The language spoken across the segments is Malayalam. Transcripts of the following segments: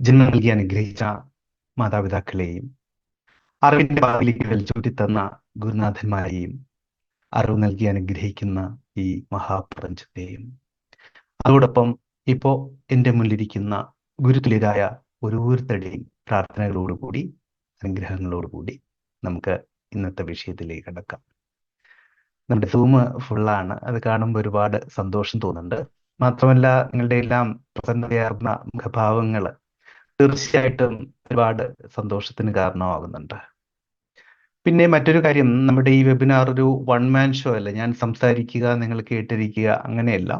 ജന്മം നൽകി അനുഗ്രഹിച്ച മാതാപിതാക്കളെയും അറിവിന്റെ വാതിലിക്കൽ ചൂണ്ടിത്തന്ന ഗുരുനാഥന്മാരെയും അറിവ് നൽകി അനുഗ്രഹിക്കുന്ന ഈ മഹാപ്രപഞ്ചത്തെയും അതോടൊപ്പം ഇപ്പോ എൻ്റെ മുന്നിലിരിക്കുന്ന ഗുരുതുല്യരായ ഓരോരുത്തരുടെയും പ്രാർത്ഥനകളോടുകൂടി അനുഗ്രഹങ്ങളോടുകൂടി നമുക്ക് ഇന്നത്തെ വിഷയത്തിലേക്ക് കടക്കാം. നമ്മുടെ സൂം ഫുള്ളാണ്. അത് കാണുമ്പോൾ ഒരുപാട് സന്തോഷം തോന്നുന്നുണ്ട്. മാത്രമല്ല നിങ്ങളുടെ എല്ലാം പ്രസന്നതയാർന്ന മുഖഭാവങ്ങൾ തീർച്ചയായിട്ടും ഒരുപാട് സന്തോഷത്തിന് കാരണമാകുന്നുണ്ട്. പിന്നെ മറ്റൊരു കാര്യം, നമ്മുടെ ഈ വെബിനാർ ഒരു വൺ മാൻ ഷോ അല്ല. ഞാൻ സംസാരിക്കുക, നിങ്ങൾ കേട്ടിരിക്കുക, അങ്ങനെയല്ല.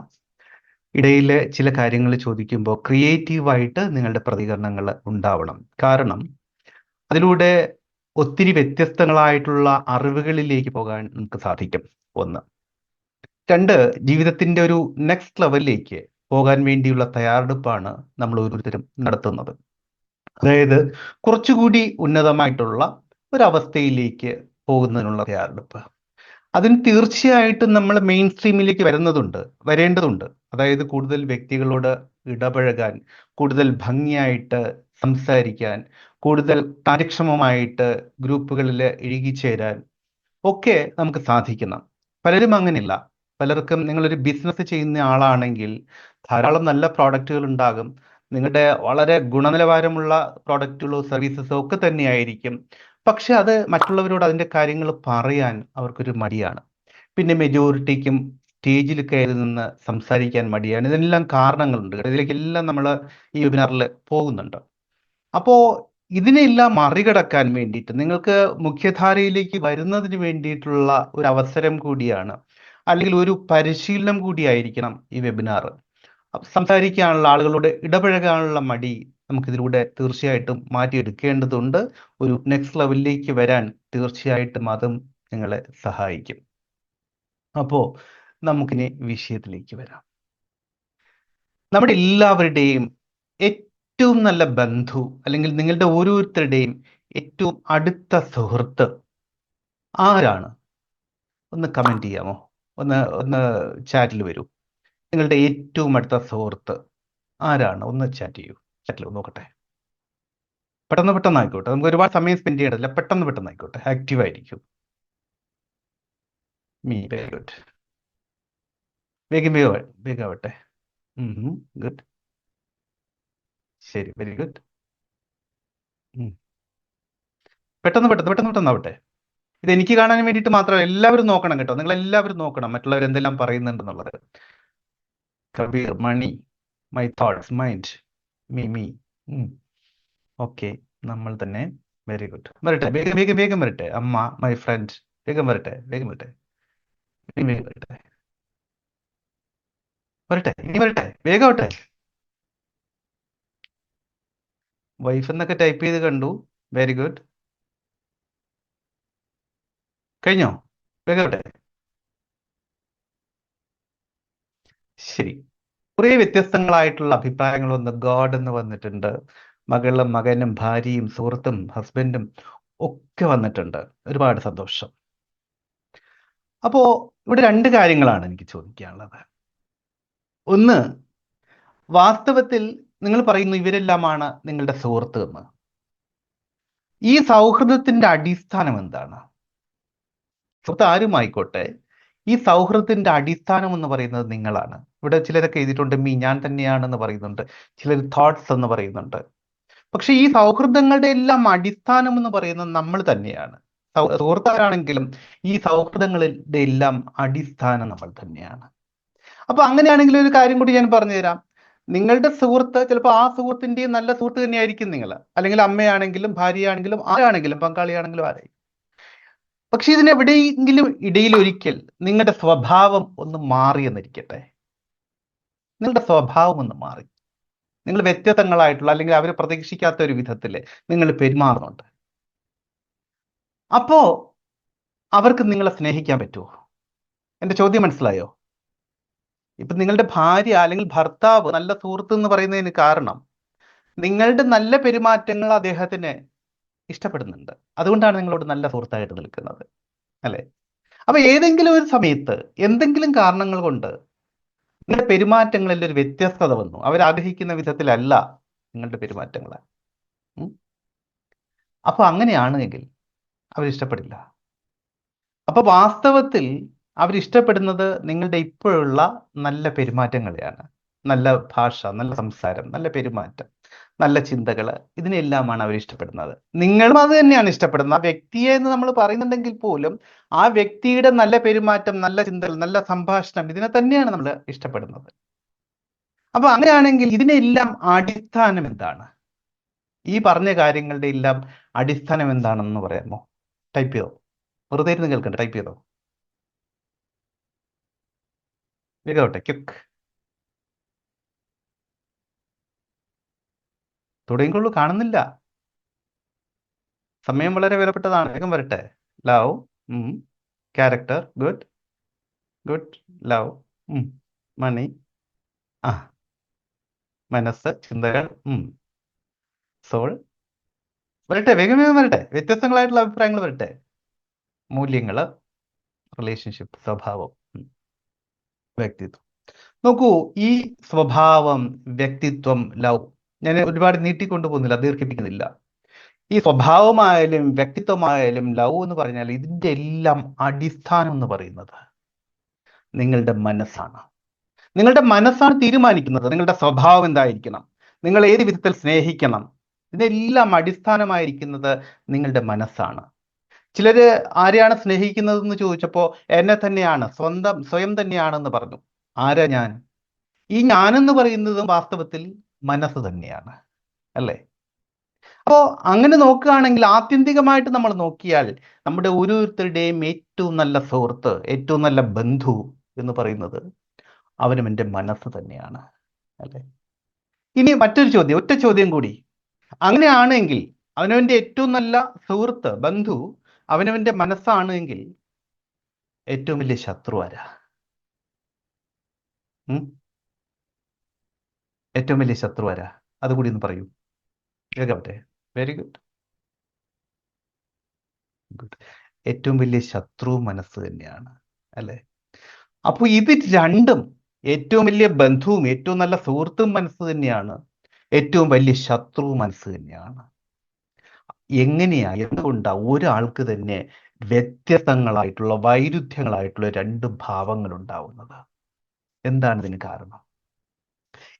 ഇടയിൽ ചില കാര്യങ്ങൾ ചോദിക്കുമ്പോൾ ക്രിയേറ്റീവായിട്ട് നിങ്ങളുടെ പ്രതികരണങ്ങൾ ഉണ്ടാവണം. കാരണം അതിലൂടെ ഒത്തിരി വ്യത്യസ്തങ്ങളായിട്ടുള്ള അറിവുകളിലേക്ക് പോകാൻ നമുക്ക് സാധിക്കും. ഒന്ന്. രണ്ട്, ജീവിതത്തിന്റെ ഒരു നെക്സ്റ്റ് ലെവലിലേക്ക് പോകാൻ വേണ്ടിയുള്ള തയ്യാറെടുപ്പാണ് നമ്മൾ ഓരോരുത്തരും നടത്തുന്നത്. അതായത് കുറച്ചുകൂടി ഉന്നതമായിട്ടുള്ള ഒരവസ്ഥയിലേക്ക് പോകുന്നതിനുള്ള തയ്യാറെടുപ്പ്. അതിന് തീർച്ചയായിട്ടും നമ്മൾ മെയിൻ സ്ട്രീമിലേക്ക് വരേണ്ടതുണ്ട്. അതായത് കൂടുതൽ വ്യക്തികളോട് ഇടപഴകാൻ, കൂടുതൽ ഭംഗിയായിട്ട് സംസാരിക്കാൻ, കൂടുതൽ കാര്യക്ഷമമായിട്ട് ഗ്രൂപ്പുകളിൽ ഇഴുകിച്ചേരാൻ ഒക്കെ നമുക്ക് സാധിക്കണം. പലരും അങ്ങനെയല്ല. പലർക്കും, നിങ്ങളൊരു ബിസിനസ് ചെയ്യുന്ന ആളാണെങ്കിൽ ധാരാളം നല്ല പ്രോഡക്റ്റുകൾ ഉണ്ടാകും. നിങ്ങളുടെ വളരെ ഗുണനിലവാരമുള്ള പ്രോഡക്റ്റുകളോ സർവീസസോ ഒക്കെ തന്നെയായിരിക്കും. പക്ഷെ അത് മറ്റുള്ളവരോട് അതിൻ്റെ കാര്യങ്ങൾ പറയാൻ അവർക്കൊരു മടിയാണ്. പിന്നെ മെജോറിറ്റിക്കും സ്റ്റേജിൽ കയറി നിന്ന് സംസാരിക്കാൻ മടിയാണ്. ഇതെല്ലാം കാരണങ്ങളുണ്ട്. ഇതിലേക്കെല്ലാം നമ്മൾ ഈ വെബിനാറിൽ പോകുന്നുണ്ട്. അപ്പോൾ ഇതിനെല്ലാം മറികടക്കാൻ വേണ്ടിയിട്ട് നിങ്ങൾക്ക് മുഖ്യധാരയിലേക്ക് വരുന്നതിന് വേണ്ടിയിട്ടുള്ള ഒരു അവസരം കൂടിയാണ്, അല്ലെങ്കിൽ ഒരു പരിശീലനം കൂടിയായിരിക്കണം ഈ വെബിനാർ. സംസാരിക്കാനുള്ള, ആളുകളോട് ഇടപഴകാനുള്ള മടി നമുക്കിതിലൂടെ തീർച്ചയായിട്ടും മാറ്റിയെടുക്കേണ്ടതുണ്ട്. ഒരു നെക്സ്റ്റ് ലെവലിലേക്ക് വരാൻ തീർച്ചയായിട്ടും അതും നിങ്ങളെ സഹായിക്കും. അപ്പോൾ നമുക്കിനി വിഷയത്തിലേക്ക് വരാം. നമ്മുടെ എല്ലാവരുടെയും ഏറ്റവും നല്ല ബന്ധു, അല്ലെങ്കിൽ നിങ്ങളുടെ ഓരോരുത്തരുടെയും ഏറ്റവും അടുത്ത സുഹൃത്ത് ആരാണ്? ഒന്ന് കമന്റ് ചെയ്യാമോ? ഒന്ന് ഒന്ന് ചാറ്റിൽ വരൂ. നിങ്ങളുടെ ഏറ്റവും അടുത്ത സുഹൃത്ത് ആരാണ്? ഒന്ന് ചാറ്റ് ചെയ്യൂ. ചാറ്റിൽ നോക്കട്ടെ. പെട്ടെന്ന് ആയിക്കോട്ടെ. നമുക്ക് ഒരുപാട് സമയം സ്പെൻഡ് ചെയ്യണമല്ല. പെട്ടെന്ന് ആയിക്കോട്ടെ. ആക്റ്റീവ് ആയിരിക്കും. Very good. വേഗം ആവട്ടെ. ഗുഡ്. ശരി, വെരി ഗുഡ്. പെട്ടെന്നാവട്ടെ. ഇത് എനിക്ക് കാണാൻ വേണ്ടിയിട്ട് മാത്രമല്ല, എല്ലാവരും നോക്കണം കേട്ടോ. നിങ്ങൾ എല്ലാവരും നോക്കണം മറ്റുള്ളവർ എന്തെല്ലാം പറയുന്നുണ്ടെന്നുള്ളത്. Kabir, money, my thoughts, mind, me. Okay, നമ്മൾ തന്നെ. Very good. വരട്ടെ, വേഗം വരട്ടെ. അമ്മ, മൈ ഫ്രണ്ട്, വേഗം വരട്ടെ. വേഗം വരട്ടെ. ഇനി വരട്ടെ. വേഗം ആവട്ടെ. വൈഫ് എന്നൊക്കെ ടൈപ്പ് ചെയ്ത് കണ്ടു. Very good. കഴിഞ്ഞോ? വേഗം ആവട്ടെ. ശരി. കുറേ വ്യത്യസ്തങ്ങളായിട്ടുള്ള അഭിപ്രായങ്ങൾ വന്ന് ഗോഡ് എന്ന് വന്നിട്ടുണ്ട്. മകളും മകനും ഭാര്യയും സുഹൃത്തും ഹസ്ബൻഡും ഒക്കെ വന്നിട്ടുണ്ട്. ഒരുപാട് സന്തോഷം. അപ്പോ ഇവിടെ രണ്ട് കാര്യങ്ങളാണ് എനിക്ക് ചോദിക്കാനുള്ളത്. ഒന്ന്, വാസ്തവത്തിൽ നിങ്ങൾ പറയുന്നു ഇവരെല്ലാമാണ് നിങ്ങളുടെ സുഹൃത്ത് എന്ന്. ഈ സൗഹൃദത്തിന്റെ അടിസ്ഥാനം എന്താണ്? സുഹൃത്ത് ആരുമായിക്കോട്ടെ, ഈ സൗഹൃദത്തിന്റെ അടിസ്ഥാനം എന്ന് പറയുന്നത് നിങ്ങളാണ്. ഇവിടെ ചിലരൊക്കെ എഴുതിയിട്ടുണ്ട് ഞാൻ തന്നെയാണെന്ന് പറയുന്നുണ്ട്, ചിലർ തോട്ട്സ് എന്ന് പറയുന്നുണ്ട്. പക്ഷെ ഈ സൗഹൃദങ്ങളുടെ എല്ലാം അടിസ്ഥാനം എന്ന് പറയുന്നത് നമ്മൾ തന്നെയാണ്. സുഹൃത്താരാണെങ്കിലും ഈ സൗഹൃദങ്ങളുടെ എല്ലാം അടിസ്ഥാനം നമ്മൾ തന്നെയാണ്. അപ്പൊ അങ്ങനെയാണെങ്കിൽ ഒരു കാര്യം കൂടി ഞാൻ പറഞ്ഞുതരാം. നിങ്ങളുടെ സുഹൃത്ത് ചിലപ്പോൾ ആ സുഹൃത്തിന്റെയും നല്ല സുഹൃത്ത് തന്നെയായിരിക്കും നിങ്ങൾ, അല്ലെങ്കിൽ അമ്മയാണെങ്കിലും ഭാര്യയാണെങ്കിലും ആരാണെങ്കിലും പങ്കാളിയാണെങ്കിലും ആരായി. പക്ഷെ ഇതിനെവിടെയെങ്കിലും ഇടയിൽ ഒരിക്കൽ നിങ്ങളുടെ സ്വഭാവം ഒന്ന് മാറി എന്നിരിക്കട്ടെ. നിങ്ങളുടെ സ്വഭാവം ഒന്ന് മാറി, നിങ്ങൾ വ്യത്യസ്തങ്ങളായിട്ടുള്ള, അല്ലെങ്കിൽ അവർ പ്രതീക്ഷിക്കാത്ത ഒരു വിധത്തിൽ നിങ്ങൾ പെരുമാറുന്നുണ്ട്. അപ്പോ അവർക്ക് നിങ്ങളെ സ്നേഹിക്കാൻ പറ്റുമോ? എന്റെ ചോദ്യം മനസ്സിലായോ? ഇപ്പൊ നിങ്ങളുടെ ഭാര്യ അല്ലെങ്കിൽ ഭർത്താവ് നല്ല സുഹൃത്ത് എന്ന് പറയുന്നതിന് കാരണം നിങ്ങളുടെ നല്ല പെരുമാറ്റങ്ങൾ അദ്ദേഹത്തിന് ഇഷ്ടപ്പെടുന്നുണ്ട്. അതുകൊണ്ടാണ് നിങ്ങളോട് നല്ല സുഹൃത്തായിട്ട് നിൽക്കുന്നത്, അല്ലെ? അപ്പൊ ഏതെങ്കിലും ഒരു സമയത്ത് എന്തെങ്കിലും കാരണങ്ങൾ കൊണ്ട് നിങ്ങളുടെ പെരുമാറ്റങ്ങളിൽ ഒരു വ്യത്യസ്തത വന്നു, അവർ ആഗ്രഹിക്കുന്ന വിധത്തിലല്ല നിങ്ങളുടെ പെരുമാറ്റങ്ങൾ. അപ്പൊ അങ്ങനെയാണെങ്കിൽ അവരിഷ്ടപ്പെടില്ല. അപ്പൊ വാസ്തവത്തിൽ അവരിഷ്ടപ്പെടുന്നത് നിങ്ങളുടെ ഇപ്പോഴുള്ള നല്ല പെരുമാറ്റങ്ങളെയാണ്. നല്ല ഭാഷ, നല്ല സംസാരം, നല്ല പെരുമാറ്റം, നല്ല ചിന്തകൾ, ഇതിനെല്ലാമാണ് അവർ ഇഷ്ടപ്പെടുന്നത്. നിങ്ങളും അത് തന്നെയാണ് ഇഷ്ടപ്പെടുന്നത്. ആ വ്യക്തിയെ എന്ന് നമ്മൾ പറയുന്നുണ്ടെങ്കിൽ പോലും ആ വ്യക്തിയുടെ നല്ല പെരുമാറ്റം, നല്ല ചിന്തകൾ, നല്ല സംഭാഷണം, ഇതിനെ തന്നെയാണ് നമ്മൾ ഇഷ്ടപ്പെടുന്നത്. അപ്പൊ അങ്ങനെയാണെങ്കിൽ ഇതിനെല്ലാം അടിസ്ഥാനം എന്താണ്? ഈ പറഞ്ഞ കാര്യങ്ങളുടെ എല്ലാം അടിസ്ഥാനം എന്താണെന്ന് പറയാമോ? ടൈപ്പ് ചെയ്തോ, വെറുതെ ഇരുന്ന് കേൾക്കണ്ട, ടൈപ്പ് ചെയ്തോ, വേഗോട്ടെ, ക്യുക്ക്, തുടങ്ങിക്കൊള്ളൂ, കാണുന്നില്ല. സമയം വളരെ വിലപ്പെട്ടതാണ്, വേഗം വരട്ടെ. Love, character, good, good, love, money, ആ, മനസ്സ്, ചിന്തകൾ, സോൾ, വരട്ടെ, വേഗം വേഗം വരട്ടെ, വ്യത്യസ്തങ്ങളായിട്ടുള്ള അഭിപ്രായങ്ങൾ വരട്ടെ. മൂല്യങ്ങള്, റിലേഷൻഷിപ്പ്, സ്വഭാവം, വ്യക്തിത്വം. നോക്കൂ, ഈ സ്വഭാവം, വ്യക്തിത്വം, ലവ്, ഞാൻ ഒരുപാട് നീട്ടിക്കൊണ്ടു പോകുന്നില്ല, ദീർഘിപ്പിക്കുന്നില്ല. ഈ സ്വഭാവമായാലും വ്യക്തിത്വമായാലും ലവ് എന്ന് പറഞ്ഞാൽ ഇതിന്റെ എല്ലാം അടിസ്ഥാനം എന്ന് പറയുന്നത് നിങ്ങളുടെ മനസ്സാണ്. നിങ്ങളുടെ മനസ്സാണ് തീരുമാനിക്കുന്നത് നിങ്ങളുടെ സ്വഭാവം എന്തായിരിക്കണം, നിങ്ങൾ ഏത് വിധത്തിൽ സ്നേഹിക്കണം. ഇതിനെല്ലാം അടിസ്ഥാനമായിരിക്കുന്നത് നിങ്ങളുടെ മനസ്സാണ്. ചിലര് ആരെയാണ് സ്നേഹിക്കുന്നതെന്ന് ചോദിച്ചപ്പോൾ എന്നെ തന്നെയാണ്, സ്വയം തന്നെയാണെന്ന് പറഞ്ഞു. ആരാ ഞാൻ? ഈ ഞാനെന്ന് പറയുന്നതും വാസ്തവത്തിൽ മനസ്സ് തന്നെയാണ്, അല്ലേ? അപ്പോ അങ്ങനെ നോക്കുകയാണെങ്കിൽ ആത്യന്തികമായിട്ട് നമ്മൾ നോക്കിയാൽ നമ്മുടെ ഓരോരുത്തരുടെയും ഏറ്റവും നല്ല സുഹൃത്ത്, ഏറ്റവും നല്ല ബന്ധു എന്ന് പറയുന്നത് അവനും എൻ്റെ മനസ്സ് തന്നെയാണ്, അല്ലേ? ഇനി മറ്റൊരു ചോദ്യം, ഒറ്റ ചോദ്യം കൂടി. അങ്ങനെയാണെങ്കിൽ അവനവൻ്റെ ഏറ്റവും നല്ല സുഹൃത്ത്, ബന്ധു അവനവൻ്റെ മനസ്സാണെങ്കിൽ ഏറ്റവും വലിയ ശത്രു ആരാ? ഏറ്റവും വലിയ ശത്രു ആരാ? അതുകൂടി ഒന്ന് പറയൂ, കേൾക്കട്ടെ. Very good, good. ഏറ്റവും വലിയ ശത്രു മനസ്സ് തന്നെയാണ്, അല്ലേ? അപ്പോൾ ഇത് രണ്ടും, ഏറ്റവും വലിയ ബന്ധുവും ഏറ്റവും നല്ല സുഹൃത്തും മനസ്സ് തന്നെയാണ്, ഏറ്റവും വലിയ ശത്രു മനസ്സ് തന്നെയാണ്. എങ്ങനെയാ, എന്തുകൊണ്ടാ ഒരാൾക്ക് തന്നെ വ്യത്യസ്തങ്ങളായിട്ടുള്ള, വൈരുദ്ധ്യങ്ങളായിട്ടുള്ള രണ്ട് ഭാവങ്ങൾ ഉണ്ടാവുന്നത്? എന്താണ് ഇതിന് കാരണം?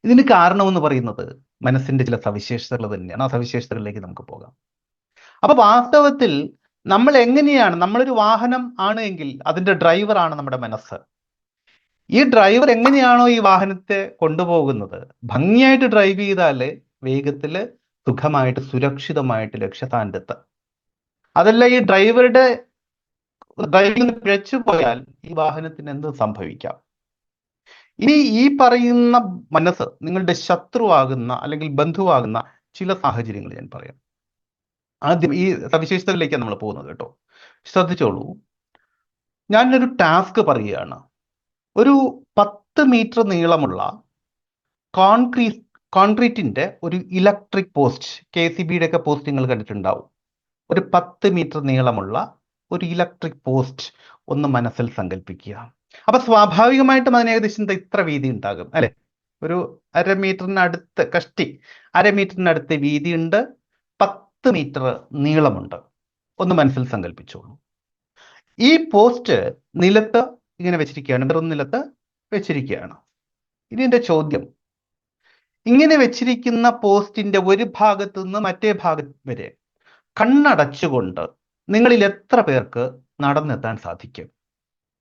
ഇതിന് കാരണമെന്ന് പറയുന്നത് മനസ്സിന്റെ ചില സവിശേഷതകൾ തന്നെയാണ്. ആ സവിശേഷതകളിലേക്ക് നമുക്ക് പോകാം. അപ്പൊ വാസ്തവത്തിൽ നമ്മൾ എങ്ങനെയാണ്, നമ്മളൊരു വാഹനം ആണ് എങ്കിൽ അതിന്റെ ഡ്രൈവറാണ് നമ്മുടെ മനസ്സ്. ഈ ഡ്രൈവർ എങ്ങനെയാണോ ഈ വാഹനത്തെ കൊണ്ടുപോകുന്നത്, ഭംഗിയായിട്ട് ഡ്രൈവ് ചെയ്താല് വേഗത്തില്, സുഖമായിട്ട്, സുരക്ഷിതമായിട്ട് ലക്ഷ്യസ്ഥാനത്തെത്താം. അതല്ല, ഈ ഡ്രൈവറുടെ ഡ്രൈവിംഗ് പിഴച്ചു പോയാൽ ഈ വാഹനത്തിന് എന്ത് സംഭവിക്കാം? ഇനി ഈ പറയുന്ന മനസ്സ് നിങ്ങളുടെ ശത്രുവാകുന്ന അല്ലെങ്കിൽ ബന്ധുവാകുന്ന ചില സാഹചര്യങ്ങൾ ഞാൻ പറയാം. ആദ്യം ഈ സവിശേഷതകളിലേക്കാണ് നമ്മൾ പോകുന്നത് കേട്ടോ, ശ്രദ്ധിച്ചോളൂ. ഞാനൊരു ടാസ്ക് പറയുകയാണ്. ഒരു 10 മീറ്റർ നീളമുള്ള കോൺക്രീറ്റിന്റെ ഒരു ഇലക്ട്രിക് പോസ്റ്റ്, KCBയുടെ ഒക്കെ പോസ്റ്റ് നിങ്ങൾ കണ്ടിട്ടുണ്ടാവും. ഒരു 10 മീറ്റർ നീളമുള്ള ഒരു ഇലക്ട്രിക് പോസ്റ്റ് ഒന്ന് മനസ്സിൽ സങ്കല്പിക്കുക. അപ്പൊ സ്വാഭാവികമായിട്ടും അതിന് ഏകദേശം ഇത്ര വീതി ഉണ്ടാകും, അല്ലെ? ഒരു അരമീറ്ററിനടുത്ത്, കഷ്ടി അരമീറ്ററിനടുത്ത് വീതിയുണ്ട്, 10 മീറ്റർ നീളമുണ്ട്. ഒന്ന് മനസ്സിൽ സങ്കല്പിച്ചോളൂ. ഈ പോസ്റ്റ് നിലത്ത് ഇങ്ങനെ വെച്ചിരിക്കുകയാണ്, വെറും നിലത്ത് വെച്ചിരിക്കുകയാണ്. ഇനി എന്റെ ചോദ്യം, ഇങ്ങനെ വെച്ചിരിക്കുന്ന പോസ്റ്റിന്റെ ഒരു ഭാഗത്തു നിന്ന് മറ്റേ ഭാഗം വരെ കണ്ണടച്ചുകൊണ്ട് നിങ്ങളിൽ എത്ര പേർക്ക് നടന്നെത്താൻ സാധിക്കും?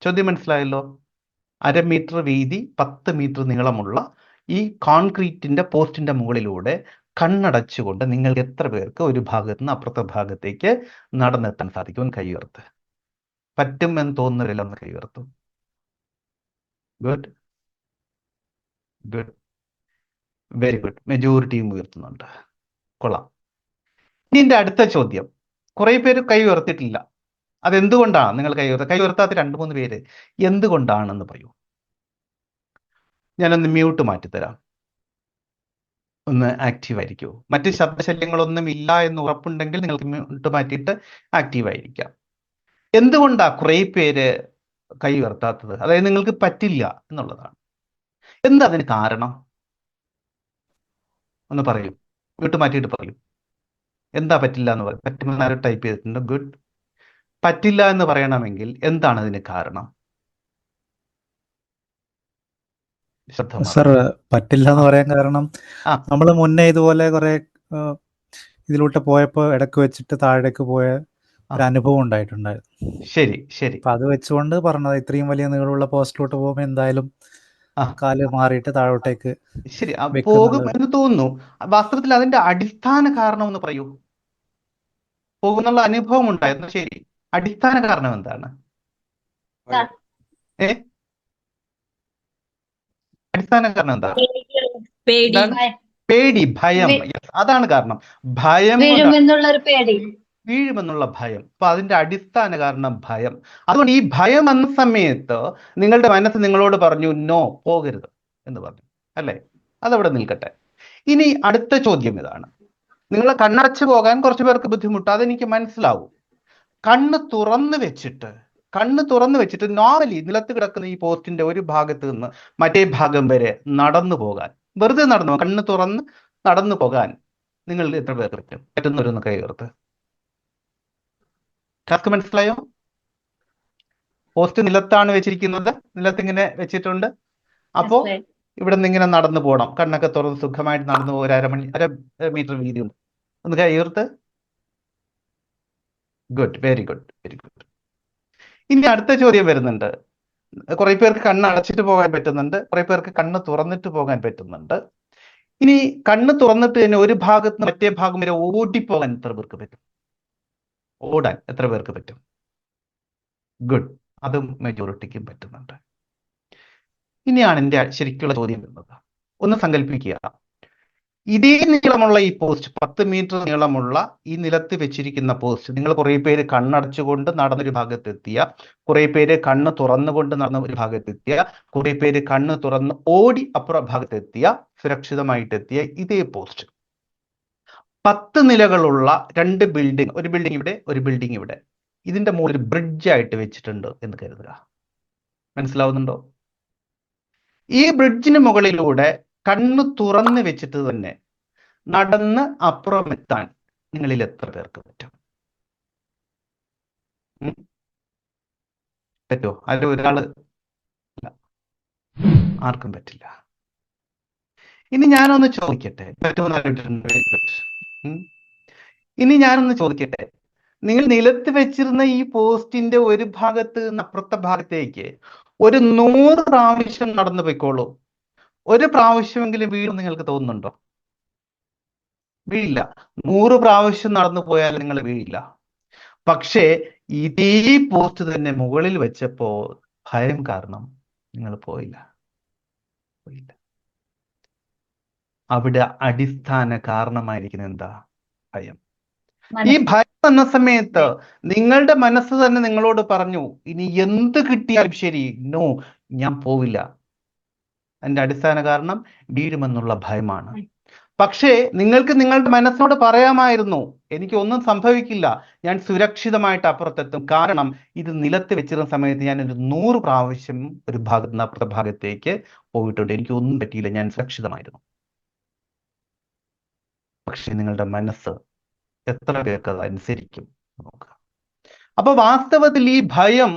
ചോദ്യം മനസ്സിലായല്ലോ. അരമീറ്റർ വീതി, 10 മീറ്റർ നീളമുള്ള ഈ കോൺക്രീറ്റിന്റെ പോസ്റ്റിന്റെ മുകളിലൂടെ കണ്ണടച്ചുകൊണ്ട് നിങ്ങൾ എത്ര പേർക്ക് ഒരു ഭാഗത്ത് നിന്ന് അപ്പുറത്തെ ഭാഗത്തേക്ക് നടന്നെത്താൻ സാധിക്കും? കൈ ഉയർത്ത്. പറ്റും എന്ന് തോന്നുന്നില്ല, ഒന്ന് കൈ ഉയർത്തും. Good, good, very good. മെജോറിറ്റിയും ഉയർത്തുന്നുണ്ട്, കൊള്ളാം. ഇനി എന്റെ അടുത്ത ചോദ്യം, കുറെ പേര് കൈ ഉയർത്തിയിട്ടില്ല. അതെന്തുകൊണ്ടാണ് നിങ്ങൾ കൈ ഉയർത്താത്ത 2-3 പേര് എന്തുകൊണ്ടാണെന്ന് പറയൂ. ഞാനൊന്ന് മ്യൂട്ട് മാറ്റിത്തരാം, ഒന്ന് ആക്റ്റീവ് ആയിരിക്കുമോ? മറ്റ് ശബ്ദശല്യങ്ങളൊന്നും ഇല്ല എന്ന് ഉറപ്പുണ്ടെങ്കിൽ നിങ്ങൾക്ക് മ്യൂട്ട് മാറ്റിയിട്ട് ആക്റ്റീവ് ആയിരിക്കാം. എന്തുകൊണ്ടാ കുറെ പേര് കൈ ഉയർത്താത്തത്? അതായത് നിങ്ങൾക്ക് പറ്റില്ല എന്നുള്ളതാണ്. എന്താ അതിന് കാരണം? ഒന്ന് പറയൂ. വീട്ടു മാറ്റിയിട്ട് പറയൂ. എന്താ പറ്റില്ല എന്ന് പറയും. പറ്റുമെന്ന് ആരും ടൈപ്പ് ചെയ്തിട്ടുണ്ട്. ഗുഡ്. പറ്റില്ല എന്ന് പറയണമെങ്കിൽ എന്താണ് അതിന് കാരണം? ശബ്ദം സർ, മാറുന്നു. പറ്റില്ല ആ എന്ന് പറയാൻ കാരണം ആ നമ്മൾ മുന്നേ ഇതുപോലെ കുറെ ഇതിലൂടെ പോയപ്പോൾ ഇടയ്ക്ക് വെച്ചിട്ട് താഴേക്ക് പോയ ആ ഒരു അനുഭവം ഉണ്ടായിട്ടുണ്ടായിരുന്നു. ശരി ശരി. അപ്പൊ അത് വെച്ചുകൊണ്ട് പറഞ്ഞത് ഇത്രയും വലിയ നീളമുള്ള പോസ്റ്റിലോട്ട് പോകുമ്പോൾ എന്തായാലും ആ കാല് മാറിയിട്ട് താഴോട്ടേക്ക് ശരി. പോകും വെക്കുന്നുള്ളത്. എന്ന് തോന്നുന്നു. വാസ്തവത്തിൽ അതിന്റെ അടിസ്ഥാന കാരണം ഒന്ന് പറയൂ. പോകുന്നുള്ള അനുഭവം ഉണ്ടായിരുന്നു. ശരി. അടിസ്ഥാന കാരണം എന്താണ്? ഏ അടിസ്ഥാന കാരണം എന്താ? പേടി, എന്താണ്? പേടി, ഭയം. Yes, അതാണ് കാരണം. ഭയം കൊണ്ടാണ് വീഴുമെന്നുള്ളൊരു പേടി. വീഴുമെന്നുള്ള ഭയം. അപ്പൊ അതിന്റെ അടിസ്ഥാന കാരണം ഭയം. അതുകൊണ്ട് ഈ ഭയം വന്ന സമയത്ത് നിങ്ങളുടെ മനസ്സ് നിങ്ങളോട് പറഞ്ഞു നോ, പോകരുത് എന്ന് പറഞ്ഞു, അല്ലേ? അതവിടെ നിൽക്കട്ടെ. ഇനി അടുത്ത ചോദ്യം ഇതാണ്. നിങ്ങൾ കണ്ണടച്ചു പോകാൻ കുറച്ചു പേർക്ക് ബുദ്ധിമുട്ട്, അതെനിക്ക് മനസ്സിലാവും. കണ്ണ് തുറന്നു വെച്ചിട്ട് നോർമലി നിലത്ത് കിടക്കുന്ന ഈ പോസ്റ്റിന്റെ ഒരു ഭാഗത്ത് നിന്ന് മറ്റേ ഭാഗം വരെ നടന്നു പോകാൻ, വെറുതെ കണ്ണ് തുറന്ന് നടന്നു പോകാൻ നിങ്ങൾ എത്ര പേർക്ക് പറ്റും? പറ്റുന്നവരൊന്ന് കൈ ഉയർത്ത്. ടാസ്ക് മനസ്സിലായോ? പോസ്റ്റ് നിലത്താണ് വെച്ചിരിക്കുന്നത്, നിലത്തിങ്ങനെ വെച്ചിട്ടുണ്ട്. അപ്പോ മനസ്സിലായി. ഇവിടെ നിന്ന് ഇങ്ങനെ നടന്നു പോകണം, കണ്ണൊക്കെ തുറന്ന് സുഖമായിട്ട് നടന്നു പോകും. അര മീറ്റർ വീതി ഉണ്ട്. ഒന്ന് കൈ ഉയർത്ത്. Good, very good, very good. ഇനി അടുത്ത ചോദ്യം വരുന്നുണ്ട്. കുറെ പേർക്ക് കണ്ണ് അടച്ചിട്ട് പോകാൻ പറ്റുന്നുണ്ട്, കുറെ പേർക്ക് കണ്ണ് തുറന്നിട്ട് പോകാൻ പറ്റുന്നുണ്ട്. ഇനി കണ്ണ് തുറന്നിട്ട് തന്നെ ഒരു ഭാഗത്ത് നിന്ന് മറ്റേ ഭാഗം വരെ ഓടിപ്പോകാൻ എത്ര പേർക്ക് പറ്റും? ഓടാൻ എത്ര പേർക്ക് പറ്റും? ഗുഡ്, അതും മെജോറിറ്റിക്കും പറ്റുന്നുണ്ട്. ഇനിയാണ് എൻ്റെ ശരിക്കുള്ള ചോദ്യം വരുന്നത്. ഒന്ന് സങ്കല്പിക്കുക, ഇതേ നീളമുള്ള ഈ പോസ്റ്റ്, 10 മീറ്റർ നീളമുള്ള ഈ നിലത്ത് വെച്ചിരിക്കുന്ന പോസ്റ്റ്, നിങ്ങൾ കുറെ പേര് കണ്ണടച്ചുകൊണ്ട് നടന്നൊരു ഭാഗത്തെത്തിയ, കുറെ പേര് കണ്ണ് തുറന്നുകൊണ്ട് നടന്ന ഒരു ഭാഗത്തെത്തിയ, കുറെ പേര് കണ്ണ് തുറന്ന് ഓടി അപ്പുറ ഭാഗത്തെത്തിയ, സുരക്ഷിതമായിട്ടെത്തിയ ഇതേ പോസ്റ്റ് 10 നിലകളുള്ള 2 ബിൽഡിംഗ്, ഒരു ബിൽഡിംഗ് ഇവിടെ, ഒരു ബിൽഡിംഗ് ഇവിടെ, ഇതിന്റെ മുകളിൽ ബ്രിഡ്ജ് ആയിട്ട് വെച്ചിട്ടുണ്ട് എന്ന് കരുതുക. മനസ്സിലാവുന്നുണ്ടോ? ഈ ബ്രിഡ്ജിന് മുകളിലൂടെ കണ്ണ് തുറന്ന് വെച്ചിട്ട് തന്നെ നടന്ന് അപ്പുറം എത്താൻ നിങ്ങളിൽ എത്ര പേർക്ക് പറ്റും? പറ്റുമോ? അതിൽ ഒരാള് ഇല്ല, ആർക്കും പറ്റില്ല. ഇനി ഞാനൊന്ന് ചോദിക്കട്ടെ, പറ്റുമെന്ന്. ഇനി ഞാനൊന്ന് ചോദിക്കട്ടെ, നിങ്ങൾ നിലത്ത് വെച്ചിരുന്ന ഈ പോസ്റ്റിന്റെ ഒരു ഭാഗത്ത് നിന്ന് അപ്പുറത്തെ ഭാഗത്തേക്ക് ഒരു 100 പ്രാവശ്യം നടന്നു പോയിക്കോളൂ. ഒരു പ്രാവശ്യമെങ്കിലും വീഴും നിങ്ങൾക്ക് തോന്നുന്നുണ്ടോ? വീഴില്ല. 100 പ്രാവശ്യം നടന്നു പോയാൽ നിങ്ങൾ വീഴില്ല. പക്ഷേ ഇതേ പോസ്റ്റ് തന്നെ മുകളിൽ വെച്ചപ്പോ ഭയം കാരണം നിങ്ങൾ പോയില്ല. അവിടെ അടിസ്ഥാന കാരണമായിരിക്കുന്നത് എന്താ? ഭയം. ഈ ഭയം വന്ന സമയത്ത് നിങ്ങളുടെ മനസ്സ് തന്നെ നിങ്ങളോട് പറഞ്ഞു, ഇനി എന്ത് കിട്ടിയാലും ശരി, നോ, ഞാൻ പോവില്ല. അതിന്റെ അടിസ്ഥാന കാരണം വീഴുമെന്നുള്ള ഭയമാണ്. പക്ഷേ നിങ്ങൾക്ക് നിങ്ങളുടെ മനസ്സിനോട് പറയാമായിരുന്നു, എനിക്കൊന്നും സംഭവിക്കില്ല, ഞാൻ സുരക്ഷിതമായിട്ട് അപ്പുറത്തെത്തും. കാരണം ഇത് നിലത്ത് വെച്ചിരുന്ന സമയത്ത് ഞാൻ ഒരു 100 പ്രാവശ്യം ഒരു ഭാഗത്ത് നിന്ന് അപ്പുറത്തെ ഭാഗത്തേക്ക് പോയിട്ടുണ്ട്, എനിക്കൊന്നും പറ്റിയില്ല, ഞാൻ സുരക്ഷിതമായിരുന്നു. പക്ഷെ നിങ്ങളുടെ മനസ്സ് എത്ര പേർക്ക് അത് അനുസരിക്കും നോക്കുക. അപ്പൊ വാസ്തവത്തിൽ ഈ ഭയം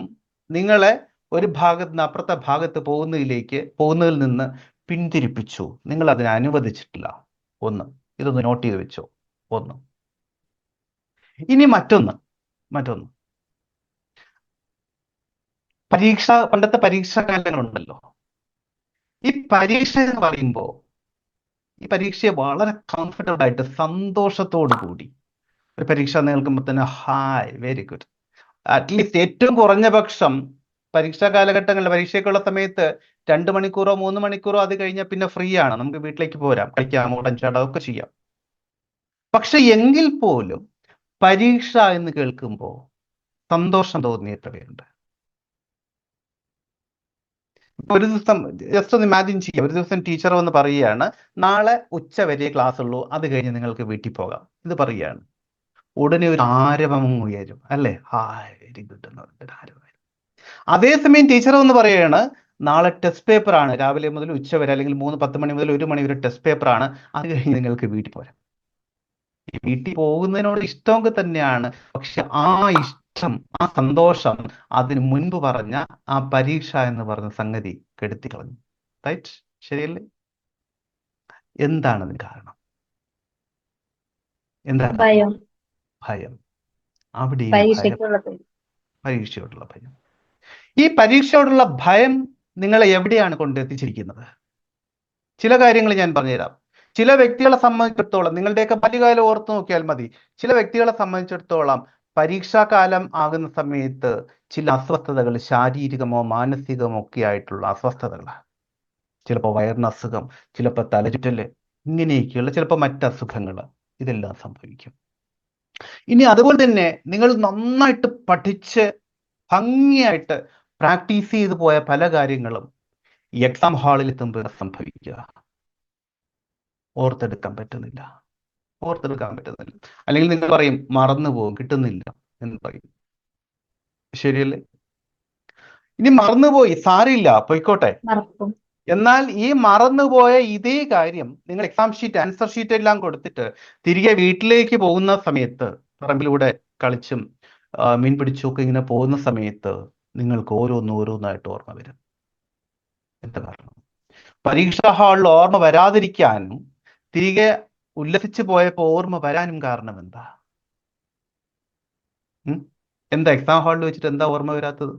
നിങ്ങളെ ഒരു ഭാഗത്ത് നിന്ന് അപ്പുറത്തെ ഭാഗത്ത് പോകുന്നതിൽ നിന്ന് പിന്തിരിപ്പിച്ചു. നിങ്ങൾ അതിനെ അനുവദിച്ചിട്ടില്ല. ഒന്ന്, ഇതൊന്ന് നോട്ട് ചെയ്ത് വെച്ചോ. ഒന്ന്. ഇനി മറ്റൊന്ന് പണ്ടത്തെ പരീക്ഷാ കാലങ്ങളുണ്ടല്ലോ. ഈ പരീക്ഷ എന്ന് പറയുമ്പോൾ ഈ പരീക്ഷയെ വളരെ കംഫർട്ടബിൾ ആയിട്ട് സന്തോഷത്തോടു കൂടി ഒരു പരീക്ഷ കേൾക്കുമ്പോൾ തന്നെ ഹായ്, വെരി ഗുഡ്, അറ്റ്ലീസ്റ്റ് ഏറ്റവും കുറഞ്ഞ പക്ഷം പരീക്ഷാ കാലഘട്ടങ്ങളിൽ പരീക്ഷയ്ക്കുള്ള സമയത്ത് 2 മണിക്കൂറോ 3 മണിക്കൂറോ അത് കഴിഞ്ഞാൽ പിന്നെ ഫ്രീ ആണ്, നമുക്ക് വീട്ടിലേക്ക് പോരാം, കളിക്കാം, ഓടാൻ ചാടാം, ഒക്കെ ചെയ്യാം. പക്ഷെ എങ്കിൽ പോലും പരീക്ഷ എന്ന് കേൾക്കുമ്പോൾ സന്തോഷം തോന്നിയ എത്ര പേരുണ്ട്? ഒരു ദിവസം ജസ്റ്റ് ഒന്ന് ഇമാജിൻ ചെയ്യുക, ഒരു ദിവസം ടീച്ചർ വന്ന് പറയുകയാണ്, നാളെ ഉച്ച വരെ ക്ലാസ് ഉള്ളൂ, അത് കഴിഞ്ഞ് നിങ്ങൾക്ക് വീട്ടിൽ പോകാം, ഇത് പറയുകയാണ്. ഉടനെ ഒരു ആരവം ഉയരും, അല്ലേ? ഹായ്, വെരി ഗുഡ് എന്ന് പറഞ്ഞിട്ട് ആരവം. അതേസമയം ടീച്ചർ എന്ന് പറയുകയാണ്, നാളെ ടെസ്റ്റ് പേപ്പർ ആണ്, രാവിലെ മുതൽ ഉച്ച വരെ, അല്ലെങ്കിൽ 10 മണി മുതൽ 1 മണി വരെ ടെസ്റ്റ് പേപ്പർ ആണ്, അത് കഴിഞ്ഞ് നിങ്ങൾക്ക് വീട്ടിൽ പോരാം. ഈ വീട്ടിൽ പോകുന്നതിനോട് ഇഷ്ടമൊക്കെ തന്നെയാണ്, പക്ഷെ ആ ഇഷ്ടം, ആ സന്തോഷം അതിന് മുൻപ് പറഞ്ഞ ആ പരീക്ഷ എന്ന് പറഞ്ഞ സംഗതി കെടുത്തി കളഞ്ഞു. റൈറ്റ്? ശരിയല്ലേ? എന്താണ് അതിന് കാരണം? എന്താ കാരണം? ഭയം. ഭയം. അവിടെയും ഭയം, പരീക്ഷയ്ക്കുള്ള പേടി. പരീക്ഷയോടുള്ള ഭയം. ഈ പരീക്ഷയോടുള്ള ഭയം നിങ്ങളെ എവിടെയാണ് കൊണ്ടെത്തിച്ചിരിക്കുന്നത്? ചില കാര്യങ്ങൾ ഞാൻ പറഞ്ഞുതരാം. ചില വ്യക്തികളെ സംബന്ധിച്ചിടത്തോളം, നിങ്ങളുടെയൊക്കെ ബാല്യകാലം ഓർത്ത് നോക്കിയാൽ മതി. ചില വ്യക്തികളെ സംബന്ധിച്ചിടത്തോളം പരീക്ഷാകാലം ആകുന്ന സമയത്ത് ചില അസ്വസ്ഥതകൾ, ശാരീരികമോ മാനസികമോ ഒക്കെ ആയിട്ടുള്ള അസ്വസ്ഥതകൾ, ചിലപ്പോൾ വയറിന് അസുഖം, ചിലപ്പോൾ തലചുറ്റല്, ഇങ്ങനെയൊക്കെയുള്ള ചിലപ്പോൾ മറ്റസുഖങ്ങൾ, ഇതെല്ലാം സംഭവിക്കും. ഇനി അതുപോലെ തന്നെ നിങ്ങൾ നന്നായിട്ട് പഠിച്ച് ഭംഗിയായിട്ട് പ്രാക്ടീസ് ചെയ്തു പോയ പല കാര്യങ്ങളും ഈ എക്സാം ഹാളിൽ എത്തുമ്പോൾ സംഭവിക്കുക, ഓർത്തെടുക്കാൻ പറ്റുന്നില്ല. അല്ലെങ്കിൽ നിങ്ങൾ പറയും മറന്നു പോകും, കിട്ടുന്നില്ല എന്ന് പറയും. ശരിയല്ലേ? ഇനി മറന്നുപോയി, സാരില്ല, പൊയ്ക്കോട്ടെ. മറക്കും. എന്നാൽ ഈ മറന്നുപോയ ഇതേ കാര്യം നിങ്ങൾ എക്സാം ഷീറ്റ്, ആൻസർ ഷീറ്റ് എല്ലാം കൊടുത്തിട്ട് തിരികെ വീട്ടിലേക്ക് പോകുന്ന സമയത്ത്, പറമ്പിലൂടെ കളിച്ചും മീൻ പിടിച്ചുമൊക്കെ ഇങ്ങനെ പോകുന്ന സമയത്ത് നിങ്ങൾക്ക് ഓരോന്നായിട്ട് ഓർമ്മ വരും. എന്താ കാരണം? പരീക്ഷാ ഹാളിൽ ഓർമ്മ വരാതിരിക്കാനും തിരികെ ഉല്ലസിച്ചു പോയപ്പോൾ ഓർമ്മ വരാനും കാരണം എന്താ? എന്താ എക്സാം ഹാളിൽ വെച്ചിട്ട് എന്താ ഓർമ്മ വരാത്തത്?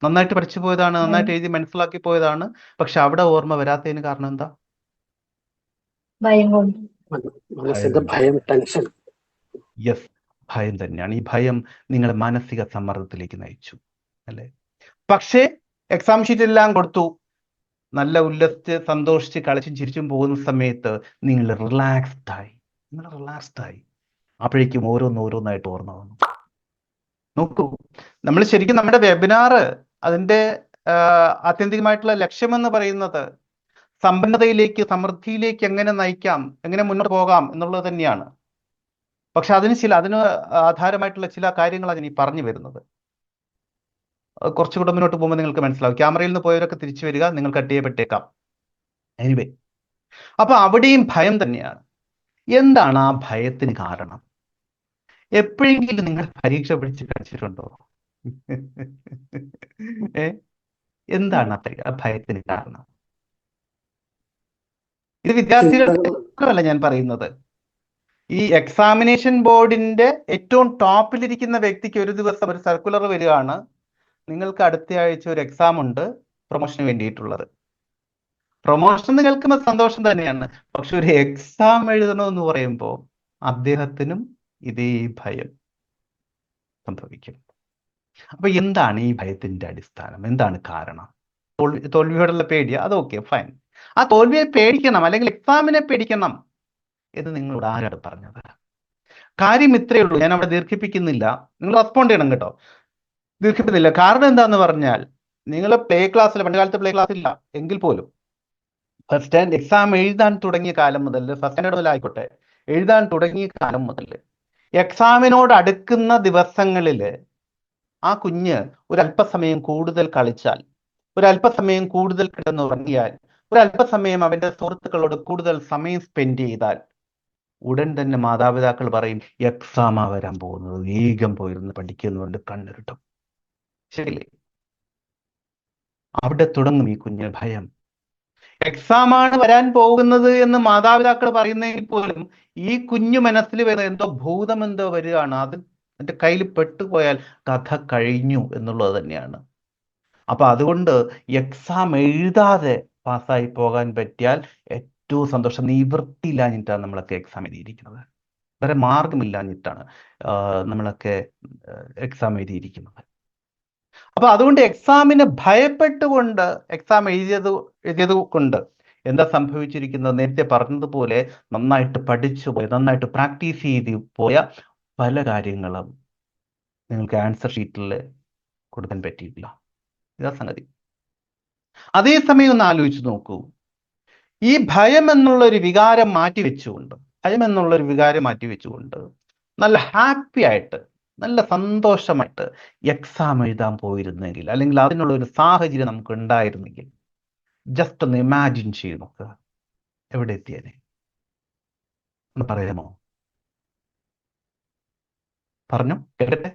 നന്നായിട്ട് പഠിച്ചു പോയതാണ്, നന്നായിട്ട് എഴുതി മനസ്സിലാക്കി പോയതാണ്, പക്ഷെ അവിടെ ഓർമ്മ വരാത്തതിന് കാരണം എന്താ? ഭയം കൊണ്ട്. മനസ്സിന്റെ ഭയം, ടെൻഷൻ. യെസ്, ഭയം തന്നെയാണ്. ഈ ഭയം നിങ്ങളെ മാനസിക സമ്മർദ്ദത്തിലേക്ക് നയിച്ചു, അല്ലേ? പക്ഷേ എക്സാം ഷീറ്റ് എല്ലാം കൊടുത്തു, നല്ല ഉല്ലസിച്ച് സന്തോഷിച്ച് കളിച്ചും ചിരിച്ചും പോകുന്ന സമയത്ത് നിങ്ങൾ റിലാക്സ്ഡ് ആയി. അപ്പോഴേക്കും ഓരോന്നായിട്ട് ഓർമ്മ വന്നു. നോക്കൂ, നമ്മൾ ശരിക്കും നമ്മുടെ വെബിനാർ അതിൻ്റെ ആത്യന്തികമായിട്ടുള്ള ലക്ഷ്യമെന്ന് പറയുന്നത് സമ്പന്നതയിലേക്ക്, സമൃദ്ധിയിലേക്ക് എങ്ങനെ നയിക്കാം, എങ്ങനെ മുന്നോട്ട് പോകാം എന്നുള്ളത് തന്നെയാണ്. പക്ഷെ അതിന് ആധാരമായിട്ടുള്ള ചില കാര്യങ്ങളാണ് ഞാൻ ഈ പറഞ്ഞു വരുന്നത്. കുറച്ചുകൂടെ മുന്നോട്ട് പോകുമ്പോൾ നിങ്ങൾക്ക് മനസ്സിലാവും. ക്യാമറയിൽ നിന്ന് പോയവരൊക്കെ തിരിച്ചു വരിക, നിങ്ങൾ കട്ട് ചെയ്യപ്പെട്ടേക്കാം. എനിവേ, അപ്പൊ അവിടെയും ഭയം തന്നെയാണ്. എന്താണ് ആ ഭയത്തിന് കാരണം? എപ്പോഴെങ്കിലും നിങ്ങൾ പരീക്ഷ പിടിച്ച് കളിച്ചിട്ടുണ്ടോ? എന്താണ് ആ ഭയത്തിന് കാരണം? ഇത് വിദ്യാർത്ഥികളല്ല ഞാൻ പറയുന്നത്. ഈ എക്സാമിനേഷൻ ബോർഡിന്റെ ഏറ്റവും ടോപ്പിലിരിക്കുന്ന വ്യക്തിക്ക് ഒരു ദിവസം ഒരു സർക്കുലർ വരികയാണ്, നിങ്ങൾക്ക് അടുത്ത ആഴ്ച ഒരു എക്സാം ഉണ്ട് പ്രൊമോഷന് വേണ്ടിയിട്ടുള്ളത്. പ്രൊമോഷൻ കേൾക്കുമ്പോൾ സന്തോഷം തന്നെയാണ്, പക്ഷെ ഒരു എക്സാം എഴുതണമെന്ന് പറയുമ്പോൾ അദ്ദേഹത്തിനും ഇതേ ഭയം സംഭവിക്കും. അപ്പൊ എന്താണ് ഈ ഭയത്തിന്റെ അടിസ്ഥാനം? എന്താണ് കാരണം? തോൽവിയോടുള്ള പേടി, അതൊക്കെ ഫൈൻ. ആ തോൽവിയെ പേടിക്കണം, അല്ലെങ്കിൽ എക്സാമിനെ പേടിക്കണം എന്ന് നിങ്ങളോട് ആരാണ് പറഞ്ഞത്? കാര്യം ഇത്രയേ ഉള്ളൂ, ഞാൻ അവിടെ ദീർഘിപ്പിക്കുന്നില്ല, നിങ്ങൾ റെസ്പോണ്ട് ചെയ്യണം കേട്ടോ. ദീർഘിപ്പിക്കുന്നില്ല. കാരണം എന്താന്ന് പറഞ്ഞാൽ, നിങ്ങൾ പ്ലേ ക്ലാസ്സിൽ, പണ്ട് കാലത്ത് പ്ലേ ക്ലാസ് ഇല്ല എങ്കിൽ പോലും ഫസ്റ്റ് സ്റ്റാൻഡ് എക്സാം എഴുതാൻ തുടങ്ങിയ കാലം മുതൽ, ഫസ്റ്റ് സ്റ്റാൻഡേർഡ് മുതൽ ആയിക്കോട്ടെ, എഴുതാൻ തുടങ്ങിയ കാലം മുതൽ എക്സാമിനോട് അടുക്കുന്ന ദിവസങ്ങളിൽ ആ കുഞ്ഞ് ഒരല്പസമയം കൂടുതൽ കളിച്ചാൽ, ഒരല്പസമയം കൂടുതൽ കിടന്നുറങ്ങിയാൽ, ഒരല്പസമയം അവന്റെ സുഹൃത്തുക്കളോട് കൂടുതൽ സമയം സ്പെൻഡ് ചെയ്താൽ ഉടൻ തന്നെ മാതാപിതാക്കൾ പറയും എക്സാമാ വരാൻ പോകുന്നത്, വേഗം പോയിരുന്ന് പഠിക്കുന്നുണ്ട്, കണ്ണിരുട്ടും. ശരിയല്ലേ? അവിടെ തുടങ്ങും ഈ കുഞ്ഞിന് ഭയം. എക്സാമാണ് വരാൻ പോകുന്നത് എന്ന് മാതാപിതാക്കൾ പറയുന്നെങ്കിൽ പോലും ഈ കുഞ്ഞു മനസ്സിൽ വരുന്ന എന്തോ ഭൂതമെന്തോ വരികയാണ്, അത് എന്റെ കയ്യിൽ പെട്ടുപോയാൽ കഥ കഴിഞ്ഞു എന്നുള്ളത് തന്നെയാണ്. അപ്പൊ അതുകൊണ്ട് എക്സാം എഴുതാതെ പാസ്സായി പോകാൻ പറ്റിയാൽ ഏറ്റവും സന്തോഷം. നിവൃത്തിയില്ലാഞ്ഞിട്ടാണ് നമ്മളൊക്കെ എക്സാം എഴുതിയിരിക്കുന്നത്, വേറെ മാർഗമില്ലാഞ്ഞിട്ടാണ് നമ്മളൊക്കെ എക്സാം എഴുതിയിരിക്കുന്നത്. അപ്പൊ അതുകൊണ്ട് എക്സാമിന് ഭയപ്പെട്ടുകൊണ്ട് എക്സാം എഴുതിയത് കൊണ്ട് എന്താ സംഭവിച്ചിരിക്കുന്നത്? നേരത്തെ പറഞ്ഞതുപോലെ നന്നായിട്ട് പഠിച്ചു പോയ, നന്നായിട്ട് പ്രാക്ടീസ് ചെയ്ത് പോയ പല കാര്യങ്ങളും നിങ്ങൾക്ക് ആൻസർ ഷീറ്റിൽ കൊടുക്കാൻ പറ്റിയിട്ടില്ല. ഇതാ സംഗതി. അതേസമയം ഒന്ന് ആലോചിച്ച് നോക്കൂ, ഈ ഭയം എന്നുള്ളൊരു വികാരം മാറ്റിവെച്ചുകൊണ്ട് നല്ല ഹാപ്പി ആയിട്ട്, നല്ല സന്തോഷമായിട്ട് എക്സാം എഴുതാൻ പോയിരുന്നെങ്കിൽ, അല്ലെങ്കിൽ അതിനുള്ള ഒരു സാഹചര്യം നമുക്ക് ഉണ്ടായിരുന്നെങ്കിൽ, ജസ്റ്റ് ഒന്ന് ഇമാജിൻ ചെയ്ത് നോക്കുക, എവിടെ എത്തിയേനെ? ഒന്ന് പറയാമോ? പറഞ്ഞു കേട്ടെ.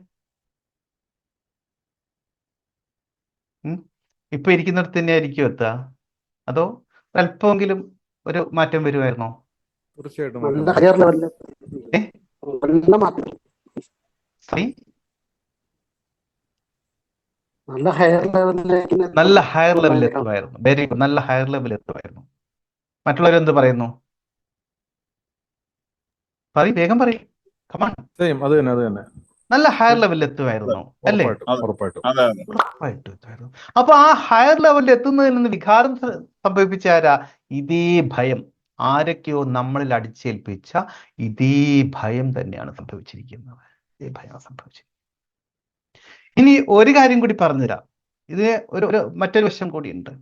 ഇപ്പൊ ഇരിക്കുന്നിടത്ത് തന്നെ ആയിരിക്കും എത്തുക, അതോ അല്പമെങ്കിലും ഒരു മാറ്റം വരുമായിരുന്നോ? തീർച്ചയായിട്ടും നല്ല മാറ്റം ഹയർ ലെവലിൽ ഏ നല്ല മാറ്റം, സോറി, നല്ല ഹയർ ലെവലിലേക്ക് നല്ല ഹയർ ലെവലിൽ എത്തുമായിരുന്നു. എത്തുമായിരുന്നു. വെരി ഗുഡ്, നല്ല ഹയർ ലെവലിൽ എത്തുമായിരുന്നു. മറ്റുള്ളവരെന്ത് പറയുന്നു? വേഗം പറയും, കമാൺ. സെയിം അത് തന്നെ, അത് തന്നെ. നല്ല ഹയർ ലെവലിൽ എത്തുമായിരുന്നു അല്ലേ? ഉറപ്പായിട്ടും ഉറപ്പായിട്ടും. ഉറപ്പായിട്ടും എത്തുമായിരുന്നു. അപ്പൊ ആ ഹയർ ലെവലിൽ എത്തുന്നതിൽ നിന്ന് വികാരം സംഭവിപ്പിച്ച ആരാ? ഇതേ ഭയം, ആരൊക്കെയോ നമ്മളിൽ അടിച്ചേൽപ്പിച്ച ഇതേ ഭയം തന്നെയാണ് സംഭവിച്ചിരിക്കുന്നത്. ഇതേ ഭയം സംഭവിച്ചിരിക്കുന്നത്. ഇനി ഒരു കാര്യം കൂടി പറഞ്ഞുതരാം. ഇതിന് ഒരു മറ്റൊരു വശം കൂടിയുണ്ട്.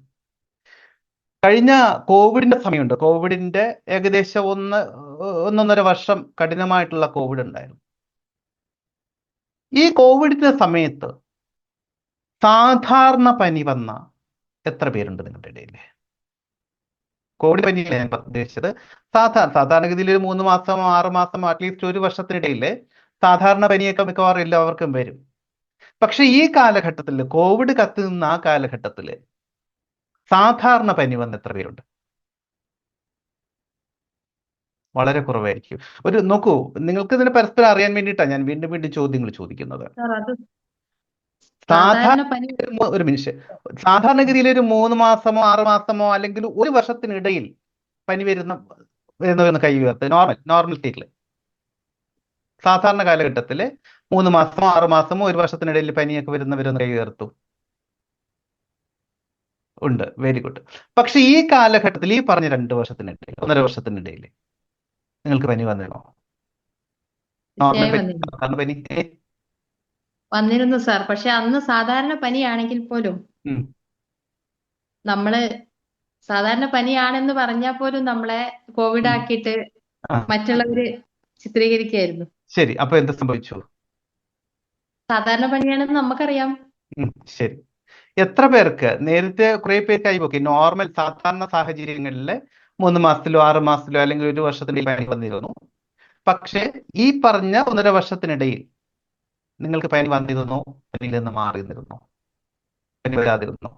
കഴിഞ്ഞ കോവിഡിന്റെ സമയമുണ്ട്, കോവിഡിന്റെ ഏകദേശം 1.5 വർഷം കഠിനമായിട്ടുള്ള കോവിഡ് ഉണ്ടായിരുന്നു. ഈ കോവിഡിന്റെ സമയത്ത് സാധാരണ പനി വന്ന എത്ര പേരുണ്ട് നിങ്ങളുടെ ഇടയിൽ? കോവിഡ് പനിയില്ല ഞാൻ ഉദ്ദേശിച്ചത്. സാധാരണഗതിയിൽ 3 മാസമോ 6 മാസമോ അറ്റ്ലീസ്റ്റ് 1 വർഷത്തിനിടയിൽ സാധാരണ പനിയൊക്കെ മിക്കവാറും എല്ലാവർക്കും വരും. പക്ഷെ ഈ കാലഘട്ടത്തിൽ, കോവിഡ് കത്തുന്ന ആ കാലഘട്ടത്തിൽ സാധാരണ പനി വന്ന എത്ര പേരുണ്ട്? വളരെ കുറവായിരിക്കും. നോക്കൂ, നിങ്ങൾക്ക് ഇതിനെ പരസ്പരം അറിയാൻ വേണ്ടിയിട്ടാണ് ഞാൻ വീണ്ടും വീണ്ടും ചോദ്യങ്ങൾ ചോദിക്കുന്നത്. ഒരു നിമിഷം, സാധാരണഗതിയിൽ ഒരു 3 മാസമോ 6 മാസമോ അല്ലെങ്കിൽ 1 വർഷത്തിനിടയിൽ പനി വരുന്നവരെന്ന് കൈ ഉയർത്ത്. നോർമൽ സ്റ്റേറ്റിൽ സാധാരണ കാലഘട്ടത്തിൽ 3 മാസമോ 6 മാസമോ 1 വർഷത്തിനിടയിൽ പനിയൊക്കെ വരുന്നവരൊന്ന് കൈ ഉയർത്തു. ഉണ്ട്, വെരി ഗുഡ്. പക്ഷെ ഈ കാലഘട്ടത്തിൽ, ഈ പറഞ്ഞ 2 വർഷത്തിനിടയിൽ, 1.5 വർഷത്തിനിടയിൽ നിങ്ങൾക്ക് പനി വന്നിരുന്നോ? നോർമൽ പനി, സാധാരണ പനി? വന്നിരുന്നു സാർ. പക്ഷെ അന്ന് സാധാരണ പനിയാണെങ്കിൽ പോലും നമ്മള് സാധാരണ പനിയാണെന്ന് പറഞ്ഞാൽ പോലും നമ്മളെ കോവിഡ് ആക്കിയിട്ട് മറ്റുള്ളവര് ചിത്രീകരിക്കുകയായിരുന്നു. ശരി, അപ്പൊ എന്ത് സംഭവിച്ചു? സാധാരണ പനിയാണെന്ന് നമുക്കറിയാം. ശരി, എത്ര പേർക്ക് നേരത്തെ കുറെ പേർക്ക് കൈപോക്കി നോർമൽ സാധാരണ സാഹചര്യങ്ങളിൽ 3 മാസത്തിലോ 6 മാസത്തിലോ അല്ലെങ്കിൽ 1 വർഷത്തിനിടയിൽ പനി വന്നിരുന്നു? പക്ഷെ ഈ പറഞ്ഞ 1.5 വർഷത്തിനിടയിൽ നിങ്ങൾക്ക് പനി വന്നിരുന്നോ? പനിയിൽ നിന്ന് മാറി നിന്നിരുന്നോ? പനി വരാതിരുന്നോ?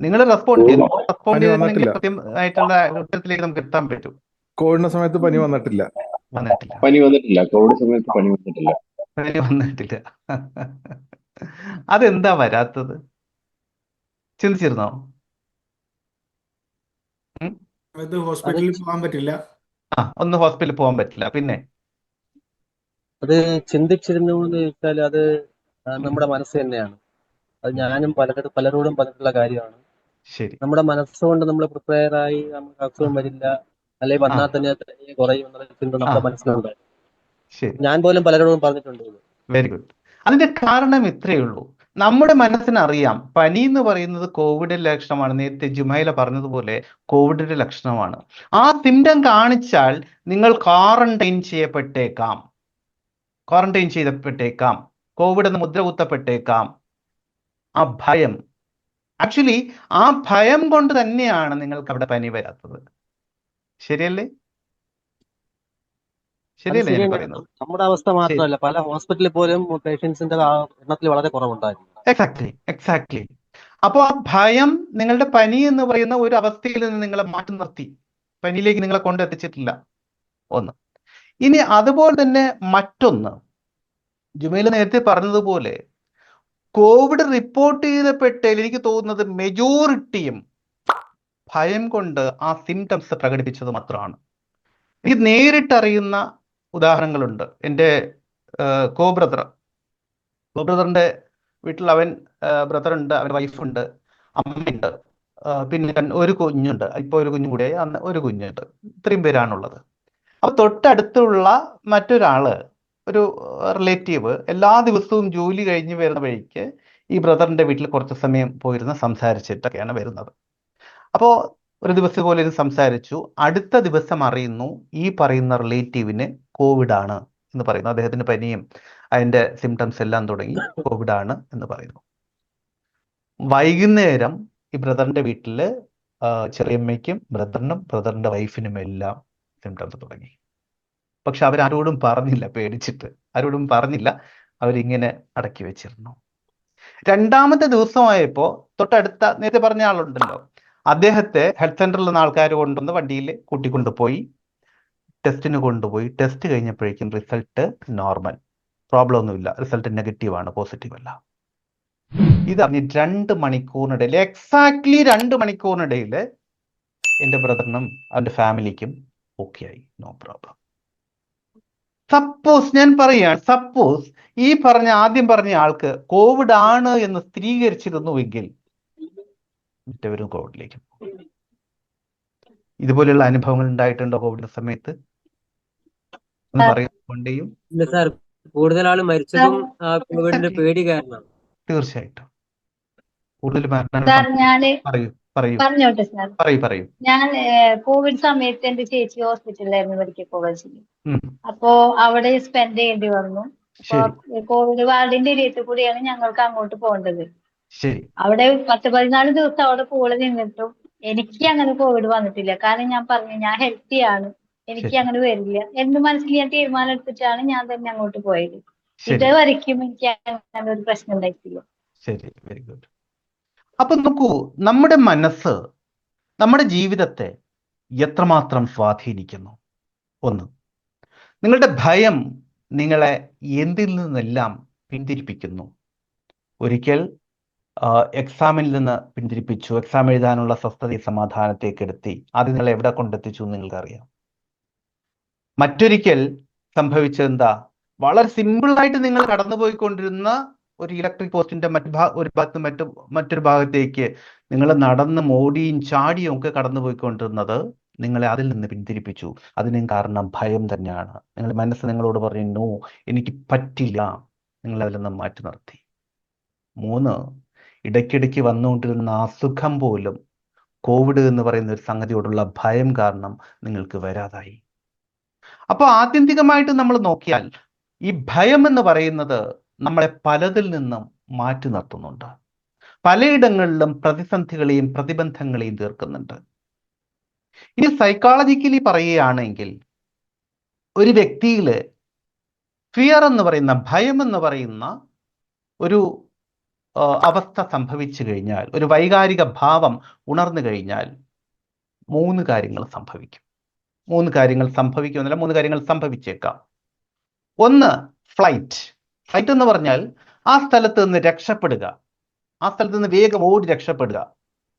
നിങ്ങൾ റെസ്പോണ്ട് ചെയ്തെങ്കിൽ കൃത്യമായിട്ടുള്ള ഉത്തരത്തിലേക്ക് നമുക്ക് എത്താൻ പറ്റും. കോവിഡിന്റെ സമയത്ത് പനി വന്നിട്ടില്ല. കോവിഡ് സമയത്ത് പനി വന്നിട്ടില്ല. അതെന്താ വരാത്തത്? ചിന്തിച്ചിരുന്നോ? ഹോസ്പിറ്റലിൽ പോകാൻ പറ്റില്ല. ഒന്ന് ഹോസ്പിറ്റലിൽ പോകാൻ പറ്റില്ല. പിന്നെ അത് ചിന്തിച്ചിരുന്നോന്ന് ചോദിച്ചാൽ അത് നമ്മുടെ മനസ്സ് തന്നെയാണ്. അത് ഞാനും പലരോടും പറഞ്ഞിട്ടുള്ള കാര്യമാണ്. ശരി, നമ്മുടെ മനസ്സുകൊണ്ട് നമ്മൾ പ്രിപ്പയർ ആയി നമുക്ക് അസുഖം വരില്ല, അല്ലെങ്കിൽ വന്നാൽ തന്നെ കുറയും എന്നുള്ള ചിന്ത നമ്മുടെ മനസ്സിലുണ്ടായി. ശരി, ഞാൻ പോലും പലരോടും പറഞ്ഞിട്ടുണ്ട്. Very good. അതിന്റെ കാരണം ഇത്രയേ ഉള്ളൂ. നമ്മുടെ മനസ്സിനറിയാം പനി എന്ന് പറയുന്നത് കോവിഡിന്റെ ലക്ഷണമാണ്. നേരത്തെ ജുമൈല പറഞ്ഞതുപോലെ കോവിഡിന്റെ ലക്ഷണമാണ്. ആ സിംറ്റം കാണിച്ചാൽ നിങ്ങൾ ക്വാറന്റൈൻ ചെയ്യപ്പെട്ടേക്കാം, കോവിഡ് എന്ന് മുദ്ര കുത്തപ്പെട്ടേക്കാം. ആ ഭയം, ആക്ച്വലി ആ ഭയം കൊണ്ട് തന്നെയാണ് നിങ്ങൾക്ക് അവിടെ പനി വരാത്തത്. ശരിയല്ലേ? ശരിയല്ലേ ഞാൻ പറയുന്നത്? നമ്മുടെ അവസ്ഥ മാത്രമല്ല, പല ഹോസ്പിറ്റലിൽ പോലും പേഷ്യൻസിന്റെ എണ്ണത്തിൽ വളരെ കുറവുണ്ടായിരുന്നു. എക്സാക്ട്ലി. അപ്പോൾ ആ ഭയം നിങ്ങളുടെ പനി എന്ന് പറയുന്ന ഒരു അവസ്ഥയിൽ നിന്ന് നിങ്ങളെ മാറ്റി നിർത്തി, പനിയിലേക്ക് നിങ്ങളെ കൊണ്ടെത്തിച്ചിട്ടില്ല. ഒന്ന്. ഇനി അതുപോലെ തന്നെ മറ്റൊന്ന്, ജുമൈല നേരത്തെ പറഞ്ഞതുപോലെ കോവിഡ് റിപ്പോർട്ട് ചെയ്തപ്പെട്ടതിൽ എനിക്ക് തോന്നുന്നത് മെജോറിറ്റിയും ഭയം കൊണ്ട് ആ സിംറ്റംസ് പ്രകടിപ്പിച്ചത് മാത്രമാണ്. എനിക്ക് നേരിട്ടറിയുന്ന ഉദാഹരണങ്ങളുണ്ട്. എൻ്റെ ബ്രദറിന്റെ വീട്ടിൽ ബ്രദറുണ്ട്, അവൻ്റെ വൈഫുണ്ട്, അമ്മയുണ്ട്, പിന്നെ ഒരു കുഞ്ഞുണ്ട്, ഇപ്പോൾ ഒരു കുഞ്ഞും കൂടിയായി, അന്ന് ഒരു കുഞ്ഞുണ്ട്. ഇത്രയും പേരാണുള്ളത്. അപ്പോൾ തൊട്ടടുത്തുള്ള മറ്റൊരാള്, ഒരു റിലേറ്റീവ്, എല്ലാ ദിവസവും ജോലി കഴിഞ്ഞ് വരുന്ന വഴിക്ക് ഈ ബ്രദറിന്റെ വീട്ടിൽ കുറച്ച് സമയം പോയിരുന്ന് സംസാരിച്ചിട്ടൊക്കെയാണ് വരുന്നത്. അപ്പോൾ ഒരു ദിവസം പോലെ സംസാരിച്ചു. അടുത്ത ദിവസം അറിയുന്നു ഈ പറയുന്ന റിലേറ്റീവിന് കോവിഡ് ആണ് എന്ന് പറയുന്നു. അദ്ദേഹത്തിന് പനിയും അതിന്റെ സിംറ്റംസ് എല്ലാം തുടങ്ങി, കോവിഡ് ആണ് എന്ന് പറയുന്നു. വൈകുന്നേരം ഈ ബ്രദറിന്റെ വീട്ടില് ചെറിയമ്മയ്ക്കും ബ്രദറിന്റെ വൈഫിനും എല്ലാം സിംറ്റംസ് തുടങ്ങി. പക്ഷെ അവരാരോടും പറഞ്ഞില്ല, പേടിച്ചിട്ട് ആരോടും പറഞ്ഞില്ല. അവരിങ്ങനെ അടക്കി വെച്ചിരുന്നു. രണ്ടാമത്തെ ദിവസമായപ്പോ തൊട്ടടുത്ത നേരത്തെ പറഞ്ഞ ആളുണ്ടല്ലോ, അദ്ദേഹത്തെ ഹെൽത്ത് സെന്ററിൽ നിന്ന് ആൾക്കാർ കൊണ്ടുവന്ന് വണ്ടിയിൽ കൂട്ടിക്കൊണ്ടുപോയി ടെസ്റ്റിന് കൊണ്ടുപോയി. ടെസ്റ്റ് കഴിഞ്ഞപ്പോഴേക്കും റിസൾട്ട് നോർമൽ, പ്രോബ്ലം ഒന്നുമില്ല, റിസൾട്ട് നെഗറ്റീവ് ആണ്, പോസിറ്റീവ് അല്ല. ഇതറിഞ്ഞ് 2 മണിക്കൂറിനിടയിൽ, എക്സാക്ട്ലി 2 മണിക്കൂറിനിടയിൽ എൻ്റെ ബ്രദറിനും അവൻ്റെ ഫാമിലിക്കും ഓക്കെ ആയി, നോ പ്രോബ്ലം. സപ്പോസ് ഞാൻ പറയാൻ, സപ്പോസ് ഈ ആദ്യം പറഞ്ഞ ആൾക്ക് കോവിഡ് ആണ് എന്ന് സ്ഥിരീകരിച്ചിരുന്നുവെങ്കിൽ മറ്റവരും കോവിഡിലേക്ക് പോകും. ഇതുപോലെയുള്ള അനുഭവങ്ങൾ ഉണ്ടായിട്ടുണ്ടോ കോവിഡിന്റെ സമയത്ത്? ഒന്ന് പറയുകൊണ്ടേയും. ഇല്ല സാർ, കൂടുതൽ ആള് മരിച്ചതും ആ കോവിഡിന്റെ പേടി കാരണമാണ്. തീർച്ചയായിട്ടും കൂടുതൽ മരണങ്ങൾ സാർ ഞാന് പറയൂ പറയൂ പറഞ്ഞോട്ടെ സാർ. പറയൂ. ഞാൻ കോവിഡ് സമയത്ത് എന്റെ ചേച്ചി ഹോസ്പിറ്റലിലായിരുന്നു, മെഡിക്കൽ കോളേജിൽ. ഉം, അപ്പോ അവിടെ സ്പെൻഡ് ചെയ്യേണ്ടി വന്നു. അപ്പൊ ശരി കോവിഡ് വാർഡിന്റെ ഏരിയത്തിൽ കൂടിയാണ് ഞങ്ങൾക്ക് അങ്ങോട്ട് പോകേണ്ടത്. ശരി അവിടെ 10-14 ദിവസം അവിടെ കൂടെ നിന്നിട്ടും എനിക്ക് അങ്ങനെ കോവിഡ് വന്നിട്ടില്ല. കാരണം ഞാൻ പറഞ്ഞു ഞാൻ ഹെൽത്തി ആണ്, എനിക്ക് ശരി അങ്ങനെ വരില്ല എന്ന് മനസ്സിൽ ഞാൻ തീരുമാനം എടുത്തിട്ടാണ് ഞാൻ തന്നെ അങ്ങോട്ട് പോയത്. ശരി ഇതുവരെയ്ക്കും എനിക്ക് അങ്ങനെ ഒരു പ്രശ്നം ഉണ്ടായിട്ടില്ല. ശരി, വെരി ഗുഡ്. അപ്പൊ നോക്കൂ, നമ്മുടെ മനസ്സ് നമ്മുടെ ജീവിതത്തെ എത്രമാത്രം സ്വാധീനിക്കുന്നു. ഒന്ന്, നിങ്ങളുടെ ഭയം നിങ്ങളെ എന്തിൽ നിന്നെല്ലാം പിന്തിരിപ്പിക്കുന്നു. ഒരിക്കൽ എക്സാമിൽ നിന്ന് പിന്തിരിപ്പിച്ചു, എക്സാം എഴുതാനുള്ള സ്വസ്ഥതയും സമാധാനത്തേക്ക് എടുത്തി, അത് നിങ്ങളെ എവിടെ കൊണ്ടെത്തിച്ചു എന്ന് നിങ്ങൾക്കറിയാം. മറ്റൊരിക്കൽ സംഭവിച്ചത് എന്താ? വളരെ സിമ്പിളായിട്ട് നിങ്ങൾ കടന്നുപോയിക്കൊണ്ടിരുന്ന ഒരു ഇലക്ട്രിക് പോസ്റ്റിന്റെ ഒരു ഭാഗത്ത് മറ്റൊരു ഭാഗത്തേക്ക് നിങ്ങൾ നടന്നും ഓടിയും ചാടിയും ഒക്കെ കടന്നുപോയിക്കൊണ്ടിരുന്നത് നിങ്ങളെ അതിൽ നിന്ന് പിന്തിരിപ്പിച്ചു. അതിന് കാരണം ഭയം തന്നെയാണ്. നിങ്ങളുടെ മനസ്സ് നിങ്ങളോട് പറഞ്ഞു, നോ, എനിക്ക് പറ്റില്ല. നിങ്ങൾ അതിൽ നിന്ന് മാറ്റി നിർത്തി. 3, ഇടയ്ക്കിടയ്ക്ക് വന്നുകൊണ്ടിരുന്ന അസുഖം പോലും കോവിഡ് എന്ന് പറയുന്ന ഒരു സംഗതിയോടുള്ള ഭയം കാരണം നിങ്ങൾക്ക് വരാതായി. അപ്പോൾ ആത്യന്തികമായിട്ട് നമ്മൾ നോക്കിയാൽ ഈ ഭയം എന്ന് പറയുന്നത് നമ്മളെ പലതിൽ നിന്നും മാറ്റി നിർത്തുന്നുണ്ട്. പലയിടങ്ങളിലും പ്രതിസന്ധികളെയും പ്രതിബന്ധങ്ങളെയും തീർക്കുന്നുണ്ട്. ഇനി സൈക്കോളജിക്കലി പറയുകയാണെങ്കിൽ ഒരു വ്യക്തിയിൽ ഫിയർ എന്ന് പറയുന്ന, ഭയം എന്ന് പറയുന്ന ഒരു അവസ്ഥ സംഭവിച്ചു കഴിഞ്ഞാൽ, ഒരു വൈകാരിക ഭാവം ഉണർന്നു കഴിഞ്ഞാൽ 3 കാര്യങ്ങൾ സംഭവിക്കും. 3 കാര്യങ്ങൾ സംഭവിക്കുമെന്നല്ല, 3 കാര്യങ്ങൾ സംഭവിച്ചേക്കാം. ഒന്ന്, ഫ്ലൈറ്റ്. ഫ്ലൈറ്റ് എന്ന് പറഞ്ഞാൽ ആ സ്ഥലത്ത് നിന്ന് രക്ഷപ്പെടുക, ആ സ്ഥലത്ത് നിന്ന് വേഗം ഓടി രക്ഷപ്പെടുക.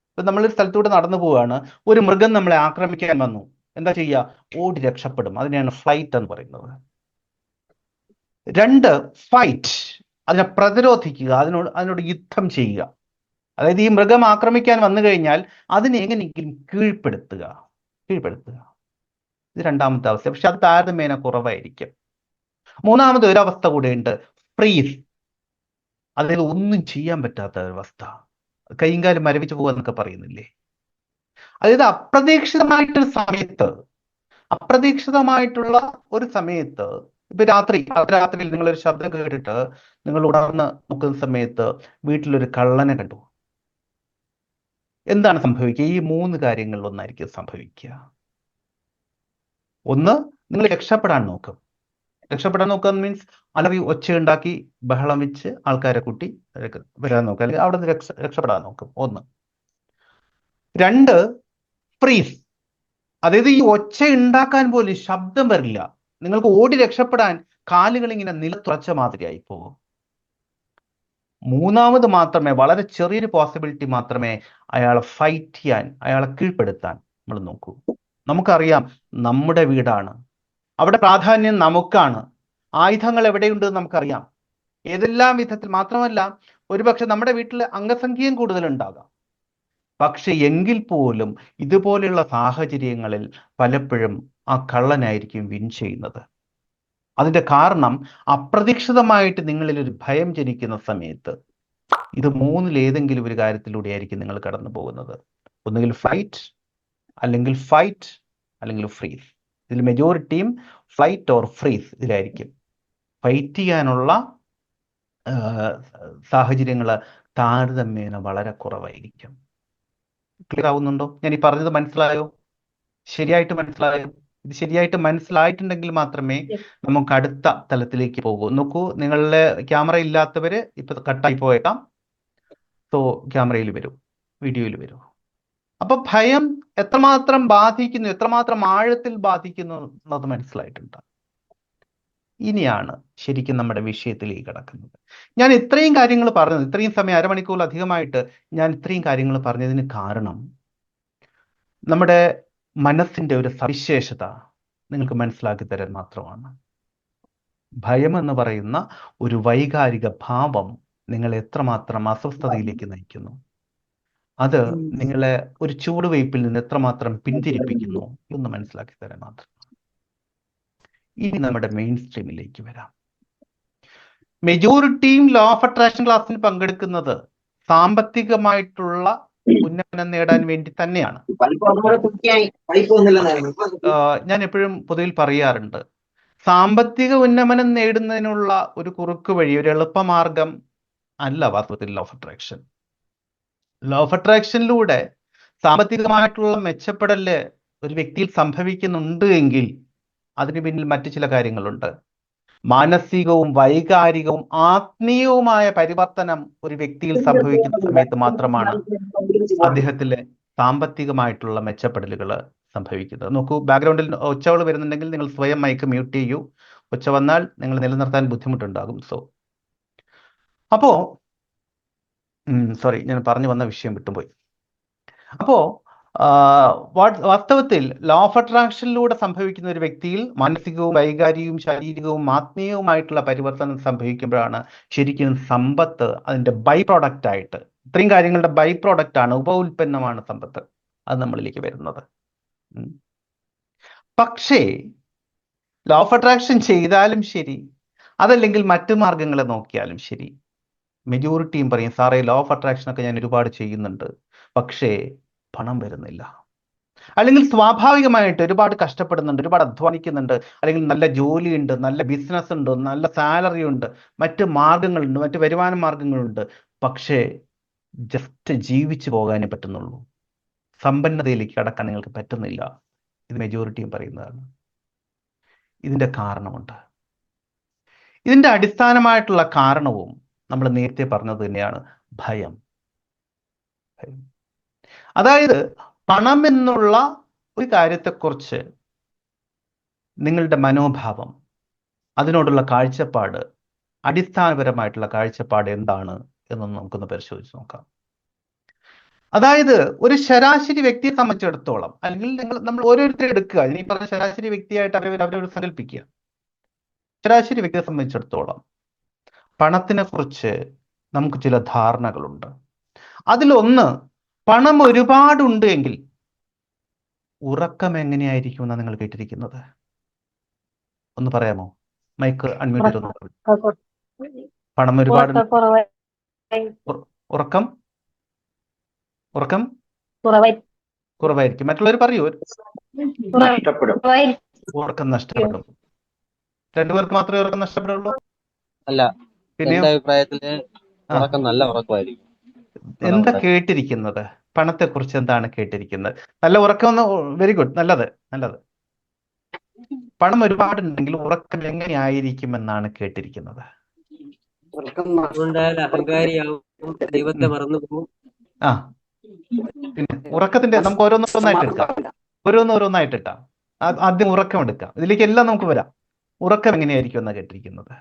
ഇപ്പം നമ്മളൊരു സ്ഥലത്തൂടെ നടന്നു പോവുകയാണ്, ഒരു മൃഗം നമ്മളെ ആക്രമിക്കാൻ വന്നു, എന്താ ചെയ്യുക? ഓടി രക്ഷപ്പെടും. അതിനെയാണ് ഫ്ലൈറ്റ് എന്ന് പറയുന്നത്. 2, ഫൈറ്റ്. അതിനെ പ്രതിരോധിക്കുക, അതിനോട് യുദ്ധം ചെയ്യുക. അതായത് ഈ മൃഗം ആക്രമിക്കാൻ വന്നു കഴിഞ്ഞാൽ അതിനെ എങ്ങനെയെങ്കിലും കീഴ്പ്പെടുത്തുക. ഇത് 2ാമത്തെ അവസ്ഥ. പക്ഷെ അത് താരതമ്യേന കുറവായിരിക്കും. 3ാമത്തെ ഒരു അവസ്ഥ കൂടെയുണ്ട്, ഫ്രീസ്. അതായത് ഒന്നും ചെയ്യാൻ പറ്റാത്ത ഒരവസ്ഥ, കൈയും കാലും മരവിച്ചു പോകുക എന്നൊക്കെ പറയുന്നില്ലേ. അതായത് അപ്രതീക്ഷിതമായിട്ടുള്ള ഒരു സമയത്ത്, ഇപ്പൊ രാത്രിയിൽ നിങ്ങളൊരു ശബ്ദം കേട്ടിട്ട് നിങ്ങൾ ഉണർന്ന് നോക്കുന്ന സമയത്ത് വീട്ടിലൊരു കള്ളനെ കണ്ടു. എന്താണ് സംഭവിക്കുക? ഈ 3 കാര്യങ്ങളിൽ ഒന്നായിരിക്കും സംഭവിക്കുക. ഒന്ന്, നിങ്ങൾ രക്ഷപ്പെടാൻ നോക്കുക മീൻസ് അലറി ഒച്ചയുണ്ടാക്കി ബഹളം വെച്ച് ആൾക്കാരെ കൂട്ടി വരാൻ നോക്കുക, അല്ലെങ്കിൽ അവിടെ നിന്ന് രക്ഷപ്പെടാൻ നോക്കും. 1. 2, ഫ്രീസ്. അതായത് ഈ ഒച്ച ഉണ്ടാക്കാൻ പോലും ശബ്ദം വരില്ല, നിങ്ങൾക്ക് ഓടി രക്ഷപ്പെടാൻ കാലുകൾ ഇങ്ങനെ നിലത്തുറച്ച മാതിരിയായി പോകും. 3ാമത് മാത്രമേ, വളരെ ചെറിയൊരു പോസിബിലിറ്റി മാത്രമേ അയാളെ ഫൈറ്റ് ചെയ്യാൻ, അയാളെ കീഴ്പ്പെടുത്താൻ നമ്മൾ നോക്കൂ. നമുക്കറിയാം നമ്മുടെ വീടാണ്, അവിടെ പ്രാധാന്യം നമുക്കാണ്, ആയുധങ്ങൾ എവിടെയുണ്ട് നമുക്കറിയാം. ഏതെല്ലാം വിധത്തിൽ, മാത്രമല്ല ഒരുപക്ഷെ നമ്മുടെ വീട്ടിൽ അംഗസംഖ്യയും കൂടുതലുണ്ടാകാം. പക്ഷെ എങ്കിൽ പോലും ഇതുപോലെയുള്ള സാഹചര്യങ്ങളിൽ പലപ്പോഴും ആ കള്ളനായിരിക്കും വിൻ ചെയ്യുന്നത്. അതിന്റെ കാരണം അപ്രതീക്ഷിതമായിട്ട് നിങ്ങളിൽ ഒരു ഭയം ജനിക്കുന്ന സമയത്ത് ഇത് 3-ൽ ഏതെങ്കിലും ഒരു കാര്യത്തിലൂടെ ആയിരിക്കും നിങ്ങൾ കടന്നു പോകുന്നത്. ഒന്നുകിൽ ഫ്ലൈറ്റ്, അല്ലെങ്കിൽ ഫൈറ്റ്, അല്ലെങ്കിൽ ഫ്രീസ്. ഇതിൽ മെജോറിറ്റിയും ഫ്ലൈറ്റ് ഓർ ഫ്രീസ് ഇതിലായിരിക്കും. ഫൈറ്റ് ചെയ്യാനുള്ള സാഹചര്യങ്ങൾ താരതമ്യേന വളരെ കുറവായിരിക്കും. ക്ലിയർ ആവുന്നുണ്ടോ? ഞാൻ ഈ പറഞ്ഞത് മനസ്സിലായോ? ശരിയായിട്ട് മനസ്സിലായോ? ഇത് ശരിയായിട്ട് മനസ്സിലായിട്ടുണ്ടെങ്കിൽ മാത്രമേ നമുക്ക് അടുത്ത തലത്തിലേക്ക് പോകൂ. നോക്കൂ, നിങ്ങളുടെ ക്യാമറ ഇല്ലാത്തവര് ഇപ്പൊ കട്ടായി പോയേക്കാം. സോ ക്യാമറയിൽ വരൂ, വീഡിയോയിൽ വരൂ. അപ്പൊ ഭയം എത്രമാത്രം ബാധിക്കുന്നു, എത്രമാത്രം ആഴത്തിൽ ബാധിക്കുന്നു എന്നത് മനസ്സിലായിട്ടുണ്ട്. ഇനിയാണ് ശരിക്കും നമ്മുടെ വിഷയത്തിലേക്ക് കിടക്കുന്നത്. ഞാൻ ഇത്രയും കാര്യങ്ങൾ പറഞ്ഞത്, ഇത്രയും സമയം അരമണിക്കൂറിലധികമായിട്ട് ഞാൻ ഇത്രയും കാര്യങ്ങൾ പറഞ്ഞതിന് കാരണം നമ്മുടെ മനസ്സിന്റെ ഒരു സവിശേഷത നിങ്ങൾക്ക് മനസ്സിലാക്കി തരാൻ മാത്രമാണ്. ഭയം എന്ന് പറയുന്ന ഒരു വൈകാരിക ഭാവം നിങ്ങളെ എത്രമാത്രം അസ്വസ്ഥതയിലേക്ക് നയിക്കുന്നു, അത് നിങ്ങളെ ഒരു ചൂടുവയ്പിൽ നിന്ന് എത്രമാത്രം പിന്തിരിപ്പിക്കുന്നു എന്ന് മനസ്സിലാക്കി തരാൻ മാത്രം. ഇനി നമ്മുടെ മെയിൻ സ്ട്രീമിലേക്ക് വരാം. മെജോറിറ്റിയും ലോ ഓഫ് അട്രാക്ഷൻ ക്ലാസ്സിൽ പങ്കെടുക്കുന്നത് സാമ്പത്തികമായിട്ടുള്ള ഉന്നമനം നേടാൻ വേണ്ടി തന്നെയാണ്. ഞാൻ എപ്പോഴും പൊതുവിൽ പറയാറുണ്ട്, സാമ്പത്തിക ഉന്നമനം നേടുന്നതിനുള്ള ഒരു കുറുക്ക് വഴി, ഒരു എളുപ്പമാർഗം അല്ല വാസ്തവത്തിൽ law of attraction. Law of അട്രാക്ഷനിലൂടെ സാമ്പത്തികമായിട്ടുള്ള മെച്ചപ്പെടല് ഒരു വ്യക്തിയിൽ സംഭവിക്കുന്നുണ്ട് എങ്കിൽ അതിന് പിന്നിൽ മറ്റു ചില കാര്യങ്ങളുണ്ട്. മാനസികവും വൈകാരികവും ആത്മീയവുമായ പരിവർത്തനം ഒരു വ്യക്തിയിൽ സംഭവിക്കുന്ന സമയത്ത് മാത്രമാണ് അദ്ദേഹത്തിലെ സാമ്പത്തികമായിട്ടുള്ള മെച്ചപ്പെടലുകൾ സംഭവിക്കുന്നത്. നോക്കൂ, ബാക്ക്ഗ്രൗണ്ടിൽ ഒച്ചകൾ വരുന്നുണ്ടെങ്കിൽ നിങ്ങൾ സ്വയം മൈക്ക് മ്യൂട്ട് ചെയ്യൂ. ഒച്ച വന്നാൽ നിങ്ങൾ നിലനിർത്താൻ ബുദ്ധിമുട്ടുണ്ടാകും. അപ്പോ സോറി, ഞാൻ പറഞ്ഞു വന്ന വിഷയം വിട്ടുപോയി. അപ്പോ വാസ്തവത്തിൽ ലോ ഓഫ് അട്രാക്ഷനിലൂടെ സംഭവിക്കുന്ന ഒരു വ്യക്തിയിൽ മാനസികവും വൈകാരികവും ശാരീരികവും ആത്മീയവുമായിട്ടുള്ള പരിവർത്തനം സംഭവിക്കുമ്പോഴാണ് ശരിക്കും സമ്പത്ത് അതിന്റെ ബൈ പ്രോഡക്റ്റ് ആയിട്ട്, ഇത്രയും കാര്യങ്ങളുടെ ബൈ പ്രോഡക്റ്റ് ആണ്, ഉപ ഉൽപ്പന്നമാണ് സമ്പത്ത്, അത് നമ്മളിലേക്ക് വരുന്നത്. പക്ഷേ ലോ ഓഫ് അട്രാക്ഷൻ ചെയ്താലും ശരി, അതല്ലെങ്കിൽ മറ്റു മാർഗങ്ങളെ നോക്കിയാലും ശരി, മെജോറിറ്റിയും പറയും, സാറേ ലോ ഓഫ് അട്രാക്ഷൻ ഒക്കെ ഞാൻ ഒരുപാട് ചെയ്യുന്നുണ്ട്, പക്ഷേ പണം വരുന്നില്ല. അല്ലെങ്കിൽ സ്വാഭാവികമായിട്ട് ഒരുപാട് കഷ്ടപ്പെടുന്നുണ്ട്, ഒരുപാട് അധ്വാനിക്കുന്നുണ്ട്, അല്ലെങ്കിൽ നല്ല ജോലിയുണ്ട്, നല്ല ബിസിനസ് ഉണ്ട്, നല്ല സാലറി ഉണ്ട്, മറ്റ് മാർഗങ്ങളുണ്ട്, മറ്റ് വരുമാന മാർഗങ്ങളുണ്ട്, പക്ഷേ ജസ്റ്റ് ജീവിച്ചു പോകാനേ പറ്റുന്നുള്ളൂ, സമ്പന്നതയിലേക്ക് കടക്കാൻ നിങ്ങൾക്ക് പറ്റുന്നില്ല. ഇത് മെജോറിറ്റിയും പറയുന്നതാണ്. ഇതിന്റെ കാരണമുണ്ട്. ഇതിന്റെ അടിസ്ഥാനമായിട്ടുള്ള കാരണവും നമ്മൾ നേരത്തെ പറഞ്ഞത് തന്നെയാണ്, ഭയം. അതായത് പണം എന്നുള്ള ഒരു കാര്യത്തെക്കുറിച്ച് നിങ്ങളുടെ മനോഭാവം, അതിനോടുള്ള കാഴ്ചപ്പാട്, അടിസ്ഥാനപരമായിട്ടുള്ള കാഴ്ചപ്പാട് എന്താണ് എന്നൊന്ന് നമുക്കൊന്ന് പരിശോധിച്ച് നോക്കാം. അതായത് ഒരു ശരാശരി വ്യക്തിയെ സംബന്ധിച്ചിടത്തോളം, അല്ലെങ്കിൽ നമ്മൾ ഓരോരുത്തരും എടുക്കുക, ഈ പറഞ്ഞ ശരാശരി വ്യക്തിയായിട്ട് അവരവർ സങ്കല്പിക്കുക. ശരാശരി വ്യക്തിയെ സംബന്ധിച്ചിടത്തോളം പണത്തിനെ കുറിച്ച് നമുക്ക് ചില ധാരണകളുണ്ട്. അതിലൊന്ന്, പണം ഒരുപാടുണ്ട് എങ്കിൽ ഉറക്കം എങ്ങനെയായിരിക്കും എന്നാണ് നിങ്ങൾ കേട്ടിരിക്കുന്നത്? ഒന്ന് പറയാമോ? മൈക്ക് അൺമ്യൂട്ട് ചെയ്തു. പണം ഒരുപാട് ഉറക്കം കുറവായിരിക്കും. മറ്റുള്ളവർ പറയൂ, ഉറക്കം നഷ്ടപ്പെടും. രണ്ടുപേർക്ക് മാത്രമേ ഉറക്കം നഷ്ടപ്പെടുള്ളൂ? അല്ല, പിന്നെ എന്റെ അഭിപ്രായത്തില് ഉറക്കം നല്ല ഉറക്കമായിരിക്കും. എന്താ കേട്ടിരിക്കുന്നത്? പണത്തെ കുറിച്ച് എന്താണ് കേട്ടിരിക്കുന്നത്? നല്ല ഉറക്കം, വെരി ഗുഡ്, നല്ലത്. പണം ഒരുപാടുണ്ടെങ്കിൽ ഉറക്കം എങ്ങനെയായിരിക്കും എന്നാണ് കേട്ടിരിക്കുന്നത്? ഉണ്ടായാൽ അഹങ്കാരിയാവും, ദൈവത്തെ മറന്നു പോകും. പിന്നെ ഉറക്കത്തിന്റെ നമുക്ക് ഓരോന്നായിട്ട് എടുക്കാം. ആദ്യം ഉറക്കം എടുക്കാം, ഇതിലേക്ക് എല്ലാം നമുക്ക് വരാം. ഉറക്കം എങ്ങനെയായിരിക്കും എന്നാ കേട്ടിരിക്കുന്നത്?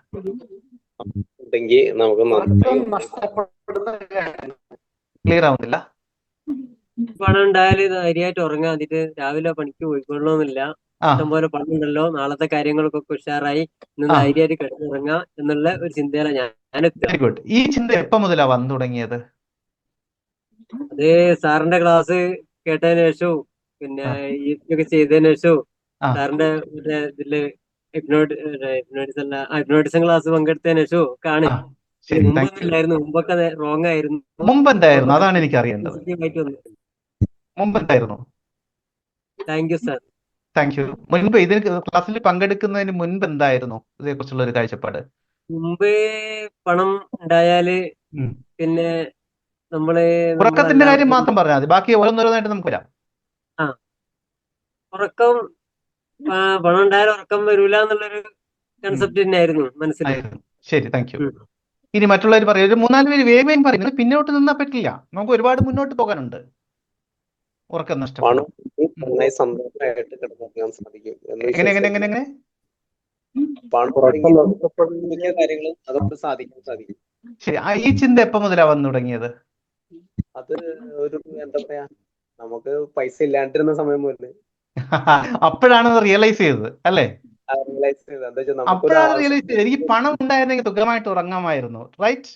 ക്ലിയർ ആവുന്നില്ല. പണം ഉണ്ടായാല് ധൈര്യമായിട്ട് ഉറങ്ങാൻ, എന്നിട്ട് രാവിലെ പണിക്ക് പോയിക്കൊള്ളണമെന്നില്ല. ഇഷ്ടംപോലെ പണം ഉണ്ടല്ലോ, നാളത്തെ കാര്യങ്ങൾക്കൊക്കെ ഉഷാറായി ഇന്ന് ധൈര്യമായിട്ട് കിടന്നുറങ്ങാം എന്നുള്ള ഒരു ചിന്തയിലാണ് ഞാൻ. Very good. ഈ ചിന്ത എപ്പോ മുതലാ വന്നു തുടങ്ങിയത്? അത് സാറിന്റെ ക്ലാസ് കേട്ടതിന് ശേഷവും പിന്നെ ഇതൊക്കെ ചെയ്തതിന് ശേഷവും സാറിന്റെ ഇതില് ഹിപ്നോട്ടിസം ക്ലാസ് പങ്കെടുത്തതിന് ശേഷവും ആണ്. മുമ്പൊന്നുമില്ലായിരുന്നു, മുമ്പൊക്കെ റോങ് ആയിരുന്നു. മുമ്പ് എന്തായിരുന്നു? അതാണ് എനിക്ക് അറിയേണ്ടത്. മുമ്പ് എന്തായിരുന്നു? Thank you sir. Thank you. മുൻപ് ഇതിന് ക്ലാസ്സിൽ പങ്കെടുക്കുന്നതിന് മുൻപ് എന്തായിരുന്നു ഇതേക്കുറിച്ചുള്ള ഒരു കാഴ്ചപ്പാട്? മുമ്പ് പണം ഉണ്ടായാല് പിന്നെ നമ്മള് ഉറക്കത്തിന്റെ കാര്യം മാത്രം പറഞ്ഞാൽ മതി, ബാക്കി ഓരോന്നോരോന്നായിട്ട് നമുക്ക് വരാം. ഉറക്കം പണം ഉണ്ടായാലും ഉറക്കം വരൂല എന്നുള്ളൊരു ഉം. കൺസെപ്റ്റ് തന്നെയായിരുന്നു മനസ്സിൽ. ആയിരുന്നു. ശരി, താങ്ക് യു. ഇനി മറ്റുള്ളവർ പറയും, ഒരു 3-4 പേര് വേഗം വേഗം പറയുന്നത് പിന്നോട്ട് നിന്നാൽ പറ്റില്ല, നമുക്ക് ഒരുപാട് മുന്നോട്ട് പോകാനുണ്ട്. ഉറക്കം നഷ്ടപ്പെടും. പണം നന്നായി സന്തോഷമായിട്ട് കിടന്നുറങ്ങാൻ സാധിക്കും എന്ന് എങ്ങനെ എങ്ങനെ വിശ്വസിക്കുന്നു. എങ്ങനെ എങ്ങനെ പണം ഉണ്ടെങ്കിൽ മിക്ക കാര്യങ്ങളും അതുകൊണ്ട് സാധിക്കാൻ സാധിക്കും. ശരി, ഈ ചിന്ത എപ്പോ മുതലാ വന്നു തുടങ്ങിയത്? അത് ഒരു എന്താ പറയാ, നമുക്ക് പൈസ ഇല്ലാണ്ടിരുന്ന സമയം മുതൽ അപ്പോഴാണ് റിയലൈസ് ചെയ്തത് അല്ലേ? റിയലൈസ് ചെയ്തത്. എന്താ വെച്ചാൽ നമുക്കൊരു അപ്പോഴാണ് ആവശ്യം റിയലൈസ് ചെയ്തത് എനിക്ക് പണം ഉണ്ടായിരുന്നെങ്കിൽ സുഖമായിട്ട് ഉറങ്ങാമായിരുന്നു. റൈറ്റ്?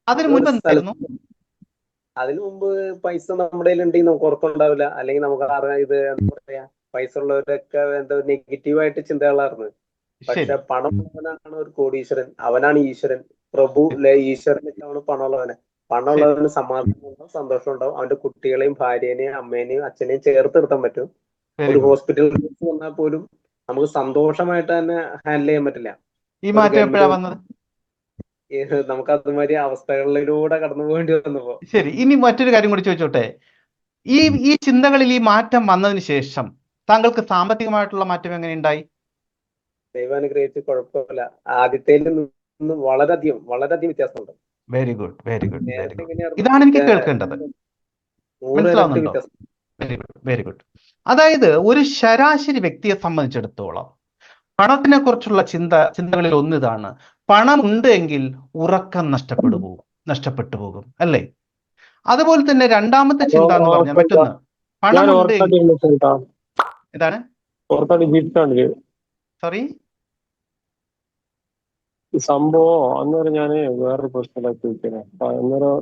അതിന് നമ്മളൊരു മുൻപ് എന്തായിരുന്നു? അതിനു മുമ്പ് പൈസ നമ്മുടെ കയ്യിലുണ്ടെങ്കിൽ നമുക്ക് ഉറക്കമുണ്ടാവില്ല, അല്ലെങ്കിൽ നമുക്ക് ഇത് എന്താ പറയാ, പൈസ ഉള്ളവരൊക്കെ എന്താ നെഗറ്റീവായിട്ട് ചിന്തകളായിരുന്നു. ശരി, പക്ഷെ പണം ഉള്ളവനാണ് ഒരു കോടീശ്വരൻ, അവനാണ് ഈശ്വരൻ. പ്രഭു ഈശ്വരനൊക്കെയാണ് പണമുള്ളവനെ. പണമുള്ളവന് സമാധാനം ഉണ്ടാവും, സന്തോഷം ഉണ്ടാവും. അവന്റെ കുട്ടികളെയും ഭാര്യേനെയും അമ്മേനെയും അച്ഛനെയും ചേർത്ത് നിർത്താൻ പറ്റും. വെരി ഒരു ഗുഡ്. ഹോസ്പിറ്റലിൽ വന്നാൽ പോലും നമുക്ക് സന്തോഷമായിട്ട് തന്നെ ഹാൻഡിൽ ചെയ്യാൻ പറ്റില്ല. ഈ ഒരു മാറ്റം എപ്പോഴാ ഗവൺമെന്റ് വന്നത്? നമുക്ക് അതുമാതിരി അവസ്ഥകളിലൂടെ കടന്നു പോകേണ്ടി വന്നപ്പോ. ശരി, ഇനി മറ്റൊരു കാര്യം കൂടി ചോദിച്ചോട്ടെ. ഈ ഈ ചിന്തകളിൽ ഈ മാറ്റം വന്നതിന് ശേഷം താങ്കൾക്ക് സാമ്പത്തികമായിട്ടുള്ള മാറ്റം എങ്ങനെ ഉണ്ടായി? ദൈവം അനുഗ്രഹിച്ച് കുഴപ്പമില്ല. ആദ്യത്തേൽ നിന്ന് വളരെയധികം വ്യത്യാസമുണ്ട്. Very good, very good, very നേരത്തെ ഗുഡ്. എങ്ങനെയായിരുന്നു? ഇതാണ് എനിക്ക് കേൾക്കേണ്ടത്. 100 ഇരട്ടി മനസ്സിലാവുന്നുണ്ടോ? വ്യത്യാസം. Very good, very good. അതായത് ഒരു ശരാശരി വ്യക്തിയെ സംബന്ധിച്ചിടത്തോളം പണത്തിനെ കുറിച്ചുള്ള ചിന്തകളിൽ ഒന്നിതാണ്, പണം ഉണ്ട് എങ്കിൽ ഉറക്കം നഷ്ടപ്പെട്ടു പോകും അല്ലേ? അതുപോലെ തന്നെ രണ്ടാമത്തെ ചിന്ത എന്ന് പറഞ്ഞാൽ മറ്റൊന്ന്, പണം ഉണ്ട് ഇതാണ്. സോറി, സംഭവം അന്നേരം ഞാന് വേറൊരു പ്രശ്നത്തിലാക്കി ചോദിച്ചത്. അന്നേരം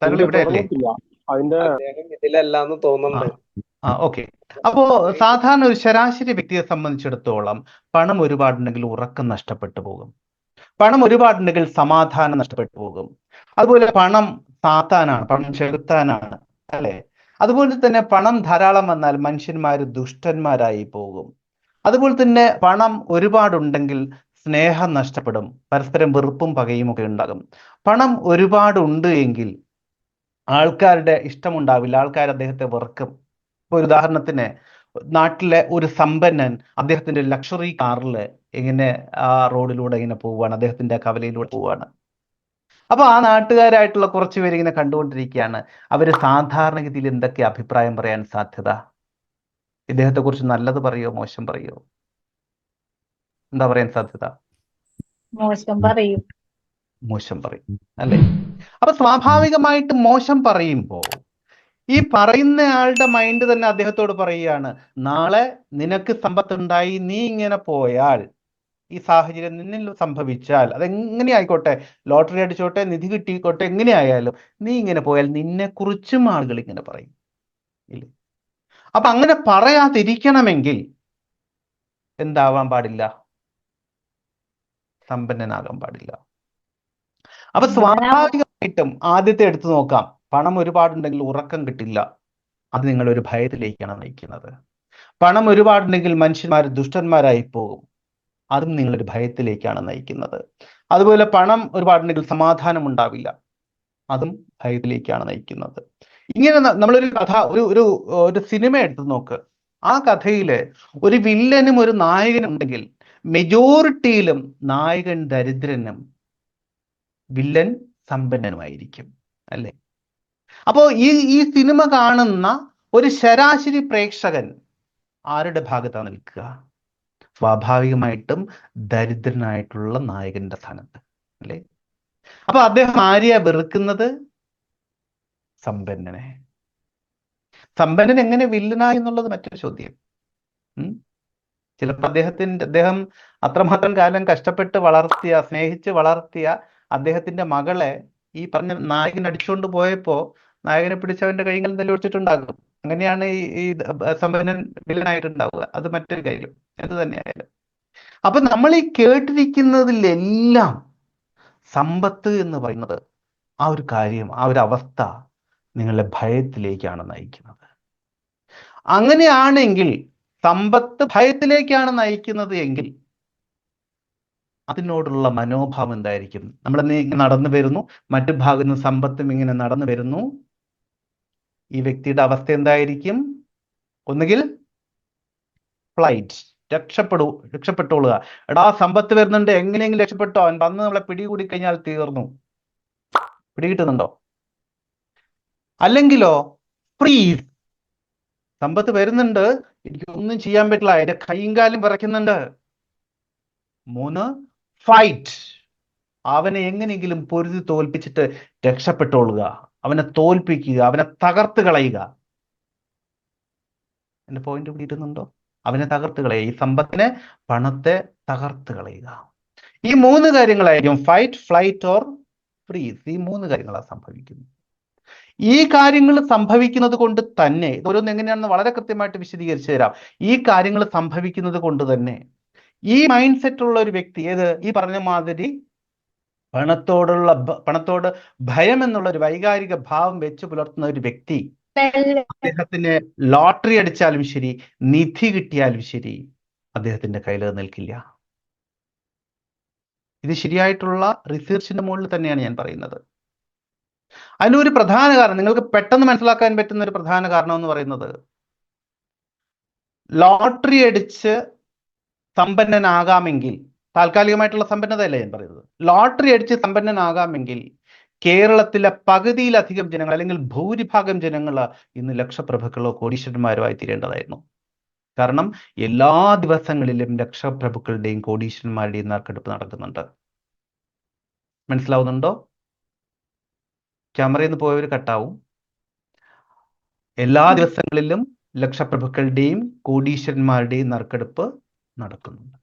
താങ്കൾ ഇവിടെ അല്ലേ? അതിന്റെ അദ്ദേഹം ഇതിലല്ലാന്ന് തോന്നുന്നുണ്ട്. ഓക്കെ. അപ്പോ സാധാരണ ഒരു ശരാശരി വ്യക്തിയെ സംബന്ധിച്ചിടത്തോളം പണം ഒരുപാടുണ്ടെങ്കിൽ ഉറക്കം നഷ്ടപ്പെട്ടു പോകും, പണം ഒരുപാടുണ്ടെങ്കിൽ സമാധാനം നഷ്ടപ്പെട്ടു പോകും. അതുപോലെ പണം സാത്താനാണ്, പണം ചെലുത്താനാണ് അല്ലെ? അതുപോലെ തന്നെ പണം ധാരാളം വന്നാൽ മനുഷ്യന്മാർ ദുഷ്ടന്മാരായി പോകും. അതുപോലെ തന്നെ പണം ഒരുപാടുണ്ടെങ്കിൽ സ്നേഹം നഷ്ടപ്പെടും, പരസ്പരം വെറുപ്പും പകയും ഒക്കെ ഉണ്ടാകും. പണം ഒരുപാടുണ്ട് എങ്കിൽ ആൾക്കാരുടെ ഇഷ്ടമുണ്ടാവില്ല, ആൾക്കാർ അദ്ദേഹത്തെ വെറുക്കും. ഇപ്പൊ ഒരു ഉദാഹരണത്തിന്, നാട്ടിലെ ഒരു സമ്പന്നൻ അദ്ദേഹത്തിന്റെ ലക്ഷറി കാറിൽ ഇങ്ങനെ ആ റോഡിലൂടെ ഇങ്ങനെ പോവുകയാണ്, അദ്ദേഹത്തിന്റെ കവലയിലൂടെ പോവുകയാണ്. അപ്പൊ ആ നാട്ടുകാരായിട്ടുള്ള കുറച്ച് പേര് ഇങ്ങനെ കണ്ടുകൊണ്ടിരിക്കുകയാണ്. അവര് സാധാരണഗതിയിൽ എന്തൊക്കെ അഭിപ്രായം പറയാൻ സാധ്യത? ഇദ്ദേഹത്തെ കുറിച്ച് നല്ലത് പറയോ മോശം പറയോ? എന്താ പറയാൻ സാധ്യത? മോശം പറയും. മോശം പറയും അല്ലേ? അപ്പൊ സ്വാഭാവികമായിട്ട് മോശം പറയുമ്പോ ഈ പറയുന്നയാളുടെ മൈൻഡ് തന്നെ അദ്ദേഹത്തോട് പറയുകയാണ്, നാളെ നിനക്ക് സമ്പത്തുണ്ടായി നീ ഇങ്ങനെ പോയാൽ, ഈ സാഹചര്യം നിന്നിൽ സംഭവിച്ചാൽ, അതെങ്ങനെ ആയിക്കോട്ടെ, ലോട്ടറി അടിച്ചോട്ടെ, നിധി കിട്ടിക്കോട്ടെ, എങ്ങനെയായാലും നീ ഇങ്ങനെ പോയാൽ നിന്നെ കുറിച്ചും ആളുകൾ ഇങ്ങനെ പറയും ഇല്ലേ? അപ്പൊ അങ്ങനെ പറയാതിരിക്കണമെങ്കിൽ എന്താവാൻ പാടില്ല? സമ്പന്നനാകാൻ പാടില്ല. അപ്പൊ സ്വാഭാവികമായിട്ടും ആദ്യത്തെ എടുത്തു നോക്കാം, പണം ഒരുപാടുണ്ടെങ്കിൽ ഉറക്കം കിട്ടില്ല, അത് നിങ്ങളൊരു ഭയത്തിലേക്കാണ് നയിക്കുന്നത്. പണം ഒരുപാടുണ്ടെങ്കിൽ മനുഷ്യന്മാർ ദുഷ്ടന്മാരായി പോകും, അതും നിങ്ങളൊരു ഭയത്തിലേക്കാണ് നയിക്കുന്നത്. അതുപോലെ പണം ഒരുപാടുണ്ടെങ്കിൽ സമാധാനം ഉണ്ടാവില്ല, അതും ഭയത്തിലേക്കാണ് നയിക്കുന്നത്. ഇങ്ങനെ നമ്മളൊരു കഥ, ഒരു സിനിമ എടുത്ത് നോക്ക്. ആ കഥയില് ഒരു വില്ലനും ഒരു നായകനും ഉണ്ടെങ്കിൽ മെജോറിറ്റിയിലും നായകൻ ദരിദ്രനും വില്ലൻ സമ്പന്നനുമായിരിക്കും അല്ലേ? അപ്പോ ഈ സിനിമ കാണുന്ന ഒരു ശരാശരി പ്രേക്ഷകൻ ആരുടെ ഭാഗത്താണ് നിൽക്കുക? സ്വാഭാവികമായിട്ടും ദരിദ്രനായിട്ടുള്ള നായകന്റെ സ്ഥാനത്ത് അല്ലേ? അപ്പൊ അദ്ദേഹം ആരെയാ വെറുക്കുന്നത്? സമ്പന്നനെ. സമ്പന്നൻ എങ്ങനെ വില്ലനായി എന്നുള്ളത് മറ്റൊരു ചോദ്യം. ചിലപ്പോൾ അദ്ദേഹം അത്രമാത്രം കാലം കഷ്ടപ്പെട്ട് വളർത്തിയ, സ്നേഹിച്ച് വളർത്തിയ അദ്ദേഹത്തിന്റെ മകളെ ഈ പറഞ്ഞ നായകൻ അടിച്ചുകൊണ്ട് പോയപ്പോ നായകനെ പിടിച്ചവന്റെ കൈകൾ തല്ലിയൊടിച്ചിട്ടുണ്ടാകും. അങ്ങനെയാണ് ഈ സമ്പന്നൻ വില്ലനായിട്ടുണ്ടാവുക. അത് മറ്റൊരു കാര്യം. എന്ത് തന്നെയായാലും അപ്പൊ നമ്മൾ ഈ കേട്ടിരിക്കുന്നതിലെല്ലാം സമ്പത്ത് എന്ന് പറയുന്നത്, ആ ഒരു കാര്യം, ആ ഒരു അവസ്ഥ നിങ്ങളെ ഭയത്തിലേക്കാണ് നയിക്കുന്നത്. അങ്ങനെയാണെങ്കിൽ, സമ്പത്ത് ഭയത്തിലേക്കാണ് നയിക്കുന്നത് എങ്കിൽ അതിനോടുള്ള മനോഭാവം എന്തായിരിക്കും? നമ്മൾ നടന്നു വരുന്നു, മറ്റു ഭാഗത്ത് നിന്ന് സമ്പത്തും ഇങ്ങനെ നടന്നു വരുന്നു, ഈ വ്യക്തിയുടെ അവസ്ഥ എന്തായിരിക്കും? ഒന്നുകിൽ ഫ്ലൈറ്റ്, രക്ഷപ്പെട്ടോളുക. എടാ സമ്പത്ത് വരുന്നുണ്ട്, എങ്ങനെയെങ്കിലും രക്ഷപ്പെട്ടോ, അവൻ വന്ന് നമ്മളെ പിടികൂടി കഴിഞ്ഞാൽ തീർന്നു. പിടികിട്ടുന്നുണ്ടോ? അല്ലെങ്കിലോ ഫ്രീസ്, സമ്പത്ത് വരുന്നുണ്ട്, എനിക്കൊന്നും ചെയ്യാൻ പറ്റില്ല, എന്റെ കൈയും കാലും വിറയ്ക്കുന്നുണ്ട്. 3, ഫൈറ്റ്, അവനെ എങ്ങനെയെങ്കിലും പൊരുതി തോൽപ്പിച്ചിട്ട് രക്ഷപ്പെട്ടോളുക, അവനെ തോൽപ്പിക്കുക, അവനെ തകർത്ത് കളയുക. എന്റെ പോയിന്റ് പിടിയിട്ടുന്നുണ്ടോ? അവനെ തകർത്ത് കളയുക, ഈ സമ്പത്തിനെ, പണത്തെ തകർത്ത് കളയുക. ഈ 3 കാര്യങ്ങളായിരിക്കും ഫൈറ്റ്, ഫ്ലൈറ്റ് ഓർ ഫ്രീസ്. ഈ 3 കാര്യങ്ങളാണ് സംഭവിക്കുന്നത്. ഈ കാര്യങ്ങൾ സംഭവിക്കുന്നത് കൊണ്ട് തന്നെ, ഇതൊരോന്ന് എങ്ങനെയാണെന്ന് വളരെ കൃത്യമായിട്ട് വിശദീകരിച്ചു തരാം. ഈ കാര്യങ്ങൾ സംഭവിക്കുന്നത് കൊണ്ട് തന്നെ ഈ മൈൻഡ് സെറ്റ് ഉള്ള ഒരു വ്യക്തി, ഈ പറഞ്ഞ മാതിരി പണത്തോട് ഭയം എന്നുള്ള ഒരു വൈകാരിക ഭാവം വെച്ച് പുലർത്തുന്ന ഒരു വ്യക്തി, അദ്ദേഹത്തിന് ലോട്ടറി അടിച്ചാലും ശരി, നിധി കിട്ടിയാലും ശരി, അദ്ദേഹത്തിന്റെ കയ്യിൽ നിൽക്കില്ല. ഇത് ശരിയായിട്ടുള്ള റിസർച്ചിന്റെ മുകളിൽ തന്നെയാണ് ഞാൻ പറയുന്നത്. അതിനൊരു പ്രധാന കാരണം, നിങ്ങൾക്ക് പെട്ടെന്ന് മനസ്സിലാക്കാൻ പറ്റുന്ന ഒരു പ്രധാന കാരണം എന്ന് പറയുന്നത്, ലോട്ടറി അടിച്ച് സമ്പന്നനാകാമെങ്കിൽ, താൽക്കാലികമായിട്ടുള്ള സമ്പന്നതയല്ല ഞാൻ പറയുന്നത്, ലോട്ടറി അടിച്ച് സമ്പന്നനാകാമെങ്കിൽ കേരളത്തിലെ പകുതിയിലധികം ജനങ്ങൾ, അല്ലെങ്കിൽ ഭൂരിഭാഗം ജനങ്ങൾ ഇന്ന് ലക്ഷപ്രഭുക്കളോ കോടീശ്വരന്മാരോ ആയി തീരേണ്ടതായിരുന്നു. കാരണം എല്ലാ ദിവസങ്ങളിലും ലക്ഷപ്രഭുക്കളുടെയും കോടീശ്വരന്മാരുടെയും നറുക്കെടുപ്പ് നടക്കുന്നുണ്ട്. മനസ്സിലാവുന്നുണ്ടോ? ക്യാമറയിൽ നിന്ന് പോയവർ കട്ടാവും. എല്ലാ ദിവസങ്ങളിലും ലക്ഷപ്രഭുക്കളുടെയും കോടീശ്വരന്മാരുടെയും നറുക്കെടുപ്പ് നടക്കുന്നുണ്ട്.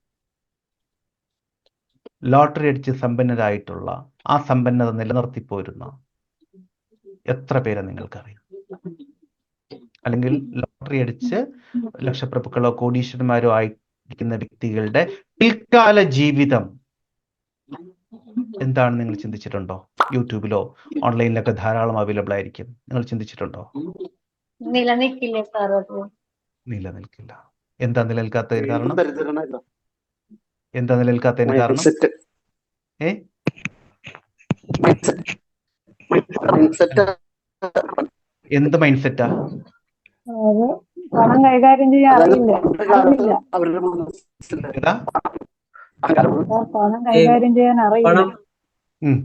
ലോട്ടറി അടിച്ച് സമ്പന്നരായിട്ടുള്ള, ആ സമ്പന്നത നിലനിർത്തിപ്പോരുന്ന എത്ര പേരെ നിങ്ങൾക്കറിയാം? അല്ലെങ്കിൽ ലോട്ടറി അടിച്ച് ലക്ഷപ്രഭുക്കളോ കോടീശ്വരന്മാരോ ആയിരിക്കുന്ന വ്യക്തികളുടെ പിൽക്കാല ജീവിതം എന്താണ് നിങ്ങൾ ചിന്തിച്ചിട്ടുണ്ടോ? യൂട്യൂബിലോ ഓൺലൈനിലൊക്കെ ധാരാളം അവൈലബിൾ ആയിരിക്കും. നിങ്ങൾ ചിന്തിച്ചിട്ടുണ്ടോ? നിലനിൽക്കില്ലേ സാർ? അത് നിലനിൽക്കില്ല. എന്താ നിലനിൽക്കാത്തതിന് കാരണം? ദരിദ്രനായല്ലോ. എന്താ നിലനിൽക്കാത്തതിന് കാരണം? എന്ത് മൈൻഡ് സെറ്റാ? പണം കൈകാര്യം ചെയ്യാൻ അറിയില്ല. അവരുടെ ഏതാ? പണം കൈകാര്യം ചെയ്യാൻ അറിയില്ല.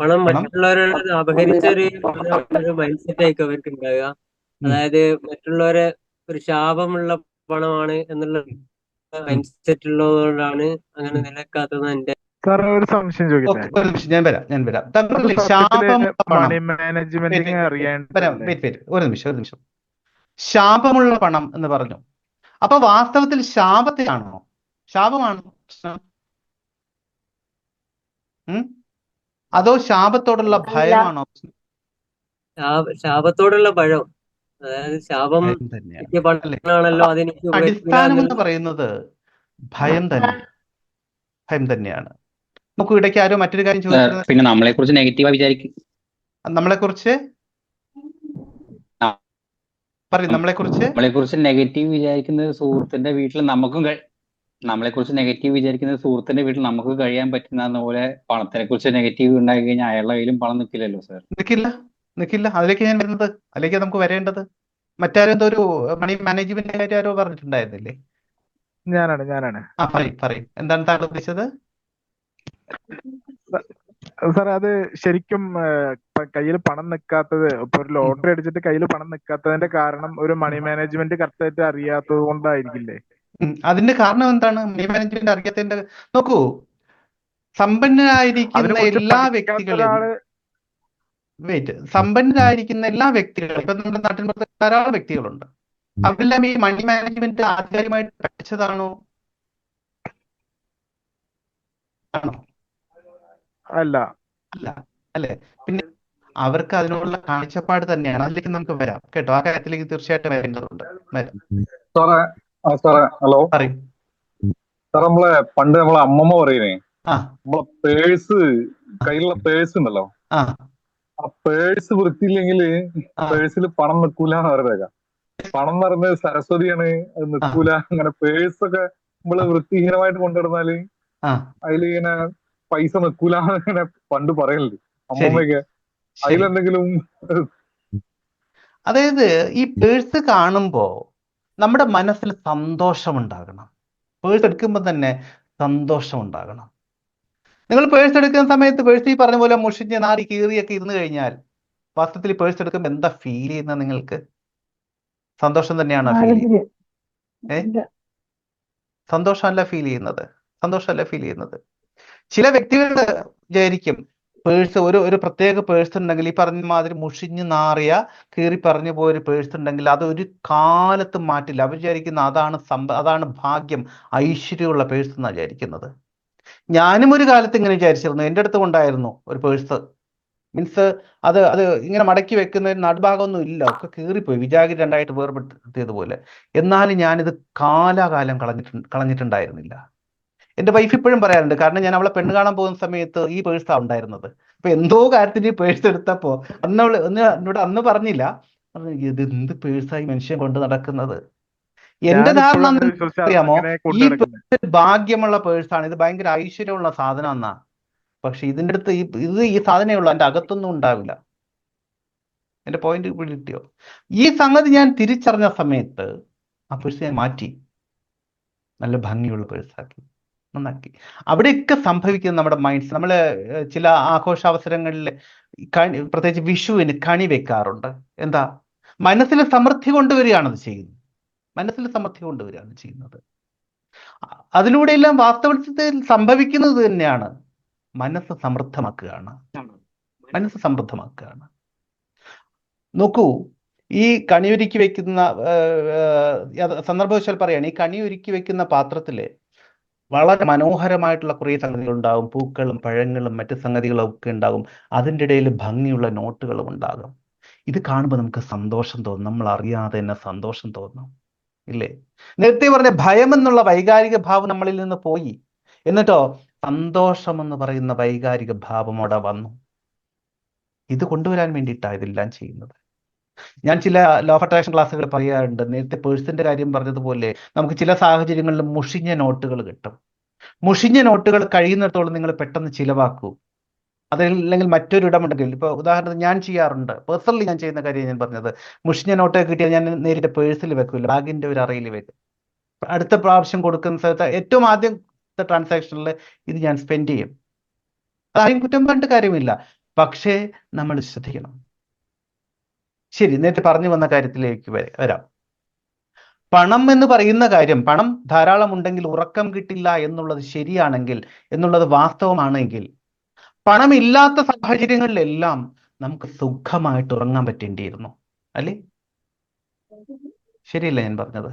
പണം മറ്റുള്ളവരോട് അപഹരിച്ച ഒരു മൈൻഡ് സെറ്റ് ആയിരിക്കും അവർക്ക് ഉണ്ടാവുക. അതായത് മറ്റുള്ളവരെ ഒരു ശാപമുള്ള പണമാണ് എന്നുള്ള മൈൻഡ് സെറ്റ് ഉള്ളതുകൊണ്ടാണ് അങ്ങനെ നിലനിൽക്കാത്തത്. എന്റെ ഒരു സംശയം ചോദിക്കട്ടെ? ഒരു നിമിഷം, ഞാൻ വരാം. മണി മാനേജ്മെന്റിങ് അറിയാൻ ഒരു നിമിഷം. ശാപമുള്ള പണം എന്ന് പറഞ്ഞു. അപ്പൊ വാസ്തവത്തിൽ ശാപത്തിലാണോ? ശാപമാണോ പ്രശ്നം? അതോ ശാപത്തോടുള്ള ഭയമാണോ? ശാപത്തോടുള്ള ഭയം. അതായത് ശാപം പണമാണല്ലോ, അതെനിക്ക് അടിസ്ഥാനം എന്ന് പറയുന്നത് ഭയം തന്നെയാണ്. നമുക്ക് ഇടയ്ക്ക് ആരോ മറ്റൊരു കാര്യം ചോദിക്കുന്നത്, പിന്നെ നമ്മളെ കുറിച്ച് നെഗറ്റീവാ വിചാരിക്കും. നമ്മളെ കുറിച്ച് നെഗറ്റീവ് വിചാരിക്കുന്ന സുഹൃത്തിന്റെ വീട്ടിൽ നമുക്ക് കഴിയാൻ പറ്റുന്ന പോലെ പണത്തിനെ കുറിച്ച് നെഗറ്റീവ് ഉണ്ടായി കഴിഞ്ഞാൽ അയാളുടെ കയ്യിലും പണം നിൽക്കില്ലല്ലോ സാർ. നിൽക്കില്ല. അതിലേക്ക് ഞാൻ വരുന്നത്, അതിലേക്ക് നമുക്ക് വരേണ്ടത്. മറ്റാരോ എന്തോ ഒരു മണി മാനേജ്മെന്റിന്റെ കാര്യം ആരോ പറഞ്ഞിട്ടുണ്ടായിരുന്നില്ലേ? ഞാനാണ്. പറയും. എന്താണ് താങ്കൾ ഉദ്ദേശിച്ചത്? സാർ, അത് ശരിക്കും കയ്യിൽ പണം നിൽക്കാത്തത്, ഇപ്പൊ ഒരു ലോട്ടറി അടിച്ചിട്ട് കയ്യിൽ പണം നിൽക്കാത്തതിന്റെ കാരണം ഒരു മണി മാനേജ്മെന്റ് കറക്റ്റായിട്ട് അറിയാത്തത് കൊണ്ടായിരിക്കില്ലേ? അതിന്റെ കാരണം എന്താണ്? മണി മാനേജ്മെന്റ് അറിയാത്തതിന്റെ, നോക്കൂ, സമ്പന്നരായിരിക്കുന്ന എല്ലാ വ്യക്തികളും ഇപ്പൊ നമ്മുടെ നാട്ടിൽ ധാരാളം വ്യക്തികളുണ്ട്. അവരെല്ലാം ഈ മണി മാനേജ്മെന്റ് ആധികാരികമായിട്ട് പഠിച്ചതാണോ? അല്ല. അല്ലേ? പിന്നെ അവർക്ക് അതിനുള്ള കാഴ്ചപ്പാട് തന്നെയാണ്. അതിലേക്ക് നമുക്ക് വരാം കേട്ടോ. ആ കാര്യത്തിലേക്ക് തീർച്ചയായിട്ടും വരേണ്ടതുണ്ട്. ഹലോ പറയും. സാർ, പണ്ട് നമ്മളെ അമ്മമ്മ പറയുന്നേ, നമ്മളെ കയ്യിലുള്ള പേഴ്സ് ഉണ്ടല്ലോ, ആ പേഴ്സ് വൃത്തിയില്ലെങ്കിൽ പേഴ്സിൽ പണം നിൽക്കൂലെന്ന് പറഞ്ഞേക്കാം. പണം എന്ന് പറയുന്നത് സരസ്വതിയാണ്, അത് നിൽക്കൂല. അങ്ങനെ പേഴ്സൊക്കെ നമ്മള് വൃത്തിഹീനമായിട്ട് കൊണ്ടുവരുന്നാല് അതിലിങ്ങനെ പൈസ നിൽക്കൂല അങ്ങനെ പണ്ട് പറയലുണ്ട് അമ്മമ്മയൊക്കെ. അതിലെന്തെങ്കിലും അതായത് ഈ പേഴ്സ് കാണുമ്പോൾ നമ്മുടെ മനസ്സിൽ സന്തോഷം ഉണ്ടാകണം. പേഴ്സ് എടുക്കുമ്പോൾ തന്നെ സന്തോഷം ഉണ്ടാകണം. നിങ്ങൾ പേഴ്സ് എടുക്കുന്ന സമയത്ത് പേഴ്സ് ഈ പറഞ്ഞ പോലെ മുഷിഞ്ഞ് നാറി കീറിയൊക്കെ ഇരുന്ന് കഴിഞ്ഞാൽ വാസ്തവത്തിൽ പേഴ്സ് എടുക്കുമ്പോൾ എന്താ ഫീൽ ചെയ്യുന്നത്? നിങ്ങൾക്ക് സന്തോഷം തന്നെയാണോ ഫീൽ ചെയ്യുന്നത്? സന്തോഷമല്ല ഫീൽ ചെയ്യുന്നത്. സന്തോഷമല്ല ഫീൽ ചെയ്യുന്നത്. ചില വ്യക്തികൾ വിചാരിക്കും പേഴ്സ് ഒരു പ്രത്യേക പേഴ്സ് ഉണ്ടെങ്കിൽ, ഈ പറഞ്ഞ മാതിരി മുഷിഞ്ഞ് നാറിയ കീറി പറഞ്ഞു പോയൊരു പേഴ്സ് ഉണ്ടെങ്കിൽ അത് ഒരു കാലത്തും മാറ്റില്ല. അവർ വിചാരിക്കുന്ന അതാണ് ഭാഗ്യം, ഐശ്വര്യമുള്ള പേഴ്സ് എന്നാണ് വിചാരിക്കുന്നത്. ഞാനും ഒരു കാലത്ത് ഇങ്ങനെ വിചാരിച്ചിരുന്നു. എൻ്റെ അടുത്ത് ഉണ്ടായിരുന്നു ഒരു പേഴ്സ്. മീൻസ് അത് ഇങ്ങനെ മടക്കി വെക്കുന്ന നടുഭാഗമൊന്നും ഇല്ല, ഒക്കെ കീറിപ്പോയി, വിജാഗിരി രണ്ടായിട്ട് വേർപെടുത്തിയതുപോലെ. എന്നാലും ഞാനിത് കാലാകാലം കളഞ്ഞിട്ടുണ്ടായിരുന്നില്ല. എൻ്റെ വൈഫ് ഇപ്പോഴും പറയാറുണ്ട്. കാരണം ഞാൻ അവളെ പെണ്ണ് കാണാൻ പോകുന്ന സമയത്ത് ഈ പേഴ്സാണ് ഉണ്ടായിരുന്നത്. അപ്പൊ എന്തോ കാര്യത്തിന് ഈ പേഴ്സ് എടുത്തപ്പോ എന്നോട് പറഞ്ഞില്ല, ഇത് എന്ത് പേഴ്സായി മനുഷ്യൻ കൊണ്ട് നടക്കുന്നത്. എന്റെ ധാരണ അറിയാമോ, ഈ പേഴ്സ് ഭാഗ്യമുള്ള പേഴ്സാണ്, ഇത് ഭയങ്കര ഐശ്വര്യമുള്ള സാധനം എന്നാ. പക്ഷെ ഇതിൻ്റെ അടുത്ത് ഈ സാധനമേ ഉള്ളൂ, എൻ്റെ അകത്തൊന്നും ഉണ്ടാവില്ല. എൻ്റെ പോയിന്റ് കിട്ടിയോ? ഈ സംഗതി ഞാൻ തിരിച്ചറിഞ്ഞ സമയത്ത് ആ പേഴ്സ് ഞാൻ മാറ്റി, നല്ല ഭംഗിയുള്ള പേഴ്സാക്കി, നന്നാക്കി. അവിടെയൊക്കെ സംഭവിക്കുന്നത് നമ്മുടെ മൈൻഡ്സ്. നമ്മൾ ചില ആഘോഷാവസരങ്ങളിൽ പ്രത്യേകിച്ച് വിഷുവിന് കണി വെക്കാറുണ്ട്. എന്താ? മനസ്സിൽ സമൃദ്ധി കൊണ്ടുവരികയാണത് ചെയ്യുന്നത്. മനസ്സിൽ സമൃദ്ധി കൊണ്ടുവരികയാണ് ചെയ്യുന്നത്. അതിലൂടെയെല്ലാം വാസ്തവത്തിൽ സംഭവിക്കുന്നത് തന്നെയാണ്, മനസ്സ് സമൃദ്ധമാക്കുകയാണ്. മനസ്സ് സമൃദ്ധമാക്കുകയാണ്. നോക്കൂ, ഈ കണിയൊരുക്കി വെക്കുന്ന സന്ദർഭവശാൽ പറയാണ്, ഈ കണിയൊരുക്കി വെക്കുന്ന പാത്രത്തില് വളരെ മനോഹരമായിട്ടുള്ള കുറേ സംഗതികൾ ഉണ്ടാകും. പൂക്കളും പഴങ്ങളും മറ്റു സംഗതികളും ഒക്കെ ഉണ്ടാകും. അതിൻ്റെ ഇടയിൽ ഭംഗിയുള്ള നോട്ടുകളും ഉണ്ടാകും. ഇത് കാണുമ്പോൾ നമുക്ക് സന്തോഷം തോന്നും. നമ്മൾ അറിയാതെ തന്നെ സന്തോഷം തോന്നും, ഇല്ലേ? നേരത്തെ പറഞ്ഞ ഭയം എന്നുള്ള വൈകാരിക ഭാവം നമ്മളിൽ നിന്ന് പോയി. എന്നിട്ടോ സന്തോഷം എന്ന് പറയുന്ന വൈകാരിക ഭാവം അവിടെ വന്നു. ഇത് കൊണ്ടുവരാൻ വേണ്ടിയിട്ടാണ് ഇതെല്ലാം ചെയ്യുന്നത്. ഞാൻ ചില ലോ ഓഫ് അട്രാക്ഷൻ ക്ലാസ്സുകൾ പറയാറുണ്ട്. നേരത്തെ പേഴ്സിന്റെ കാര്യം പറഞ്ഞതുപോലെ നമുക്ക് ചില സാഹചര്യങ്ങളിൽ മുഷിഞ്ഞ നോട്ടുകൾ കിട്ടും. മുഷിഞ്ഞ നോട്ടുകൾ കഴിയുന്നിടത്തോളം നിങ്ങൾ പെട്ടെന്ന് ചിലവാക്കൂ. അതല്ലെങ്കിൽ മറ്റൊരിടമുണ്ടെങ്കിൽ, ഇപ്പൊ ഉദാഹരണത്തിന് ഞാൻ ചെയ്യാറുണ്ട്, പേഴ്സണലി ഞാൻ ചെയ്യുന്ന കാര്യം ഞാൻ പറഞ്ഞത്. മുഷിഞ്ഞ നോട്ടൊക്കെ കിട്ടിയാൽ ഞാൻ നേരിട്ട് പേഴ്സിൽ വെക്കില്ല, ബാഗിന്റെ ഒരു അറയിൽ വെക്കും. അടുത്ത പ്രാവശ്യം കൊടുക്കുന്ന സ്ഥലത്ത് ഏറ്റവും ആദ്യത്തെ ട്രാൻസാക്ഷനിൽ ഇത് ഞാൻ സ്പെൻഡ് ചെയ്യും. അതാരും കുറ്റം പറഞ്ഞിട്ട് കാര്യമില്ല. പക്ഷേ നമ്മൾ ശ്രദ്ധിക്കണം. ശരി, നേരത്തെ പറഞ്ഞു വന്ന കാര്യത്തിലേക്ക് വരാം. പണം എന്ന് പറയുന്ന കാര്യം, പണം ധാരാളം ഉണ്ടെങ്കിൽ ഉറക്കം കിട്ടില്ല എന്നുള്ളത് ശരിയാണെങ്കിൽ, എന്നുള്ളത് വാസ്തവമാണെങ്കിൽ, പണമില്ലാത്ത സാഹചര്യങ്ങളിലെല്ലാം നമുക്ക് സുഖമായിട്ട് ഉറങ്ങാൻ പറ്റേണ്ടിയിരുന്നു, അല്ലേ? ശരിയല്ല ഞാൻ പറഞ്ഞത്?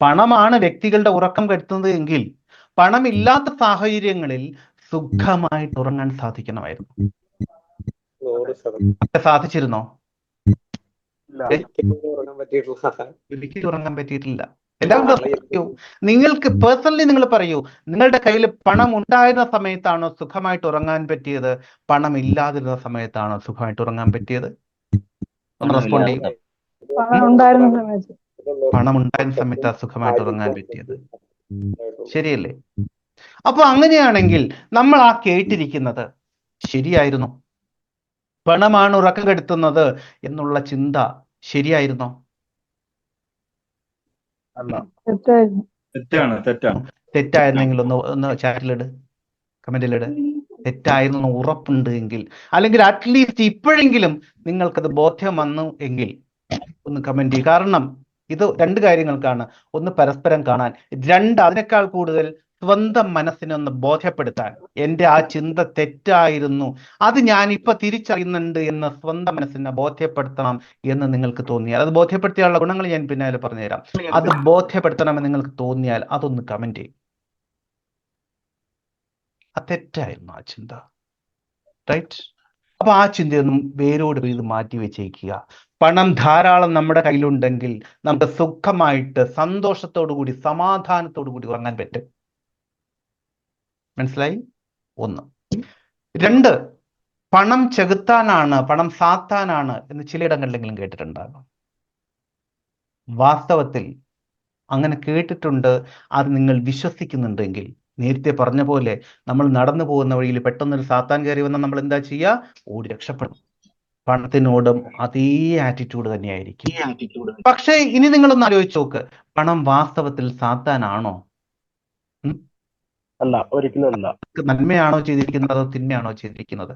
പണമാണ് വ്യക്തികളുടെ ഉറക്കം കെടുത്തുന്നത് എങ്കിൽ പണമില്ലാത്ത സാഹചര്യങ്ങളിൽ സുഖമായിട്ട് ഉറങ്ങാൻ സാധിക്കണമായിരുന്നു. സാധിച്ചിരുന്നോ? ഒരിക്കലും ഉറങ്ങാൻ പറ്റിയിട്ടില്ല. എല്ലാവരും നിങ്ങൾക്ക് പേഴ്സണലി നിങ്ങൾ പറയൂ, നിങ്ങളുടെ കയ്യിൽ പണം ഉണ്ടായിരുന്ന സമയത്താണോ സുഖമായിട്ട് ഉറങ്ങാൻ പറ്റിയത്, പണം ഇല്ലാതിരുന്ന സമയത്താണോ സുഖമായിട്ട് ഉറങ്ങാൻ പറ്റിയത്? ഒന്ന് റെസ്പോണ്ട് ചെയ്യും. പണം ഉണ്ടായിരുന്ന സമയത്താണ് സുഖമായിട്ട് ഉറങ്ങാൻ പറ്റിയത്, ശരിയല്ലേ? അപ്പൊ അങ്ങനെയാണെങ്കിൽ നമ്മൾ ആ കേട്ടിരിക്കുന്നത് ശരിയായിരുന്നു? പണമാണ് ഉറക്കം കെടുത്തുന്നത് എന്നുള്ള ചിന്ത ശരിയായിരുന്നോ? തെറ്റായിരുന്നെങ്കിൽ ഒന്ന് ചാറ്റിലിട്, കമന്റിലിട്. തെറ്റായിരുന്നു ഉറപ്പുണ്ട് എങ്കിൽ, അല്ലെങ്കിൽ അറ്റ്ലീസ്റ്റ് ഇപ്പോഴെങ്കിലും നിങ്ങൾക്കത് ബോധ്യം വന്നു എങ്കിൽ ഒന്ന് കമന്റ് ചെയ്യും. കാരണം ഇത് രണ്ട് കാര്യങ്ങൾക്കാണ്. ഒന്ന് പരസ്പരം കാണാൻ, രണ്ട് അതിനേക്കാൾ കൂടുതൽ സ്വന്തം മനസ്സിനെ ഒന്ന് ബോധ്യപ്പെടുത്താൻ. എൻ്റെ ആ ചിന്ത തെറ്റായിരുന്നു, അത് ഞാൻ ഇപ്പൊ തിരിച്ചറിയുന്നുണ്ട് എന്ന് സ്വന്തം മനസ്സിനെ ബോധ്യപ്പെടുത്തണം എന്ന് നിങ്ങൾക്ക് തോന്നിയാൽ, അത് ബോധ്യപ്പെടുത്തിയുള്ള ഗുണങ്ങൾ ഞാൻ പിന്നാലെ പറഞ്ഞുതരാം. അത് ബോധ്യപ്പെടുത്തണമെന്ന് നിങ്ങൾക്ക് തോന്നിയാൽ അതൊന്ന് കമന്റ് ചെയ്യും. ആ തെറ്റായിരുന്നു ആ ചിന്ത, റൈറ്റ്? അപ്പൊ ആ ചിന്തയൊന്നും വേരോട് ഇത് മാറ്റി വെച്ചേക്കുക. പണം ധാരാളം നമ്മുടെ കയ്യിലുണ്ടെങ്കിൽ നമുക്ക് സുഖമായിട്ട് സന്തോഷത്തോടു കൂടി സമാധാനത്തോടു കൂടി ഉറങ്ങാൻ പറ്റും. മനസ്സിലായി? ഒന്ന്. രണ്ട്, പണം ചെകുത്താനാണ്, പണം സാത്താനാണ് എന്ന് ചിലയിടങ്ങളിലെങ്കിലും കേട്ടിട്ടുണ്ടാകും. വാസ്തവത്തിൽ അങ്ങനെ കേട്ടിട്ടുണ്ട്. അത് നിങ്ങൾ വിശ്വസിക്കുന്നുണ്ടെങ്കിൽ, നേരത്തെ പറഞ്ഞ പോലെ നമ്മൾ നടന്നു പോകുന്ന വഴിയിൽ പെട്ടെന്നൊരു സാത്താൻ കയറി വന്നാൽ നമ്മൾ എന്താ ചെയ്യുക? ഓടി രക്ഷപ്പെടും. പണത്തിനോടും അതേ ആറ്റിറ്റ്യൂഡ് തന്നെയായിരിക്കും. പക്ഷേ ഇനി നിങ്ങളൊന്ന് ആലോചിച്ച് നോക്ക്, പണം വാസ്തവത്തിൽ സാത്താനാണോ? അല്ല, ഒരിക്കലും അല്ല. നന്മയാണോ ചെയ്തിരിക്കുന്നത് അതോ തിന്മയാണോ ചെയ്തിരിക്കുന്നത്?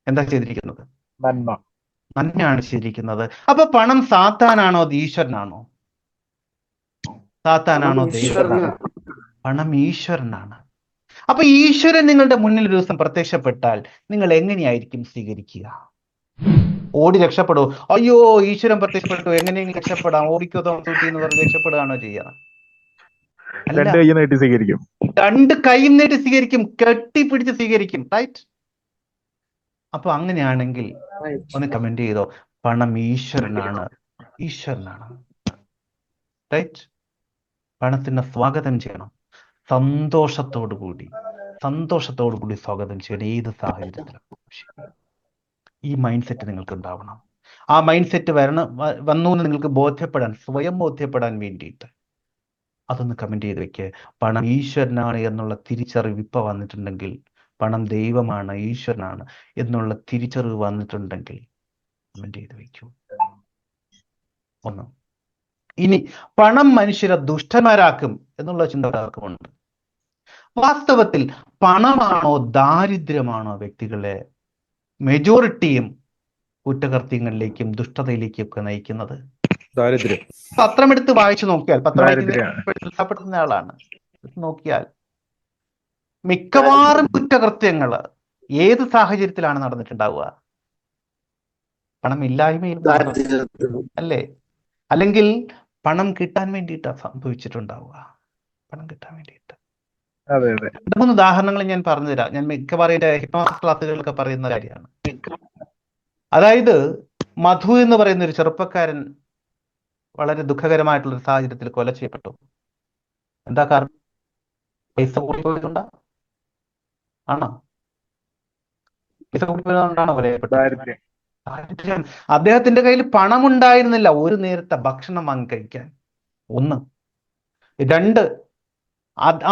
എന്താ ചെയ്തിരിക്കുന്നത്? നന്മയാണ് ചെയ്തിരിക്കുന്നത്. അപ്പൊ പണം സാത്താനാണോ അത് ഈശ്വരനാണോ? സാത്താനാണോ ദൈവമാണോ? പണം ഈശ്വരനാണ്. അപ്പൊ ഈശ്വരൻ നിങ്ങളുടെ മുന്നിൽ ഒരു ദിവസം പ്രത്യക്ഷപ്പെട്ടാൽ നിങ്ങൾ എങ്ങനെയായിരിക്കും സ്വീകരിക്കുക? ഓടി രക്ഷപ്പെടൂ? അയ്യോ ഈശ്വരൻ പ്രത്യക്ഷപ്പെട്ടു, എങ്ങനെയെങ്കിലും രക്ഷപ്പെടാം, ഓടിക്കോ തോട്ടി എന്ന് പറഞ്ഞ് രക്ഷപ്പെടുകയാണോ ചെയ്യുക? അല്ല, 2 കൈ നീട്ടി സ്വീകരിക്കും. 2 കൈയും നീട്ടി സ്വീകരിക്കും, കെട്ടിപ്പിടിച്ച് സ്വീകരിക്കും. റൈറ്റ്? അപ്പൊ അങ്ങനെയാണെങ്കിൽ ഒന്ന് കമന്റ് ചെയ്തോ, പണം ഈശ്വരനാണ്. ഈശ്വരനാണ്. റൈറ്റ്? പണത്തിനെ സ്വാഗതം ചെയ്യണം, സന്തോഷത്തോടു കൂടി സ്വാഗതം ചെയ്യണം ഏത് സാഹചര്യത്തിലും. ഈ മൈൻഡ് സെറ്റ് നിങ്ങൾക്ക് ഉണ്ടാവണം. ആ മൈൻഡ് സെറ്റ് വന്നു എന്ന് നിങ്ങൾക്ക് സ്വയം ബോധ്യപ്പെടാൻ വേണ്ടിയിട്ട് അതൊന്ന് കമന്റ് ചെയ്ത് വെക്ക്. പണം ഈശ്വരനാണ് എന്നുള്ള തിരിച്ചറിവ് ഇപ്പൊ വന്നിട്ടുണ്ടെങ്കിൽ, പണം ദൈവമാണ്, ഈശ്വരനാണ് എന്നുള്ള തിരിച്ചറിവ് വന്നിട്ടുണ്ടെങ്കിൽ കമന്റ് ചെയ്ത് വെക്കൂ. ഒന്ന്. ഇനി പണം മനുഷ്യരെ ദുഷ്ടന്മാരാക്കും എന്നുള്ള ചിന്ത ഒരാൾക്കുമുണ്ട്. വാസ്തവത്തിൽ പണമാണോ ദാരിദ്ര്യമാണോ വ്യക്തികളെ മെജോറിറ്റിയും കുറ്റകൃത്യങ്ങളിലേക്കും ദുഷ്ടതയിലേക്കും ഒക്കെ നയിക്കുന്നത്? ദാരിദ്ര്യം. പത്രം എടുത്ത് വായിച്ചു നോക്കിയാൽ, പത്രം വായിക്കുന്ന ആളാണ്, നോക്കിയാൽ മിക്കവാറും കുറ്റകൃത്യങ്ങള് ഏത് സാഹചര്യത്തിലാണ് നടന്നിട്ടുണ്ടാവുക? പണമില്ലായ്മയിൽ അല്ലേ? അല്ലെങ്കിൽ പണം കിട്ടാൻ വേണ്ടിയിട്ടാണ് സംഭവിച്ചിട്ടുണ്ടാവുക. പണം കിട്ടാൻ വേണ്ടിയിട്ട്. 2-3 ഉദാഹരണങ്ങൾ ഞാൻ പറഞ്ഞുതരാം. ഞാൻ മിക്കവാറും എന്റെ ഹിപ്നോസിസ് ക്ലാസ്സുകളിലൊക്കെ പറയുന്ന കാര്യമാണ്. അതായത് മധു എന്ന് പറയുന്ന ഒരു ചെറുപ്പക്കാരൻ വളരെ ദുഃഖകരമായിട്ടുള്ള ഒരു സാഹചര്യത്തിൽ കൊല ചെയ്യപ്പെട്ടു. എന്താ കാരണം? പൈസ കൂടിപ്പോയതുകൊണ്ടാ? ആണോ? പൈസ കൂടിപ്പോയതുകൊണ്ടാണോ കൊലപ്പെട്ടത്? അദ്ദേഹത്തിന്റെ കയ്യിൽ പണം ഉണ്ടായിരുന്നില്ല ഒരു നേരത്തെ ഭക്ഷണം വാങ്ങി കഴിക്കാൻ. 1. 2,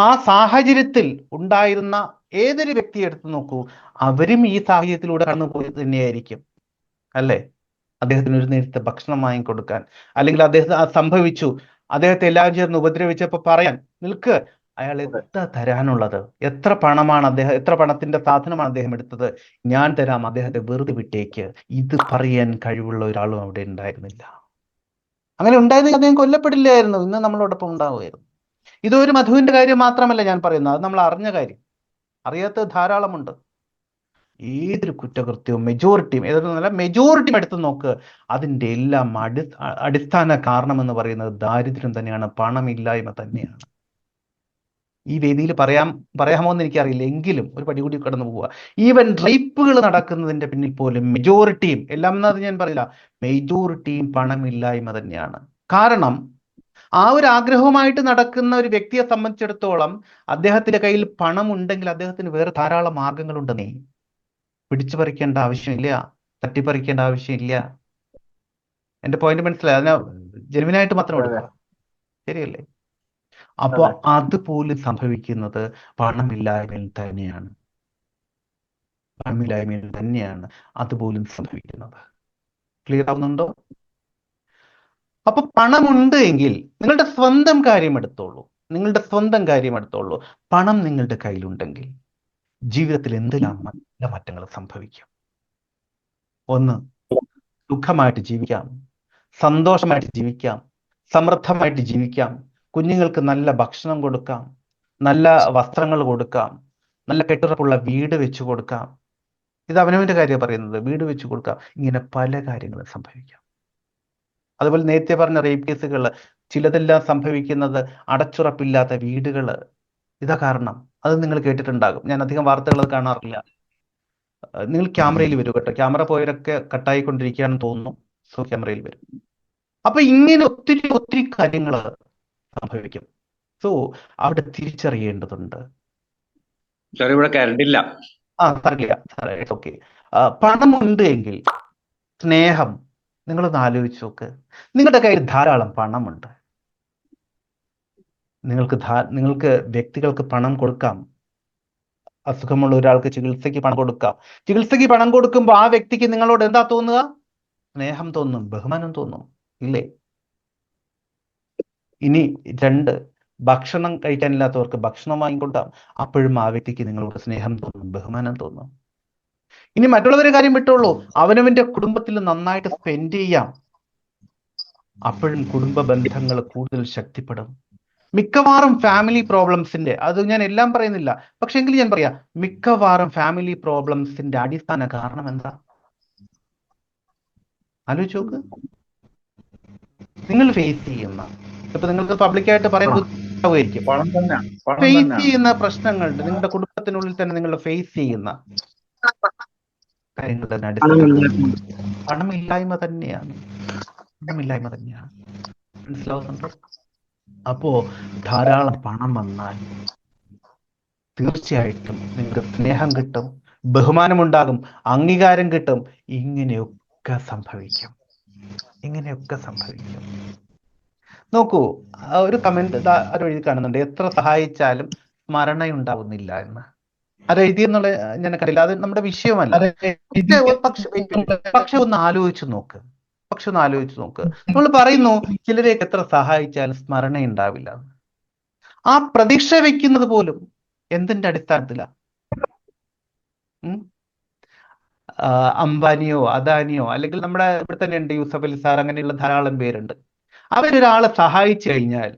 ആ സാഹചര്യത്തിൽ ഉണ്ടായിരുന്ന ഏതൊരു വ്യക്തിയെ എടുത്തു നോക്കൂ, അവരും ഈ സാഹചര്യത്തിലൂടെ കടന്നുപോയി തന്നെയായിരിക്കും അല്ലേ? അദ്ദേഹത്തിന് ഒരു നേരത്തെ ഭക്ഷണം വാങ്ങിക്കൊടുക്കാൻ, അല്ലെങ്കിൽ അദ്ദേഹം സംഭവിച്ചു, അദ്ദേഹത്തെ എല്ലാവരും ചേർന്ന് ഉപദ്രവിച്ചപ്പോ പറയാൻ, നിൽക്ക്, അയാൾ എത്ര തരാനുള്ളത്, എത്ര പണമാണ് അദ്ദേഹം, എത്ര പണത്തിന്റെ സാധനമാണ് അദ്ദേഹം എടുത്തത്, ഞാൻ തരാം, അദ്ദേഹത്തെ വെറുതെ വിട്ടേക്ക്, ഇത് പറയാൻ കഴിവുള്ള ഒരാളും അവിടെ ഉണ്ടായിരുന്നില്ല. അങ്ങനെ ഉണ്ടായിരുന്നെങ്കിൽ അദ്ദേഹം കൊല്ലപ്പെടില്ലായിരുന്നു, ഇന്ന് നമ്മളോടൊപ്പം ഉണ്ടാവുമായിരുന്നു. ഇതൊരു മധുവിന്റെ കാര്യം മാത്രമല്ല ഞാൻ പറയുന്നത്, അത് നമ്മൾ അറിഞ്ഞ കാര്യം. അറിയാത്തത് ധാരാളമുണ്ട്. ഏതൊരു കുറ്റകൃത്യവും മെജോറിറ്റിയും എടുത്തു നോക്ക്, അതിൻ്റെ എല്ലാം അടിസ്ഥാന കാരണം എന്ന് പറയുന്നത് ദാരിദ്ര്യം തന്നെയാണ്, പണമില്ലായ്മ തന്നെയാണ്. ഈ വേദിയിൽ പറയാമോ എന്ന് എനിക്കറിയില്ല, എങ്കിലും ഒരു പടി കൂടി കടന്നു പോവുക. ഈവൻ റേപ്പുകൾ നടക്കുന്നതിന്റെ പിന്നിൽ പോലും മെജോറിറ്റിയും, എല്ലാം എന്നത് ഞാൻ പറയില്ല, മെജോറിറ്റിയും പണമില്ലായ്മ തന്നെയാണ്. കാരണം ആ ഒരു ആഗ്രഹവുമായിട്ട് നടക്കുന്ന ഒരു വ്യക്തിയെ സംബന്ധിച്ചിടത്തോളം അദ്ദേഹത്തിന്റെ കയ്യിൽ പണം ഉണ്ടെങ്കിൽ അദ്ദേഹത്തിന് വേറെ ധാരാളം മാർഗങ്ങളുണ്ട്. നീ പിടിച്ചു പറിക്കേണ്ട ആവശ്യമില്ല, തട്ടിപ്പറിക്കേണ്ട ആവശ്യമില്ല. എന്റെ പോയിന്റ് മനസ്സിലായി? അതിനെ ജെനുവിനായിട്ട് മാത്രം എടുക്കുക, ശരിയല്ലേ? അപ്പൊ അതുപോലും സംഭവിക്കുന്നത് പണമില്ലായ്മയിൽ തന്നെയാണ്. പണമില്ലായ്മയിൽ തന്നെയാണ് അതുപോലും സംഭവിക്കുന്നത്. ക്ലിയർ ആവുന്നുണ്ടോ? അപ്പൊ പണമുണ്ട് എങ്കിൽ നിങ്ങളുടെ സ്വന്തം കാര്യം എടുത്തോളൂ. പണം നിങ്ങളുടെ കയ്യിലുണ്ടെങ്കിൽ ജീവിതത്തിൽ എന്തെല്ലാം നല്ല മാറ്റങ്ങൾ സംഭവിക്കും. 1, സുഖമായിട്ട് ജീവിക്കാം, സന്തോഷമായിട്ട് ജീവിക്കാം, സമൃദ്ധമായിട്ട് ജീവിക്കാം, കുഞ്ഞുങ്ങൾക്ക് നല്ല ഭക്ഷണം കൊടുക്കാം, നല്ല വസ്ത്രങ്ങൾ കൊടുക്കാം, നല്ല കെട്ടുറപ്പുള്ള വീട് വെച്ചു കൊടുക്കാം. ഇത് അവനവന്റെ കാര്യം പറയുന്നത്, വീട് വെച്ചു കൊടുക്കാം. ഇങ്ങനെ പല കാര്യങ്ങളും സംഭവിക്കാം. അതുപോലെ നേരത്തെ പറഞ്ഞ റേപ്പ് കേസുകൾ ചിലതെല്ലാം സംഭവിക്കുന്നത് അടച്ചുറപ്പില്ലാത്ത വീടുകൾ. ഇതാ കാരണം. അത് നിങ്ങൾ കേട്ടിട്ടുണ്ടാകും. ഞാൻ അധികം വാർത്തകൾ അത് കാണാറില്ല. നിങ്ങൾ ക്യാമറയിൽ വരും കേട്ടോ. ക്യാമറ പോയവരൊക്കെ കട്ടായിക്കൊണ്ടിരിക്കുകയാണെന്ന് തോന്നുന്നു. സോ ക്യാമറയിൽ വരും. അപ്പൊ ഇങ്ങനെ ഒത്തിരി കാര്യങ്ങൾ സംഭവിക്കും. സോ അവിടെ തിരിച്ചറിയേണ്ടതുണ്ട്. ഇവിടെ കറണ്ടില്ല. ഓക്കെ. പണമുണ്ട് എങ്കിൽ സ്നേഹം, നിങ്ങളൊന്ന് ആലോചിച്ച് നോക്ക്. നിങ്ങളുടെ കയ്യിൽ ധാരാളം പണമുണ്ട്, നിങ്ങൾക്ക് വ്യക്തികൾക്ക് പണം കൊടുക്കാം, അസുഖമുള്ള ഒരാൾക്ക് ചികിത്സയ്ക്ക് പണം കൊടുക്കാം. ചികിത്സയ്ക്ക് പണം കൊടുക്കുമ്പോൾ ആ വ്യക്തിക്ക് നിങ്ങളോട് എന്താ തോന്നുക? സ്നേഹം തോന്നും, ബഹുമാനം തോന്നും, ഇല്ലേ? ഇനി 2, ഭക്ഷണം കഴിക്കാനില്ലാത്തവർക്ക് ഭക്ഷണം വാങ്ങിക്കൊണ്ടാം, അപ്പോഴും ആ വ്യക്തിക്ക് നിങ്ങളോട് സ്നേഹം തോന്നും, ബഹുമാനം തോന്നും. ഇനി മറ്റുള്ളവരെ കാര്യം വിട്ടുള്ളൂ, അവനവന്റെ കുടുംബത്തിൽ നന്നായിട്ട് സ്പെൻഡ് ചെയ്യാം, അപ്പോഴും കുടുംബ ബന്ധങ്ങൾ കൂടുതൽ ശക്തിപ്പെടും. മിക്കവാറും ഫാമിലി പ്രോബ്ലംസിന്റെ, അത് ഞാൻ എല്ലാം പറയുന്നില്ല, പക്ഷെ എങ്കിലും ഞാൻ പറയാം, മിക്കവാറും ഫാമിലി പ്രോബ്ലംസിന്റെ അടിസ്ഥാന കാരണം എന്താ? ആലോചിച്ച് നോക്ക്. നിങ്ങൾ ഫേസ് ചെയ്യുന്ന, ഇപ്പൊ നിങ്ങൾക്ക് പബ്ലിക്കായിട്ട് പറയാൻ ബുദ്ധിമുട്ടാവുമായിരിക്കും, ഫേസ് ചെയ്യുന്ന പ്രശ്നങ്ങളുണ്ട് നിങ്ങളുടെ കുടുംബത്തിനുള്ളിൽ തന്നെ, നിങ്ങൾ ഫേസ് ചെയ്യുന്ന കാര്യങ്ങളുടെ അടിസ്ഥാനം പണമില്ലായ്മ തന്നെയാണ്. പണമില്ലായ്മ തന്നെയാണ്. മനസ്സിലാവുന്നുണ്ടോ? അപ്പോ ധാരാളം പണം വന്നാൽ തീർച്ചയായിട്ടും നിങ്ങൾക്ക് സ്നേഹം കിട്ടും, ബഹുമാനമുണ്ടാകും, അംഗീകാരം കിട്ടും. ഇങ്ങനെയൊക്കെ സംഭവിക്കും. നോക്കൂ, ഒരു കമന്റ് ആരോ എഴുതി കാണുന്നുണ്ട്, എത്ര സഹായിച്ചാലും സ്മരണയുണ്ടാവുന്നില്ല എന്ന്. ആരെഴുതിയെന്നുള്ള ഞാൻ കണ്ടില്ല, അത് നമ്മുടെ വിഷയമല്ല. പക്ഷെ ഒന്ന് ആലോചിച്ച് നോക്ക്. നമ്മൾ പറയുന്നു ചിലരെയൊക്കെ എത്ര സഹായിച്ചാലും സ്മരണയുണ്ടാവില്ല. ആ പ്രതീക്ഷ വെക്കുന്നത് പോലും എന്തിന്റെ അടിസ്ഥാനത്തിലാണ്? അംബാനിയോ അദാനിയോ, അല്ലെങ്കിൽ നമ്മുടെ ഇവിടെ തന്നെ ഉണ്ട് യൂസഫ് അലി സാർ, അങ്ങനെയുള്ള ധാരാളം പേരുണ്ട്. അവരൊരാളെ സഹായിച്ചു കഴിഞ്ഞാൽ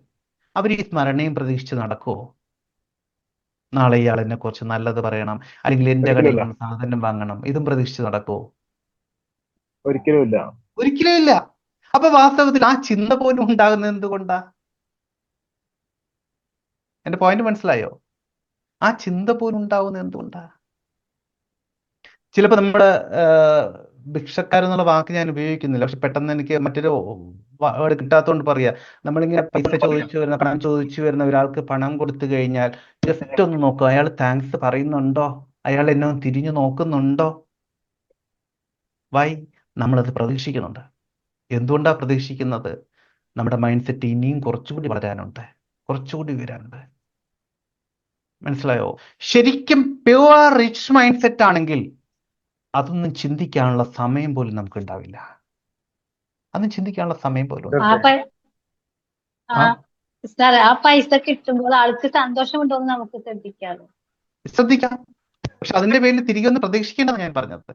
അവർ ഈ സ്മരണയും പ്രതീക്ഷിച്ച് നടക്കുമോ? നാളെ ഇയാൾ എന്നെ കുറിച്ച് നല്ലത് പറയണം, അല്ലെങ്കിൽ എന്റെ കടയിൽ നിന്ന് സാധനം വാങ്ങണം, ഇതും പ്രതീക്ഷിച്ച് നടക്കുമോ? ഒരിക്കലും ഇല്ല. അപ്പൊ വാസ്തവത്തിൽ ആ ചിന്ത പോലും ഉണ്ടാകുന്നത് എന്തുകൊണ്ടാ? എന്റെ പോയിന്റ് മനസ്സിലായോ? ആ ചിന്ത പോലും ഉണ്ടാവുന്നത് എന്തുകൊണ്ടാ? ചിലപ്പോൾ നമ്മുടെ ഭിക്ഷക്കാരെന്നുള്ള വാക്ക് ഞാൻ ഉപയോഗിക്കുന്നില്ല, പക്ഷെ പെട്ടെന്ന് എനിക്ക് മറ്റൊരു വേർഡ് കിട്ടാത്തതുകൊണ്ട് പറയാ. നമ്മളിങ്ങനെ പൈസ ചോദിച്ചു വരുന്ന, പണം ചോദിച്ചു വരുന്ന ഒരാൾക്ക് പണം കൊടുത്തു കഴിഞ്ഞാൽ ജസ്റ്റ് ഒന്ന് നോക്കുക, അയാൾ താങ്ക്സ് പറയുന്നുണ്ടോ, അയാൾ എന്നെ തിരിഞ്ഞു നോക്കുന്നുണ്ടോ? വൈ? നമ്മളത് പ്രതീക്ഷിക്കുന്നുണ്ട്. എന്തുകൊണ്ടാ പ്രതീക്ഷിക്കുന്നത്? നമ്മുടെ മൈൻഡ് സെറ്റ് ഇനിയും കുറച്ചുകൂടി വളരാനുണ്ട്, കുറച്ചുകൂടി ഉയരാനുണ്ട്. മനസ്സിലായോ? ശരിക്കും പ്യുവർ റിച്ച് മൈൻഡ് സെറ്റ് ആണെങ്കിൽ അതൊന്നും ചിന്തിക്കാനുള്ള സമയം പോലും നമുക്ക് ഉണ്ടാവില്ല. ആ പൈസ കിട്ടുമ്പോൾ ആൾക്ക് സന്തോഷമുണ്ടോ എന്ന് നമുക്ക് ശ്രദ്ധിക്കാം. പക്ഷെ അതിന്റെ പേരിൽ തിരികെ ഒന്ന് പ്രതീക്ഷിക്കേണ്ടതാണ് ഞാൻ പറഞ്ഞത്.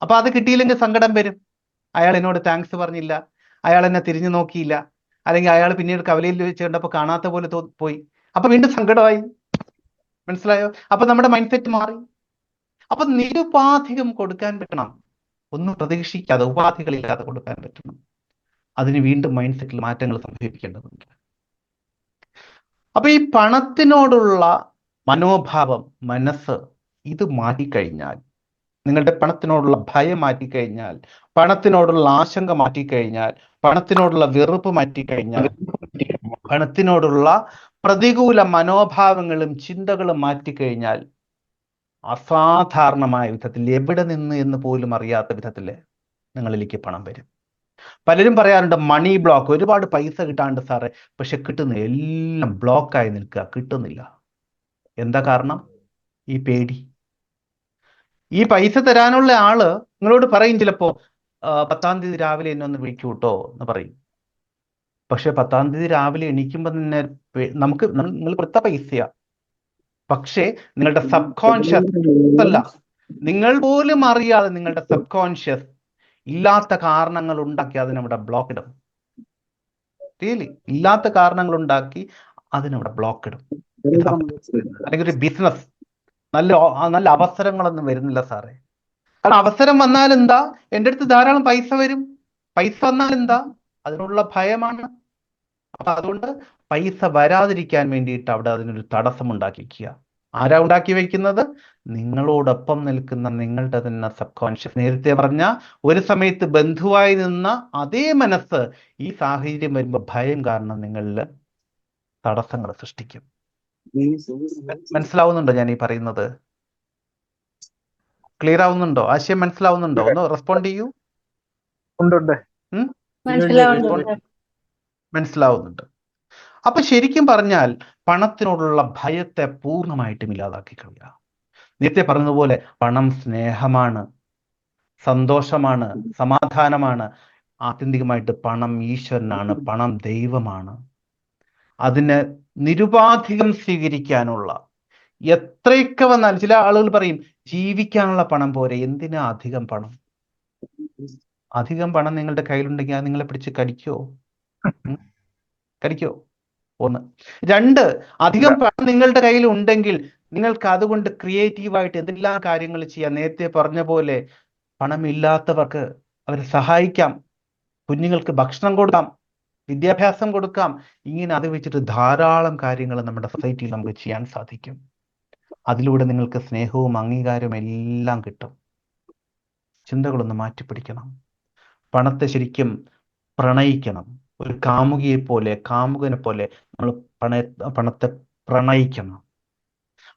അപ്പൊ അത് കിട്ടിയില്ലെങ്കിൽ സങ്കടം വരും. അയാൾ എന്നോട് താങ്ക്സ് പറഞ്ഞില്ല, അയാൾ എന്നെ തിരിഞ്ഞു നോക്കിയില്ല, അല്ലെങ്കിൽ അയാൾ പിന്നീട് കവലയിൽ വെച്ച് കണ്ടപ്പോൾ കാണാത്ത പോലെ പോയി. അപ്പൊ വീണ്ടും സങ്കടമായി. മനസ്സിലായോ? അപ്പൊ നമ്മുടെ മൈൻഡ് സെറ്റ് മാറി. അപ്പൊ നിരുപാധികം കൊടുക്കാൻ പറ്റണം, ഒന്നും പ്രതീക്ഷിക്കാതെ, ഉപാധികളില്ലാതെ കൊടുക്കാൻ പറ്റണം. അതിന് വീണ്ടും മൈൻഡ് സെറ്റിൽ മാറ്റങ്ങൾ സംഭവിക്കേണ്ടതുണ്ട്. അപ്പൊ ഈ പണത്തിനോടുള്ള മനോഭാവം, മനസ്സ്, ഇത് മാറ്റിക്കഴിഞ്ഞാൽ, നിങ്ങളുടെ പണത്തിനോടുള്ള ഭയം മാറ്റിക്കഴിഞ്ഞാൽ, പണത്തിനോടുള്ള ആശങ്ക മാറ്റിക്കഴിഞ്ഞാൽ, പണത്തിനോടുള്ള വെറുപ്പ് മാറ്റിക്കഴിഞ്ഞാൽ, പണത്തിനോടുള്ള പ്രതികൂല മനോഭാവങ്ങളും ചിന്തകളും മാറ്റിക്കഴിഞ്ഞാൽ, അസാധാരണമായ വിധത്തിൽ, എവിടെ നിന്ന് എന്ന് പോലും അറിയാത്ത വിധത്തിൽ നിങ്ങളിലേക്ക് പണം വരും. പലരും പറയാറുണ്ട് മണി ബ്ലോക്ക്, ഒരുപാട് പൈസ കിട്ടാണ്ട് സാറേ, പക്ഷെ കിട്ടുന്നില്ല, എല്ലാം ബ്ലോക്കായി നിൽക്കുക, കിട്ടുന്നില്ല. എന്താ കാരണം? ഈ പേടി. ഈ പൈസ തരാനുള്ള ആള് നിങ്ങളോട് പറയും ചിലപ്പോ 10-ാം തീയതി രാവിലെ എന്നെ ഒന്ന് വിളിക്കൂ കേട്ടോ എന്ന് പറയും. പക്ഷെ 10-ാം തീയതി രാവിലെ എണീക്കുമ്പോ തന്നെ നിങ്ങൾ കൊടുത്ത പൈസയാ, പക്ഷേ നിങ്ങളുടെ സബ് കോൺഷ്യസ് അല്ല, നിങ്ങൾ പോലും അറിയാതെ നിങ്ങളുടെ സബ് കോൺഷ്യസ് ഇല്ലാത്ത കാരണങ്ങൾ ഉണ്ടാക്കി അതിനവിടെ ബ്ലോക്ക് ഇടും. റിയലി ഇല്ലാത്ത കാരണങ്ങൾ ഉണ്ടാക്കി അതിനവിടെ ബ്ലോക്ക് ഇടും. അല്ലെങ്കിൽ ഒരു ബിസിനസ് നല്ല അവസരങ്ങളൊന്നും വരുന്നില്ല സാറേ. കാരണം അവസരം വന്നാൽ എന്താ, എൻ്റെ അടുത്ത് ധാരാളം പൈസ വരും, പൈസ വന്നാൽ എന്താ, അതിനുള്ള ഭയമാണ്. അപ്പൊ അതുകൊണ്ട് പൈസ വരാതിരിക്കാൻ വേണ്ടിയിട്ട് അവിടെ അതിനൊരു തടസ്സം ഉണ്ടാക്കി വയ്ക്കുക. ആരാ ഉണ്ടാക്കി വെക്കുന്നത്? നിങ്ങളോടൊപ്പം നിൽക്കുന്ന നിങ്ങളുടെ തന്നെ സബ് കോൺഷ്യസ്. നേരത്തെ പറഞ്ഞ ഒരു സമയത്ത് ബന്ധുവായി നിന്ന അതേ മനസ്സ് ഈ സാഹചര്യം വരുമ്പോൾ ഭയം കാരണം നിങ്ങളിൽ തടസ്സങ്ങൾ സൃഷ്ടിക്കും. മനസ്സിലാവുന്നുണ്ടോ ഞാൻ ഈ പറയുന്നത്? ക്ലിയർ ആവുന്നുണ്ടോ? ആശയം മനസ്സിലാവുന്നുണ്ടോ? ഒന്ന് റെസ്പോണ്ട് ചെയ്യൂ. മനസ്സിലാവുന്നുണ്ട്. അപ്പൊ ശരിക്കും പറഞ്ഞാൽ പണത്തിനോടുള്ള ഭയത്തെ പൂർണ്ണമായിട്ടും ഇല്ലാതാക്കി കളയുക. നേരത്തെ പറഞ്ഞതുപോലെ പണം സ്നേഹമാണ്, സന്തോഷമാണ്, സമാധാനമാണ്. ആത്യന്തികമായിട്ട് പണം ഈശ്വരനാണ്, പണം ദൈവമാണ്. അതിന് നിരുപാധികം സ്വീകരിക്കാനുള്ള എത്രയൊക്കെ വന്നാലും, ചില ആളുകൾ പറയും ജീവിക്കാനുള്ള പണം പോരെ, എന്തിനാ അധികം പണം? അധികം പണം നിങ്ങളുടെ കയ്യിലുണ്ടെങ്കിൽ അത് നിങ്ങളെ പിടിച്ച് കടിക്കോ? കടിക്കോ? ഒന്ന്. രണ്ട്, അധികം പണം നിങ്ങളുടെ കയ്യിൽ ഉണ്ടെങ്കിൽ നിങ്ങൾക്ക് അതുകൊണ്ട് ക്രിയേറ്റീവായിട്ട് എന്തെല്ലാം കാര്യങ്ങൾ ചെയ്യാം. നേരത്തെ പറഞ്ഞ പോലെ പണമില്ലാത്തവർക്ക് അവരെ സഹായിക്കാം, കുഞ്ഞുങ്ങൾക്ക് ഭക്ഷണം കൊടുക്കാം, വിദ്യാഭ്യാസം കൊടുക്കാം. ഇങ്ങനെ അത് വെച്ചിട്ട് ധാരാളം കാര്യങ്ങൾ നമ്മുടെ സൊസൈറ്റിയിൽ നമുക്ക് ചെയ്യാൻ സാധിക്കും. അതിലൂടെ നിങ്ങൾക്ക് സ്നേഹവും അംഗീകാരവും എല്ലാം കിട്ടും. ചിന്തകളൊന്ന് മാറ്റിപ്പിടിക്കണം. പണത്തെ ശരിക്കും പ്രണയിക്കണം. ഒരു കാമുകിയെ പോലെ, കാമുകനെ പോലെ നമ്മൾ പണത്തെ പ്രണയിക്കണം.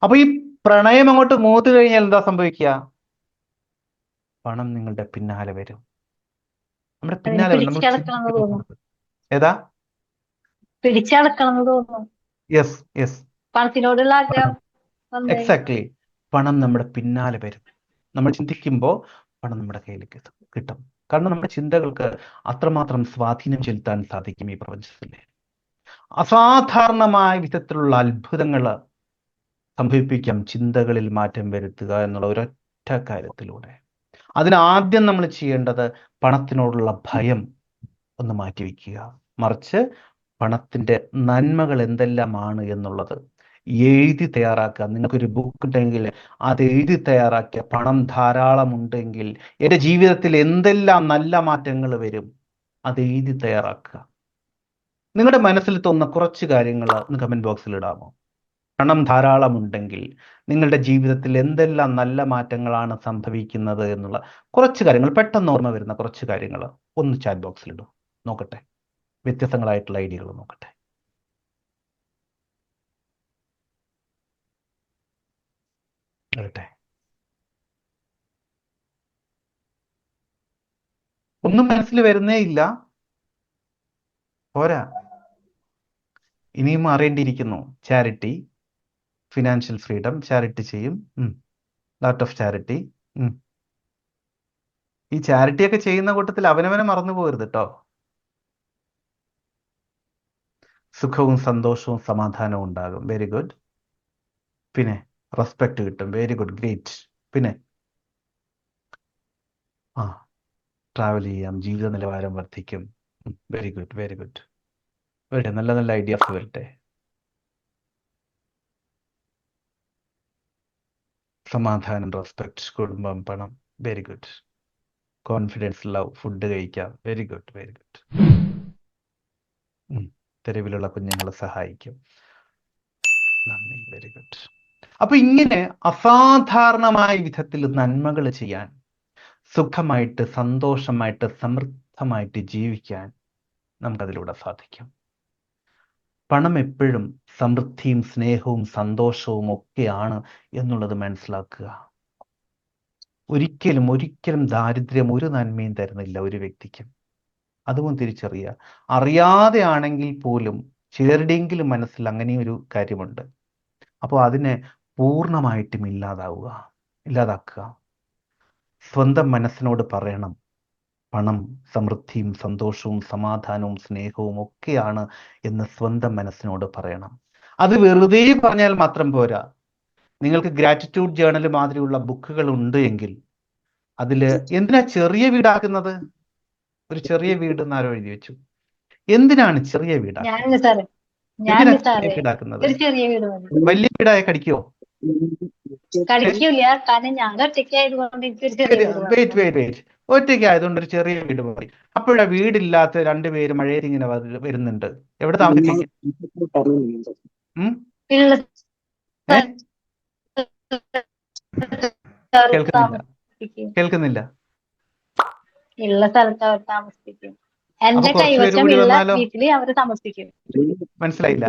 അപ്പൊ ഈ പ്രണയം അങ്ങോട്ട് മൂത്ത് കഴിഞ്ഞാൽ എന്താ സംഭവിക്കുക? പണം നിങ്ങളുടെ പിന്നാലെ വരും, നമ്മുടെ പിന്നാലെ വരും. ഏതാ? പിടിച്ചടക്കണം തോന്നുന്നു. യെസ് യെസ്, പണത്തിനോടുള്ള ആഗ്രഹം. എക്സാക്ട്ലി. പണം നമ്മുടെ പിന്നാലെ വരും. നമ്മൾ ചിന്തിക്കുമ്പോൾ പണം നമ്മുടെ കയ്യിലേക്ക് കിട്ടും. കാരണം നമ്മുടെ ചിന്തകൾക്ക് അത്രമാത്രം സ്വാധീനം ചെലുത്താൻ സാധിക്കും ഈ പ്രപഞ്ചത്തിലെ. അസാധാരണമായ വിധത്തിലുള്ള അത്ഭുതങ്ങൾ സംഭവിപ്പിക്കാം ചിന്തകളിൽ മാറ്റം വരുത്തുക എന്നുള്ള ഒരൊറ്റ കാര്യത്തിലൂടെ. അതിനാദ്യം നമ്മൾ ചെയ്യേണ്ടത് പണത്തിനോടുള്ള ഭയം ഒന്ന് മാറ്റിവെക്കുക. മറിച്ച് പണത്തിൻ്റെ നന്മകൾ എന്തെല്ലാമാണ് എന്നുള്ളത് എഴുതി തയ്യാറാക്കുക. നിങ്ങൾക്കൊരു ബുക്ക് ഉണ്ടെങ്കിൽ അത് എഴുതി തയ്യാറാക്കുക. പണം ധാരാളം ഉണ്ടെങ്കിൽ എൻ്റെ ജീവിതത്തിൽ എന്തെല്ലാം നല്ല മാറ്റങ്ങൾ വരും, അത് എഴുതി തയ്യാറാക്കുക. നിങ്ങളുടെ മനസ്സിൽ തോന്നുന്ന കുറച്ച് കാര്യങ്ങൾ ഒന്ന് കമൻറ്റ് ബോക്സിൽ ഇടാമോ? പണം ധാരാളം ഉണ്ടെങ്കിൽ നിങ്ങളുടെ ജീവിതത്തിൽ എന്തെല്ലാം നല്ല മാറ്റങ്ങളാണ് സംഭവിക്കുന്നത് എന്നുള്ള കുറച്ച് കാര്യങ്ങൾ, പെട്ടെന്ന് ഓർമ്മ വരുന്ന കുറച്ച് കാര്യങ്ങൾ ഒന്ന് ചാറ്റ് ബോക്സിൽ ഇടും. നോക്കട്ടെ, വ്യത്യസ്തങ്ങളായിട്ടുള്ള ഐഡിയകൾ നോക്കട്ടെ. ഒന്നും മനസ്സിൽ വരുന്നേ ഇല്ല. പോരാ, ഇനിയും അറിയേണ്ടിയിരിക്കുന്നു. ചാരിറ്റി, ഫിനാൻഷ്യൽ ഫ്രീഡം, ചാരിറ്റി ചെയ്യും, ലാട്ട് ഓഫ് ചാരിറ്റി. ഈ ചാരിറ്റിയൊക്കെ ചെയ്യുന്ന കൂട്ടത്തിൽ അവനവനെ മറന്നു പോകരുത് കേട്ടോ. സുഖവും സന്തോഷവും സമാധാനവും ഉണ്ടാകും. Very good. പിന്നെ റെസ്പെക്ട് കിട്ടും. Very good, great. പിന്നെ ട്രാവൽ ചെയ്യാം, ജീവിത നിലവാരം വർദ്ധിക്കും. Very good, very good. വരട്ടെ, നല്ല നല്ല ഐഡിയാസ് വരട്ടെ. സമാധാനം, റെസ്പെക്ട്, കുടുംബം, പണം. Very good. Confidence, love, food കഴിക്കാം. Very good, very good. തെരുവിലുള്ള കുഞ്ഞുങ്ങളെ സഹായിക്കും. നന്ദി, വെരി ഗുഡ്. അപ്പൊ ഇങ്ങനെ അസാധാരണമായ വിധത്തിൽ നന്മകൾ ചെയ്യാൻ, സുഖമായിട്ട്, സന്തോഷമായിട്ട്, സമൃദ്ധമായിട്ട് ജീവിക്കാൻ നമുക്കതിലൂടെ സാധിക്കും. പണം എപ്പോഴും സമൃദ്ധിയും സ്നേഹവും സന്തോഷവും ഒക്കെയാണ് എന്നുള്ളത് മനസ്സിലാക്കുക. ഒരിക്കലും ഒരിക്കലും ദാരിദ്ര്യം ഒരു നന്മയും തരുന്നില്ല ഒരു വ്യക്തിക്കും. അതും തിരിച്ചറിയുക. അറിയാതെ ആണെങ്കിൽ പോലും ചിലരുടെയെങ്കിലും മനസ്സിൽ അങ്ങനെ ഒരു കാര്യമുണ്ട്. അപ്പോൾ അതിനെ പൂർണ്ണമായിട്ടും ഇല്ലാതാക്കുക. സ്വന്തം മനസ്സിനോട് പറയണം, പണം സമൃദ്ധിയും സന്തോഷവും സമാധാനവും സ്നേഹവും ഒക്കെയാണ് എന്ന് സ്വന്തം മനസ്സിനോട് പറയണം. അത് വെറുതെ പറഞ്ഞാൽ മാത്രം പോരാ. നിങ്ങൾക്ക് ഗ്രാറ്റിറ്റ്യൂഡ് ജേണൽ മാതിരിയുള്ള ബുക്കുകൾ ഉണ്ട് എങ്കിൽ അതിൽ എന്തിനാ ചെറിയ വീടാക്കുന്നത്? ഒരു ചെറിയ വീട് എന്നാരോ എഴുതി വെച്ചു. എന്തിനാണ് ചെറിയ വീടാക്കുന്നത്? വലിയ വീടായ കടിക്കോ? ഒറ്റയ്ക്ക് ആയതുകൊണ്ട് ഒരു ചെറിയ വീട് മതി. അപ്പോഴാ വീടില്ലാത്ത രണ്ടുപേര് മഴയിൽ ഇങ്ങനെ വരുന്നുണ്ട്. എവിടെ താമസിക്കും? കേൾക്കുന്നില്ല. ഉള്ള സ്ഥലത്ത് അവർ താമസിപ്പിക്കും. എന്റെ കൈവശമുള്ള വീട്ടില് അവര് താമസിപ്പിക്കും. മനസ്സിലായില്ല.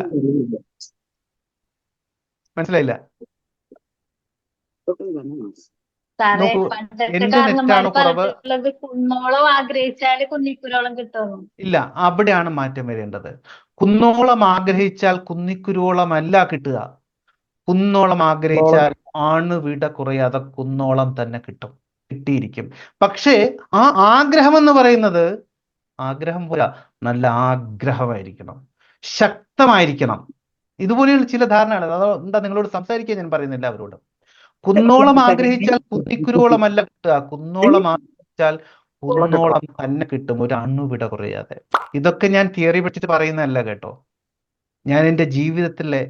സാറേ, പണ്ടത്തെ കാരണന്മാർ പറഞ്ഞിട്ടുള്ളത് കുന്നോളം ആഗ്രഹിച്ചാല് കുന്നിക്കുരോളം കിട്ടുന്നു. ഇല്ല, അവിടെയാണ് മാറ്റം വരേണ്ടത്. കുന്നോളം ആഗ്രഹിച്ചാൽ കുന്നിക്കുരോളം അല്ല കിട്ടുക. കുന്നോളം ആഗ്രഹിച്ചാൽ ആണുവിട കുറയാതെ കുന്നോളം തന്നെ കിട്ടിയിരിക്കും. പക്ഷേ ആ ആഗ്രഹം എന്ന് പറയുന്നത് ആഗ്രഹം പോരാ, നല്ല ആഗ്രഹമായിരിക്കണം, ശക്തമായിരിക്കണം. ഇതുപോലെയുള്ള ചില ധാരണയാണ്. അതുകൊണ്ടാ നിങ്ങളോട് സംസാരിക്കാൻ ഞാൻ പറയുന്നില്ല അവരോട്. കുന്നോളം ആഗ്രഹിച്ചാൽ കുത്തിക്കുരുവോളമല്ല കിട്ടുക, കുന്നോളം ആഗ്രഹിച്ചാൽ കുന്നോളം തന്നെ കിട്ടും, ഒരു അണുവിട കുറയാതെ. ഇതൊക്കെ ഞാൻ തിയറി പഠിച്ചിട്ട് പറയുന്നതല്ല കേട്ടോ, ഞാൻ എൻ്റെ ജീവിതത്തിലെ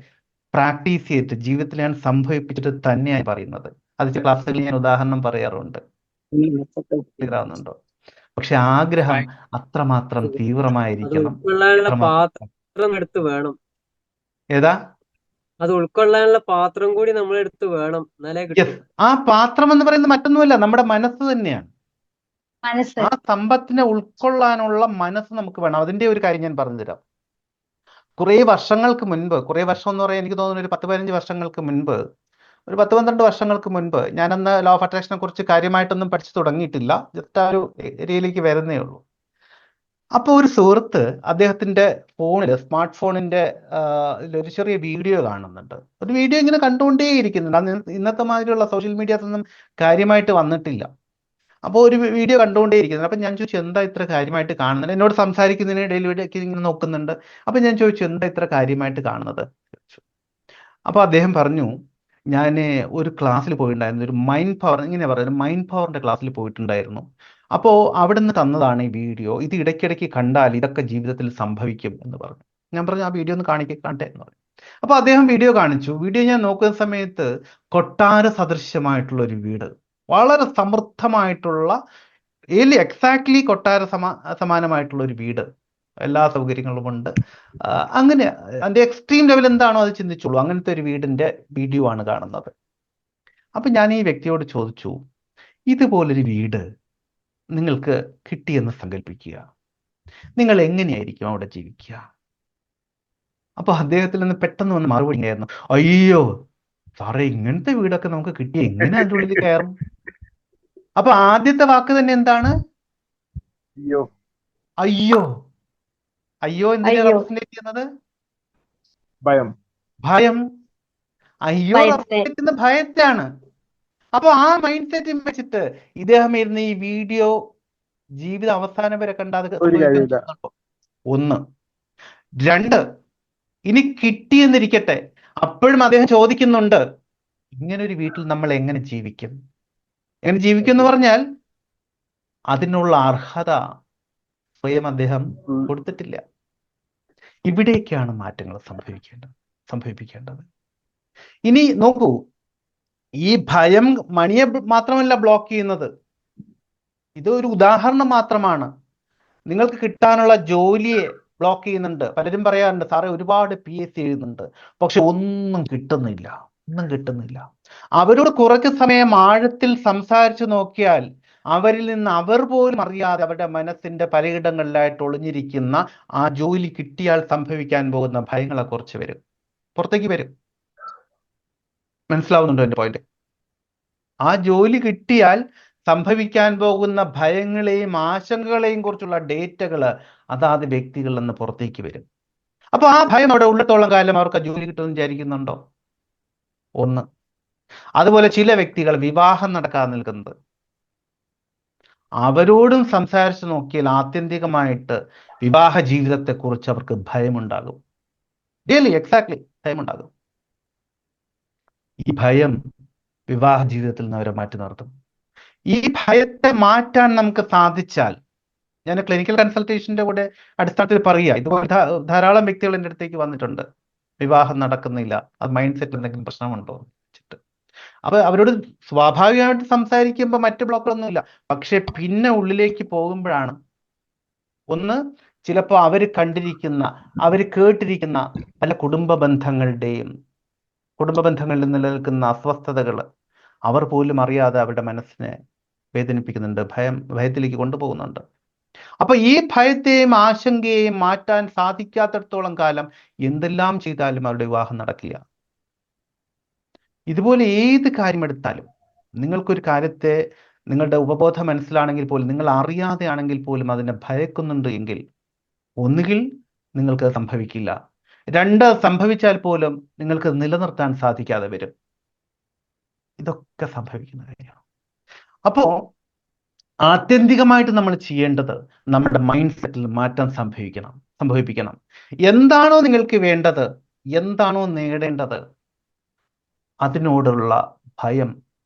പ്രാക്ടീസ് ചെയ്തിട്ട് ജീവിതത്തിൽ ഞാൻ സംഭവിപ്പിച്ചിട്ട് തന്നെയാണ് പറയുന്നത്. അത് ക്ലാസ്സുകളിൽ ഞാൻ ഉദാഹരണം പറയാറുണ്ട്. ക്ലിയർ ആവുന്നുണ്ടോ? പക്ഷെ ആഗ്രഹം അത്രമാത്രം തീവ്രമായിരിക്കണം. ഏതാ? അത് ഉൾക്കൊള്ളാനുള്ള പാത്രം കൂടി നമ്മൾ എടുത്ത് വേണം, എന്നാലേ കിട്ടും. ആ പാത്രം എന്ന് പറയുന്നത് മറ്റൊന്നുമല്ല, നമ്മുടെ മനസ്സ് തന്നെയാണ്. ആ സമ്പത്തിനെ ഉൾക്കൊള്ളാനുള്ള മനസ്സ് നമുക്ക് വേണം. അതിന്റെ ഒരു കാര്യം ഞാൻ പറഞ്ഞുതരാം. കുറേ വർഷങ്ങൾക്ക് മുൻപ്, കുറേ വർഷം എന്ന് പറയാൻ എനിക്ക് തോന്നുന്നു ഒരു 10-15 വർഷങ്ങൾക്ക് മുൻപ്, ഒരു 10-12 വർഷങ്ങൾക്ക് മുൻപ്, ഞാനന്ന് ലോ ഓഫ് അട്രാക്ഷനെ കുറിച്ച് കാര്യമായിട്ടൊന്നും പഠിച്ചു തുടങ്ങിയിട്ടില്ല, ജസ്റ്റ് ആ ഒരു ഏരിയയിലേക്ക് വരുന്നേ ഉള്ളൂ. അപ്പോൾ ഒരു സുഹൃത്ത് അദ്ദേഹത്തിന്റെ ഫോണിൽ, സ്മാർട്ട് ഫോണിന്റെ ഒരു ചെറിയ വീഡിയോ കാണുന്നുണ്ട്. ഒരു വീഡിയോ ഇങ്ങനെ കണ്ടുകൊണ്ടേയിരിക്കുന്നുണ്ട്. അത് ഇന്നത്തെ മാതിരിയുള്ള സോഷ്യൽ മീഡിയാസൊന്നും കാര്യമായിട്ട് വന്നിട്ടില്ല. അപ്പോൾ ഒരു വീഡിയോ കണ്ടുകൊണ്ടേയിരിക്കുന്നുണ്ട്. അപ്പം ഞാൻ ചോദിച്ചു, എന്താ ഇത്ര കാര്യമായിട്ട് കാണുന്നത്? എന്നോട് സംസാരിക്കുന്നതിനിടയിൽ ഇങ്ങനെ നോക്കുന്നുണ്ട്. അപ്പം ഞാൻ ചോദിച്ചു, എന്താ ഇത്ര കാര്യമായിട്ട് കാണുന്നത്? അപ്പോൾ അദ്ദേഹം പറഞ്ഞു, ഞാൻ ഒരു ക്ലാസ്സിൽ പോയിട്ടുണ്ടായിരുന്നു, ഒരു മൈൻഡ് പവർ, ഇങ്ങനെ പറയുന്നത് മൈൻഡ് പവറിന്റെ ക്ലാസ്സിൽ പോയിട്ടുണ്ടായിരുന്നു. അപ്പോൾ അവിടെ നിന്ന് തന്നതാണ് ഈ വീഡിയോ. ഇത് ഇടയ്ക്കിടയ്ക്ക് കണ്ടാൽ ഇതൊക്കെ ജീവിതത്തിൽ സംഭവിക്കും എന്ന് പറഞ്ഞു. ഞാൻ പറഞ്ഞു, ആ വീഡിയോ ഒന്ന് കാണട്ടെ എന്ന് പറഞ്ഞു. അപ്പോൾ അദ്ദേഹം വീഡിയോ കാണിച്ചു. വീഡിയോ ഞാൻ നോക്കുന്ന സമയത്ത് കൊട്ടാര സദൃശ്യമായിട്ടുള്ള ഒരു വീട്, വളരെ സമൃദ്ധമായിട്ടുള്ള, എക്സാക്ട്ലി കൊട്ടാര സമാനമായിട്ടുള്ള ഒരു വീട്, എല്ലാ സൗകര്യങ്ങളും ഉണ്ട്. അങ്ങനെ അതിന്റെ എക്സ്ട്രീം ലെവൽ എന്താണോ അത് ചിന്തിച്ചോളൂ. അങ്ങനത്തെ ഒരു വീടിന്റെ വീഡിയോ ആണ് കാണുന്നത്. അപ്പൊ ഞാൻ ഈ വ്യക്തിയോട് ചോദിച്ചു, ഇതുപോലൊരു വീട് നിങ്ങൾക്ക് കിട്ടിയെന്ന് സങ്കല്പിക്കുക, നിങ്ങൾ എങ്ങനെയായിരിക്കും അവിടെ ജീവിക്കുക? അപ്പൊ അദ്ദേഹത്തിൽ നിന്ന് പെട്ടെന്ന് വന്ന് മറുപടി ആയിരുന്നു, അയ്യോ സാറേ, ഇങ്ങനത്തെ വീടൊക്കെ നമുക്ക് കിട്ടിയ എങ്ങനെ അതിൻ്റെ ഉള്ളിൽ കയറും? അപ്പൊ ആദ്യത്തെ വാക്ക് തന്നെ എന്താണ്? അയ്യോ. അയ്യോ എന്തിനാ റെപ്രസെന്റ് ചെയ്യുന്നത്? ഭയം. അയ്യോ റെപ്രസെന്റ് ചെയ്യുന്ന ഭയത്തെയാണ്. അപ്പൊ ആ മൈൻഡ് സെറ്റ് വെച്ചിട്ട് ഇദ്ദേഹം ഇരുന്ന് ഈ വീഡിയോ ജീവിത അവസാനം വരെ കണ്ടാതെ. 1. 2, ഇനി കിട്ടിയെന്നിരിക്കട്ടെ, അപ്പോഴും അദ്ദേഹം ചോദിക്കുന്നുണ്ട്, ഇങ്ങനൊരു വീട്ടിൽ നമ്മൾ എങ്ങനെ ജീവിക്കും? എങ്ങനെ ജീവിക്കും എന്ന് പറഞ്ഞാൽ അതിനുള്ള അർഹത സ്വയം അദ്ദേഹം കൊടുത്തിട്ടില്ല. ഇവിടേക്കാണ് മാറ്റങ്ങൾ സംഭവിപ്പിക്കേണ്ടത്. ഇനി നോക്കൂ, ഈ ഭയം മണിയെ മാത്രമല്ല ബ്ലോക്ക് ചെയ്യുന്നത്, ഇതൊരു ഉദാഹരണം മാത്രമാണ്. നിങ്ങൾക്ക് കിട്ടാനുള്ള ജോലിയെ ബ്ലോക്ക് ചെയ്യുന്നുണ്ട്. പലരും പറയാറുണ്ട്, സാറേ ഒരുപാട് PSC എഴുതുന്നുണ്ട്, പക്ഷെ ഒന്നും കിട്ടുന്നില്ല. അവരോട് കുറച്ച് സമയം ആഴത്തിൽ സംസാരിച്ചു നോക്കിയാൽ അവരിൽ നിന്ന് അവർ പോലും അറിയാതെ അവരുടെ മനസ്സിന്റെ പലയിടങ്ങളിലായിട്ട് ഒളിഞ്ഞിരിക്കുന്ന ആ ജോലി കിട്ടിയാൽ സംഭവിക്കാൻ പോകുന്ന ഭയങ്ങളെ കുറിച്ച് പുറത്തേക്ക് വരും. മനസ്സിലാവുന്നുണ്ടോ എൻ്റെ പോയിന്റ്? ആ ജോലി കിട്ടിയാൽ സംഭവിക്കാൻ പോകുന്ന ഭയങ്ങളെയും ആശങ്കകളെയും കുറിച്ചുള്ള ഡേറ്റകൾ അതാത് വ്യക്തികളിൽ നിന്ന് പുറത്തേക്ക് വരും. അപ്പൊ ആ ഭയം അവിടെ ഉള്ളത്തോളം കാലം അവർക്ക് ആ ജോലി കിട്ടുമെന്ന് വിചാരിക്കുന്നുണ്ടോ? 1. അതുപോലെ ചില വ്യക്തികൾ വിവാഹം നടക്കാതെ നിൽക്കുന്നത്, അവരോടും സംസാരിച്ചു നോക്കിയാൽ ആത്യന്തികമായിട്ട് വിവാഹ ജീവിതത്തെക്കുറിച്ച് അവർക്ക് ഭയമുണ്ടാകും. എക്സാക്ട്ലി ഭയമുണ്ടാകും. ഈ ഭയം വിവാഹ ജീവിതത്തിൽ നിന്ന് അവരെ മാറ്റി നിർത്തും. ഈ ഭയത്തെ മാറ്റാൻ നമുക്ക് സാധിച്ചാൽ, ഞാൻ ക്ലിനിക്കൽ കൺസൾട്ടേഷന്റെ കൂടെ അടിസ്ഥാനത്തിൽ പറയുക, ഇതുപോലെ ധാരാളം വ്യക്തികൾ എൻ്റെ അടുത്തേക്ക് വന്നിട്ടുണ്ട്, വിവാഹം നടക്കുന്നില്ല, അത് മൈൻഡ് സെറ്റ് എന്തെങ്കിലും പ്രശ്നമുണ്ടോ വെച്ചിട്ട്. അപ്പൊ അവരോട് സ്വാഭാവികമായിട്ട് സംസാരിക്കുമ്പോൾ മറ്റു ബ്ലോക്കുകളൊന്നുമില്ല. പക്ഷെ പിന്നെ ഉള്ളിലേക്ക് പോകുമ്പോഴാണ്, ഒന്ന്, ചിലപ്പോൾ അവർ കേട്ടിരിക്കുന്ന പല കുടുംബ ബന്ധങ്ങളിൽ നിലനിൽക്കുന്ന അസ്വസ്ഥതകൾ അവർ പോലും അറിയാതെ അവരുടെ മനസ്സിനെ വേദനിപ്പിക്കുന്നുണ്ട്, ഭയത്തിലേക്ക് കൊണ്ടുപോകുന്നുണ്ട്. അപ്പൊ ഈ ഭയത്തെയും ആശങ്കയെയും മാറ്റാൻ സാധിക്കാത്തിടത്തോളം കാലം എന്തെല്ലാം ചെയ്താലും അവരുടെ വിവാഹം നടക്കില്ല. ഇതുപോലെ ഏത് കാര്യമെടുത്താലും, നിങ്ങൾക്കൊരു കാര്യത്തെ നിങ്ങളുടെ ഉപബോധ മനസ്സിലാണെങ്കിൽ പോലും, നിങ്ങൾ അറിയാതെ ആണെങ്കിൽ പോലും അതിനെ ഭയക്കുന്നുണ്ട് എങ്കിൽ ഒന്നുകിൽ നിങ്ങൾക്ക് സംഭവിക്കില്ല, 2 സംഭവിച്ചാൽ പോലും നിങ്ങൾക്ക് നിലനിർത്താൻ സാധിക്കാതെ വരും. ഇതൊക്കെ സംഭവിക്കുന്ന കാര്യമാണ്. അപ്പോ ആത്യന്തികമായിട്ട് നമ്മൾ ചെയ്യേണ്ടത് നമ്മുടെ മൈൻഡ് സെറ്റിൽ മാറ്റം സംഭവിപ്പിക്കണം. എന്താണോ നിങ്ങൾക്ക് വേണ്ടത്, എന്താണോ നേടേണ്ടത്, അതിനോടുള്ള ഭയം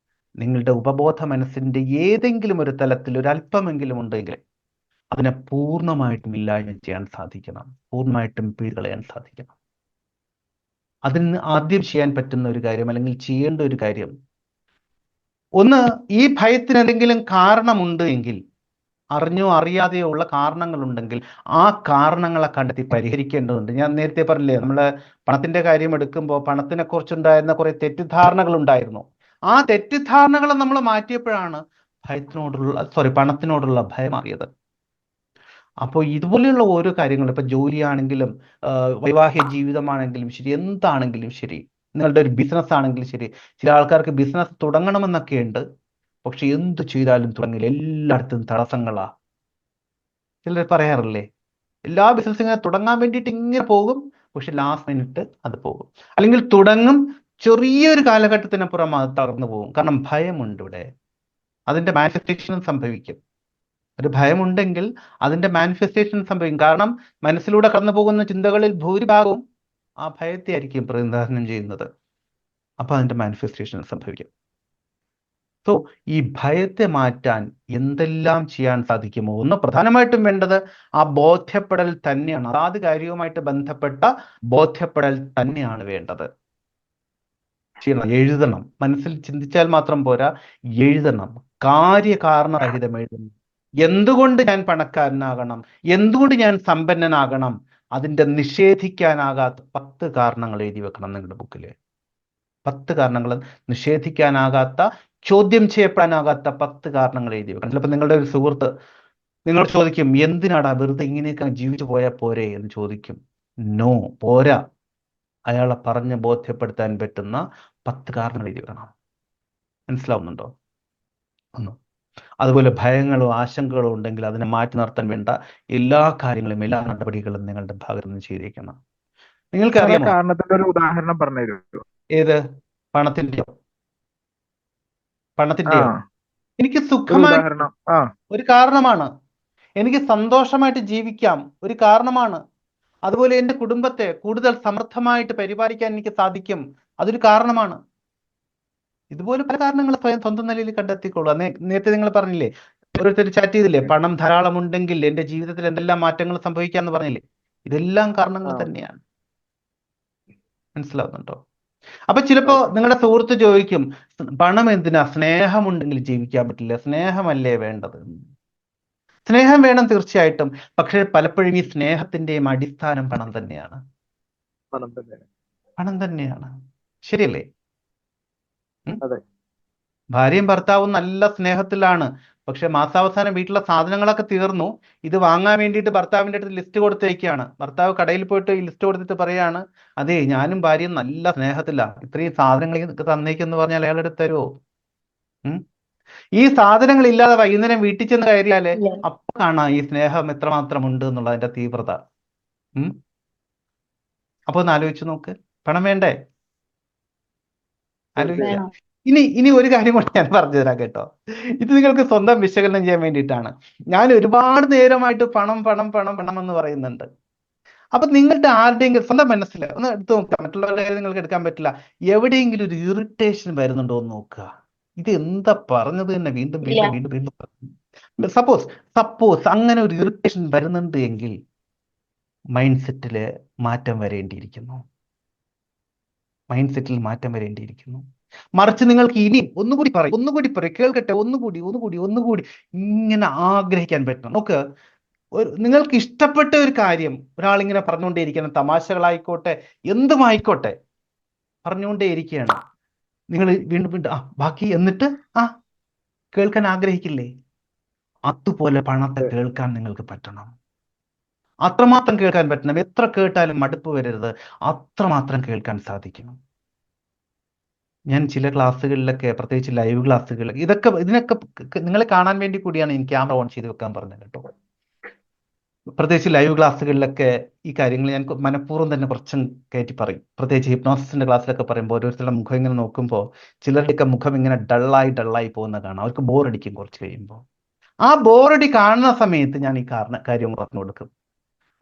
നിങ്ങളുടെ ഉപബോധ മനസ്സിന്റെ ഏതെങ്കിലും ഒരു തലത്തിൽ ഒരല്പമെങ്കിലും ഉണ്ടെങ്കിൽ അതിനെ പൂർണ്ണമായിട്ടും ഇല്ലായ്മ ചെയ്യാൻ സാധിക്കണം, പൂർണ്ണമായിട്ടും പിഴുകളയാൻ സാധിക്കണം. അതിന് ആദ്യം ചെയ്യാൻ പറ്റുന്ന ഒരു കാര്യം, അല്ലെങ്കിൽ ചെയ്യേണ്ട ഒരു കാര്യം, ഒന്ന്, ഈ ഭയത്തിന് എന്തെങ്കിലും കാരണമുണ്ട് എങ്കിൽ, അറിഞ്ഞോ അറിയാതെയോ ഉള്ള കാരണങ്ങളുണ്ടെങ്കിൽ ആ കാരണങ്ങളെ കണ്ടെത്തി പരിഹരിക്കേണ്ടതുണ്ട്. ഞാൻ നേരത്തെ പറഞ്ഞില്ലേ, നമ്മൾ പണത്തിന്റെ കാര്യം എടുക്കുമ്പോൾ പണത്തിനെ കുറിച്ചുണ്ടായിരുന്ന കുറെ തെറ്റിദ്ധാരണകൾ ഉണ്ടായിരുന്നു. ആ തെറ്റിദ്ധാരണകളെ നമ്മൾ മാറ്റിയപ്പോഴാണ് പണത്തിനോടുള്ള ഭയം മാറിയത്. അപ്പോൾ ഇതുപോലെയുള്ള ഓരോ കാര്യങ്ങളും, ഇപ്പൊ ജോലിയാണെങ്കിലും വൈവാഹിക ജീവിതമാണെങ്കിലും ശരി, എന്താണെങ്കിലും ശരി, നിങ്ങളുടെ ഒരു ബിസിനസ് ആണെങ്കിലും ശരി, ചില ആൾക്കാർക്ക് ബിസിനസ് തുടങ്ങണമെന്നൊക്കെ ഉണ്ട്, പക്ഷെ എന്ത് ചെയ്താലും തുടങ്ങില്ല, എല്ലായിടത്തും തടസ്സങ്ങളാ. ചിലർ പറയാറില്ലേ, എല്ലാ ബിസിനസ്സും ഇങ്ങനെ തുടങ്ങാൻ വേണ്ടിയിട്ട് ഇങ്ങനെ പോകും, പക്ഷെ ലാസ്റ്റ് മിനിറ്റ് അത് പോകും. അല്ലെങ്കിൽ തുടങ്ങും, ചെറിയൊരു കാലഘട്ടത്തിനപ്പുറം അത് തകർന്നു പോകും. കാരണം ഭയമുണ്ട് ഇവിടെ, അതിന്റെ മാനിഫെസ്റ്റേഷൻ സംഭവിക്കും. ഒരു ഭയമുണ്ടെങ്കിൽ അതിന്റെ മാനിഫെസ്റ്റേഷൻ സംഭവിക്കും. കാരണം മനസ്സിലൂടെ കടന്നു പോകുന്ന ചിന്തകളിൽ ഭൂരിഭാഗവും ആ ഭയത്തെ ആയിരിക്കും പ്രതിനിധാനം ചെയ്യുന്നത്. അപ്പൊ അതിന്റെ മാനിഫെസ്റ്റേഷൻ സംഭവിക്കും. സോ ഈ ഭയത്തെ മാറ്റാൻ എന്തെല്ലാം ചെയ്യാൻ സാധിക്കുമോ, ഒന്ന് പ്രധാനമായിട്ടും വേണ്ടത് ആ ബോധ്യപ്പെടൽ തന്നെയാണ്. അതാത് കാര്യവുമായിട്ട് ബന്ധപ്പെട്ട ബോധ്യപ്പെടൽ തന്നെയാണ് വേണ്ടത്. ചെയ്യണം, എഴുതണം. മനസ്സിൽ ചിന്തിച്ചാൽ മാത്രം പോരാ, എഴുതണം, കാര്യകാരണരഹിതം എഴുതണം. എന്തുകൊണ്ട് ഞാൻ പണക്കാരനാകണം, എന്തുകൊണ്ട് ഞാൻ സമ്പന്നനാകണം, അതിന്റെ നിഷേധിക്കാനാകാത്ത 10 കാരണങ്ങൾ എഴുതി വെക്കണം നിങ്ങളുടെ ബുക്കില്. 10 കാരണങ്ങൾ, നിഷേധിക്കാനാകാത്ത, ചോദ്യം ചെയ്യപ്പെടാനാകാത്ത 10 കാരണങ്ങൾ എഴുതി വെക്കണം. ചിലപ്പോൾ നിങ്ങളുടെ ഒരു സുഹൃത്ത് നിങ്ങളോട് ചോദിക്കും, എന്തിനാടാ വെറുതെ ഇങ്ങനെയൊക്കെ ജീവിച്ചു പോയാൽ പോരെ എന്ന് ചോദിക്കും. നോ, പോരാ. അയാളെ പറഞ്ഞ് ബോധ്യപ്പെടുത്താൻ പറ്റുന്ന 10 കാരണങ്ങൾ എഴുതി വെക്കണം. മനസ്സിലാവുന്നുണ്ടോ? ഒന്നും. അതുപോലെ ഭയങ്ങളോ ആശങ്കകളോ ഉണ്ടെങ്കിൽ അതിനെ മാറ്റി നിർത്താൻ വേണ്ട എല്ലാ കാര്യങ്ങളും, എല്ലാ നടപടികളും നിങ്ങളുടെ ഭാഗത്ത് നിന്ന് ചെയ്തിരിക്കണം. നിങ്ങൾക്ക് അറിയാമോ കാരണത്തിന്റെ ഒരു ഉദാഹരണം പറഞ്ഞു തരുമോ? ഏത്? പണത്തിന്റെയോ? എനിക്ക് സുഖമായി ഒരു കാരണമാണ്. എനിക്ക് സന്തോഷമായിട്ട് ജീവിക്കാം ഒരു കാരണമാണ്. അതുപോലെ എൻ്റെ കുടുംബത്തെ കൂടുതൽ സമൃദ്ധമായിട്ട് പരിപാലിക്കാൻ എനിക്ക് സാധിക്കും, അതൊരു കാരണമാണ്. ഇതുപോലെ പല കാരണങ്ങൾ സ്വന്തം നിലയിൽ കണ്ടെത്തിക്കോളൂ. നേരത്തെ നിങ്ങൾ പറഞ്ഞില്ലേ, ഓരോരുത്തർ ചാറ്റ് ചെയ്തില്ലേ, പണം ധാരാളം ഉണ്ടെങ്കിൽ എൻ്റെ ജീവിതത്തിൽ എന്തെല്ലാം മാറ്റങ്ങൾ സംഭവിക്കാന്ന് പറഞ്ഞില്ലേ, ഇതെല്ലാം കാരണങ്ങൾ തന്നെയാണ്. മനസ്സിലാവുന്നുണ്ടോ? അപ്പൊ ചിലപ്പോ നിങ്ങളുടെ സുഹൃത്ത് ചോദിക്കും, പണം എന്തിനാ, സ്നേഹമുണ്ടെങ്കിൽ ജീവിക്കാൻ പറ്റില്ല, സ്നേഹമല്ലേ വേണ്ടത്? സ്നേഹം വേണം തീർച്ചയായിട്ടും, പക്ഷെ പലപ്പോഴും ഈ സ്നേഹത്തിന്റെയും അടിസ്ഥാനം പണം തന്നെയാണ്. പണം തന്നെയാണ്, ശരിയല്ലേ? ഭാര്യയും ഭർത്താവും നല്ല സ്നേഹത്തിലാണ്, പക്ഷെ മാസാവസാനം വീട്ടിലെ സാധനങ്ങളൊക്കെ തീർന്നു, ഇത് വാങ്ങാൻ വേണ്ടിയിട്ട് ഭർത്താവിൻ്റെ അടുത്ത് ലിസ്റ്റ് കൊടുത്തേക്കാണ്. ഭർത്താവ് കടയിൽ പോയിട്ട് ഈ ലിസ്റ്റ് കൊടുത്തിട്ട് പറയാണ്, അതെ ഞാനും ഭാര്യയും നല്ല സ്നേഹത്തിലാണ്, ഇത്രയും സാധനങ്ങൾ തന്നേക്കെന്ന് പറഞ്ഞാൽ അയാളുടെ അടുത്ത് തരുമോ? ഈ സാധനങ്ങൾ ഇല്ലാതെ വൈകുന്നേരം വീട്ടിൽ ചെന്ന് കയറിയാലേ അപ്പൊ കാണാം ഈ സ്നേഹം എത്രമാത്രം ഉണ്ട് എന്നുള്ളതിന്റെ തീവ്രത. അപ്പൊ ഒന്ന് ആലോചിച്ച് നോക്ക്, പണം വേണ്ടേ? ആലോചിക്കാം. ഇനി ഒരു കാര്യം കൂടി ഞാൻ പറഞ്ഞു തരാം കേട്ടോ, ഇത് നിങ്ങൾക്ക് സ്വന്തം വിശകലനം ചെയ്യാൻ വേണ്ടിയിട്ടാണ്. ഞാൻ ഒരുപാട് നേരമായിട്ട് പണം പണം പണം പണം എന്ന് പറയുന്നുണ്ട്. അപ്പൊ നിങ്ങളുടെ ആരുടെയെങ്കിലും സ്വന്തം മനസ്സിൽ ഒന്ന് എടുത്തു നോക്കുക, മറ്റുള്ളവരുടെ കാര്യം നിങ്ങൾക്ക് എടുക്കാൻ പറ്റില്ല, എവിടെയെങ്കിലും ഒരു ഇറിറ്റേഷൻ വരുന്നുണ്ടോ എന്ന് നോക്കുക. ഇത് എന്താ പറഞ്ഞത് തന്നെ വീണ്ടും വീണ്ടും വീണ്ടും വീണ്ടും. സപ്പോസ് അങ്ങനെ ഒരു ഇറിറ്റേഷൻ വരുന്നുണ്ട് എങ്കിൽ മൈൻഡ് സെറ്റില് മാറ്റം വരേണ്ടിയിരിക്കുന്നു. മൈൻഡ് സെറ്റിൽ മാറ്റം വരേണ്ടിയിരിക്കുന്നു. മറിച്ച് നിങ്ങൾക്ക് ഇനി ഒന്നുകൂടി പറയും, കേൾക്കട്ടെ, ഒന്നുകൂടി ഇങ്ങനെ ആഗ്രഹിക്കാൻ പറ്റണം. നോക്ക്, നിങ്ങൾക്ക് ഇഷ്ടപ്പെട്ട ഒരു കാര്യം ഒരാളിങ്ങനെ പറഞ്ഞുകൊണ്ടേയിരിക്കണം, തമാശകളായിക്കോട്ടെ എന്തുമായിക്കോട്ടെ പറഞ്ഞുകൊണ്ടേയിരിക്കുകയാണ്. നിങ്ങൾ വീണ്ടും വീണ്ടും ബാക്കി എന്നിട്ട് കേൾക്കാൻ ആഗ്രഹിക്കില്ലേ? അതുപോലെ പണത്തെ കേൾക്കാൻ നിങ്ങൾക്ക് പറ്റണം, അത്രമാത്രം കേൾക്കാൻ പറ്റണം. എത്ര കേട്ടാലും മടുപ്പ് വരരുത്, അത്രമാത്രം കേൾക്കാൻ സാധിക്കണം. ഞാൻ ചില ക്ലാസ്സുകളിലൊക്കെ, പ്രത്യേകിച്ച് ലൈവ് ക്ലാസ്സുകൾ, ഇതിനൊക്കെ നിങ്ങളെ കാണാൻ വേണ്ടി കൂടിയാണ് ഞാൻ ക്യാമറ ഓൺ ചെയ്ത് വെക്കാൻ പറഞ്ഞത് കേട്ടോ. പ്രത്യേകിച്ച് ലൈവ് ക്ലാസ്സുകളിലൊക്കെ ഈ കാര്യങ്ങൾ ഞാൻ മനഃപൂർവ്വം തന്നെ കുറച്ചും കയറ്റി പറയും. പ്രത്യേകിച്ച് ഹിപ്നോസിന്റെ ക്ലാസ്സിലൊക്കെ പറയുമ്പോൾ ഓരോരുത്തരുടെ മുഖം ഇങ്ങനെ നോക്കുമ്പോൾ ചിലരുടെയൊക്കെ മുഖം ഇങ്ങനെ ഡള്ളായി പോകുന്ന കാണാം. അവർക്ക് ബോറടിക്കും കുറച്ച് കഴിയുമ്പോൾ. ആ ബോറടി കാണുന്ന സമയത്ത് ഞാൻ ഈ കാര്യം പറഞ്ഞു കൊടുക്കും.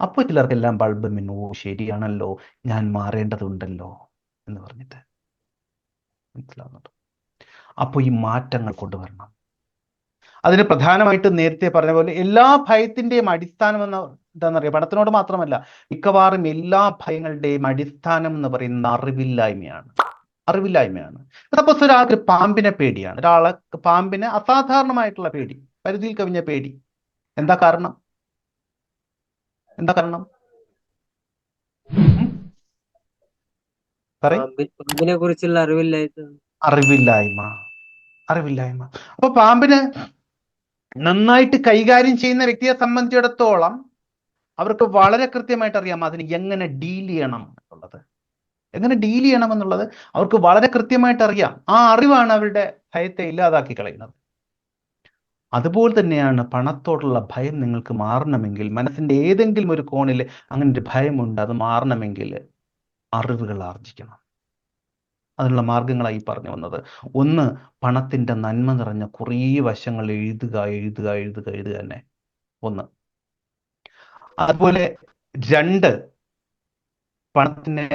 അപ്പോൾ ചിലർക്കെല്ലാം ബൾബ് മിന്നു, ശരിയാണല്ലോ, ഞാൻ മാറേണ്ടതുണ്ടല്ലോ എന്ന് പറഞ്ഞിട്ട് മനസ്സിലാവുന്നുണ്ട്. അപ്പോൾ ഈ മാറ്റങ്ങൾ കൊണ്ടുവരണം. അതിന് പ്രധാനമായിട്ട് നേരത്തെ പറഞ്ഞ പോലെ എല്ലാ ഭയത്തിന്റെയും അടിസ്ഥാനം എന്താണെന്നറിയാം, പണത്തിനോട് മാത്രമല്ല, മിക്കവാറും എല്ലാ ഭയങ്ങളുടെയും അടിസ്ഥാനം എന്ന് പറയുന്ന അറിവില്ലായ്മയാണ്. സപ്പോസ് ഒരാൾക്ക് പാമ്പിനെ പേടിയാണ്, പാമ്പിന് അസാധാരണമായിട്ടുള്ള പേടി, പരിധിയിൽ കവിഞ്ഞ പേടി. എന്താ കാരണം? പാമ്പിനെ കുറിച്ചുള്ള അറിവില്ലായ്മ. അപ്പൊ പാമ്പിന് നന്നായിട്ട് കൈകാര്യം ചെയ്യുന്ന വ്യക്തിയെ സംബന്ധിച്ചിടത്തോളം അവർക്ക് വളരെ കൃത്യമായിട്ട് അറിയാം അതിന് എങ്ങനെ ഡീൽ ചെയ്യണം എന്നുള്ളത് അവർക്ക് വളരെ കൃത്യമായിട്ട് അറിയാം. ആ അറിവാണ് അവരുടെ ഭയത്തെ ഇല്ലാതാക്കി കളയുന്നത്. അതുപോലെ തന്നെയാണ് പണത്തോടുള്ള ഭയം നിങ്ങൾക്ക് മാറണമെങ്കിൽ, മനസ്സിന്റെ ഏതെങ്കിലും ഒരു കോണിൽ അങ്ങനെ ഒരു ഭയമുണ്ട്, അത് മാറണമെങ്കിൽ അറിവുകൾ ആർജിക്കണം. അതിനുള്ള മാർഗങ്ങളായി പറഞ്ഞു വന്നത്. ഒന്ന്, പണത്തിന്റെ നന്മ നിറഞ്ഞ കുറേ വശങ്ങൾ എഴുതുക തന്നെ ഒന്ന്. അതുപോലെ 2, പണത്തിനെ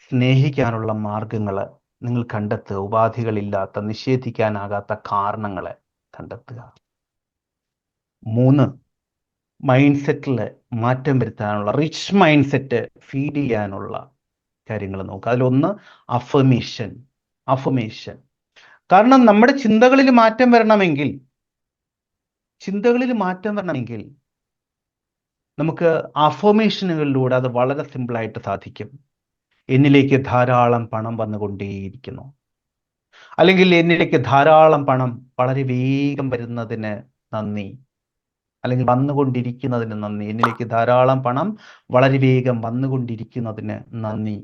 സ്നേഹിക്കാനുള്ള മാർഗങ്ങൾ നിങ്ങൾ കണ്ടെത്തുക. ഉപാധികളില്ലാത്ത, നിഷേധിക്കാനാകാത്ത കാരണങ്ങളെ കണ്ടെത്തുക. 3, മൈൻഡ് സെറ്റിൽ മാറ്റം വരുത്താനുള്ള, റിച്ച് മൈൻഡ് സെറ്റ് ഫീഡ് ചെയ്യാനുള്ള കാര്യങ്ങൾ നോക്കുക. അതിലൊന്ന് അഫർമേഷൻ. കാരണം നമ്മുടെ ചിന്തകളിൽ മാറ്റം വരണമെങ്കിൽ നമുക്ക് അഫർമേഷനുകളിലൂടെ അത് വളരെ സിമ്പിളായിട്ട് സാധിക്കും. എന്നിലേക്ക് ധാരാളം പണം വന്നുകൊണ്ടേയിരിക്കുന്നു, അല്ലെങ്കിൽ എന്നിലേക്ക് ധാരാളം പണം വളരെ വേഗം വരുന്നതിന് നന്ദി, അല്ലെങ്കിൽ വന്നുകൊണ്ടിരിക്കുന്നതിന് നന്ദി, എന്നിലേക്ക് ധാരാളം പണം വളരെ വേഗം വന്നുകൊണ്ടിരിക്കുന്നതിന് നന്ദി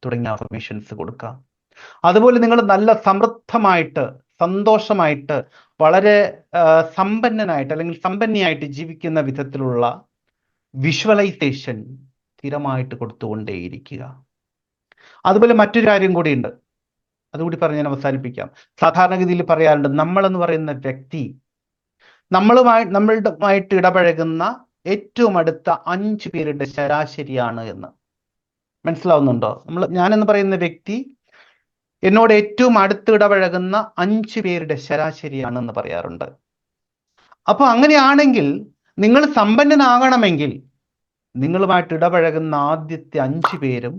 തുടങ്ങിയ അഫർമേഷൻസ് കൊടുക്കാം. അതുപോലെ നിങ്ങൾ നല്ല സമൃദ്ധമായിട്ട്, സന്തോഷമായിട്ട്, വളരെ സമ്പന്നനായിട്ട് അല്ലെങ്കിൽ സമ്പന്നയായിട്ട് ജീവിക്കുന്ന വിധത്തിലുള്ള വിഷ്വലൈസേഷൻ സ്ഥിരമായിട്ട് കൊടുത്തുകൊണ്ടേയിരിക്കുക. അതുപോലെ മറ്റൊരു കാര്യം കൂടിയുണ്ട്, അതുകൂടി പറഞ്ഞ് ഞാൻ അവസാനിപ്പിക്കാം. സാധാരണഗതിയിൽ പറയാറുണ്ട്, നമ്മളെന്ന് പറയുന്ന വ്യക്തി നമ്മളുമായിട്ട് ഇടപഴകുന്ന ഏറ്റവും അടുത്ത 5 പേരുടെ ശരാശരിയാണ് എന്ന്. മനസ്സിലാവുന്നുണ്ടോ? ഞാനെന്ന് പറയുന്ന വ്യക്തി എന്നോട് ഏറ്റവും അടുത്ത് ഇടപഴകുന്ന 5 പേരുടെ ശരാശരിയാണെന്ന് പറയാറുണ്ട്. അപ്പൊ അങ്ങനെയാണെങ്കിൽ നിങ്ങൾ സമ്പന്നനാകണമെങ്കിൽ നിങ്ങളുമായിട്ട് ഇടപഴകുന്ന ആദ്യത്തെ 5 പേരും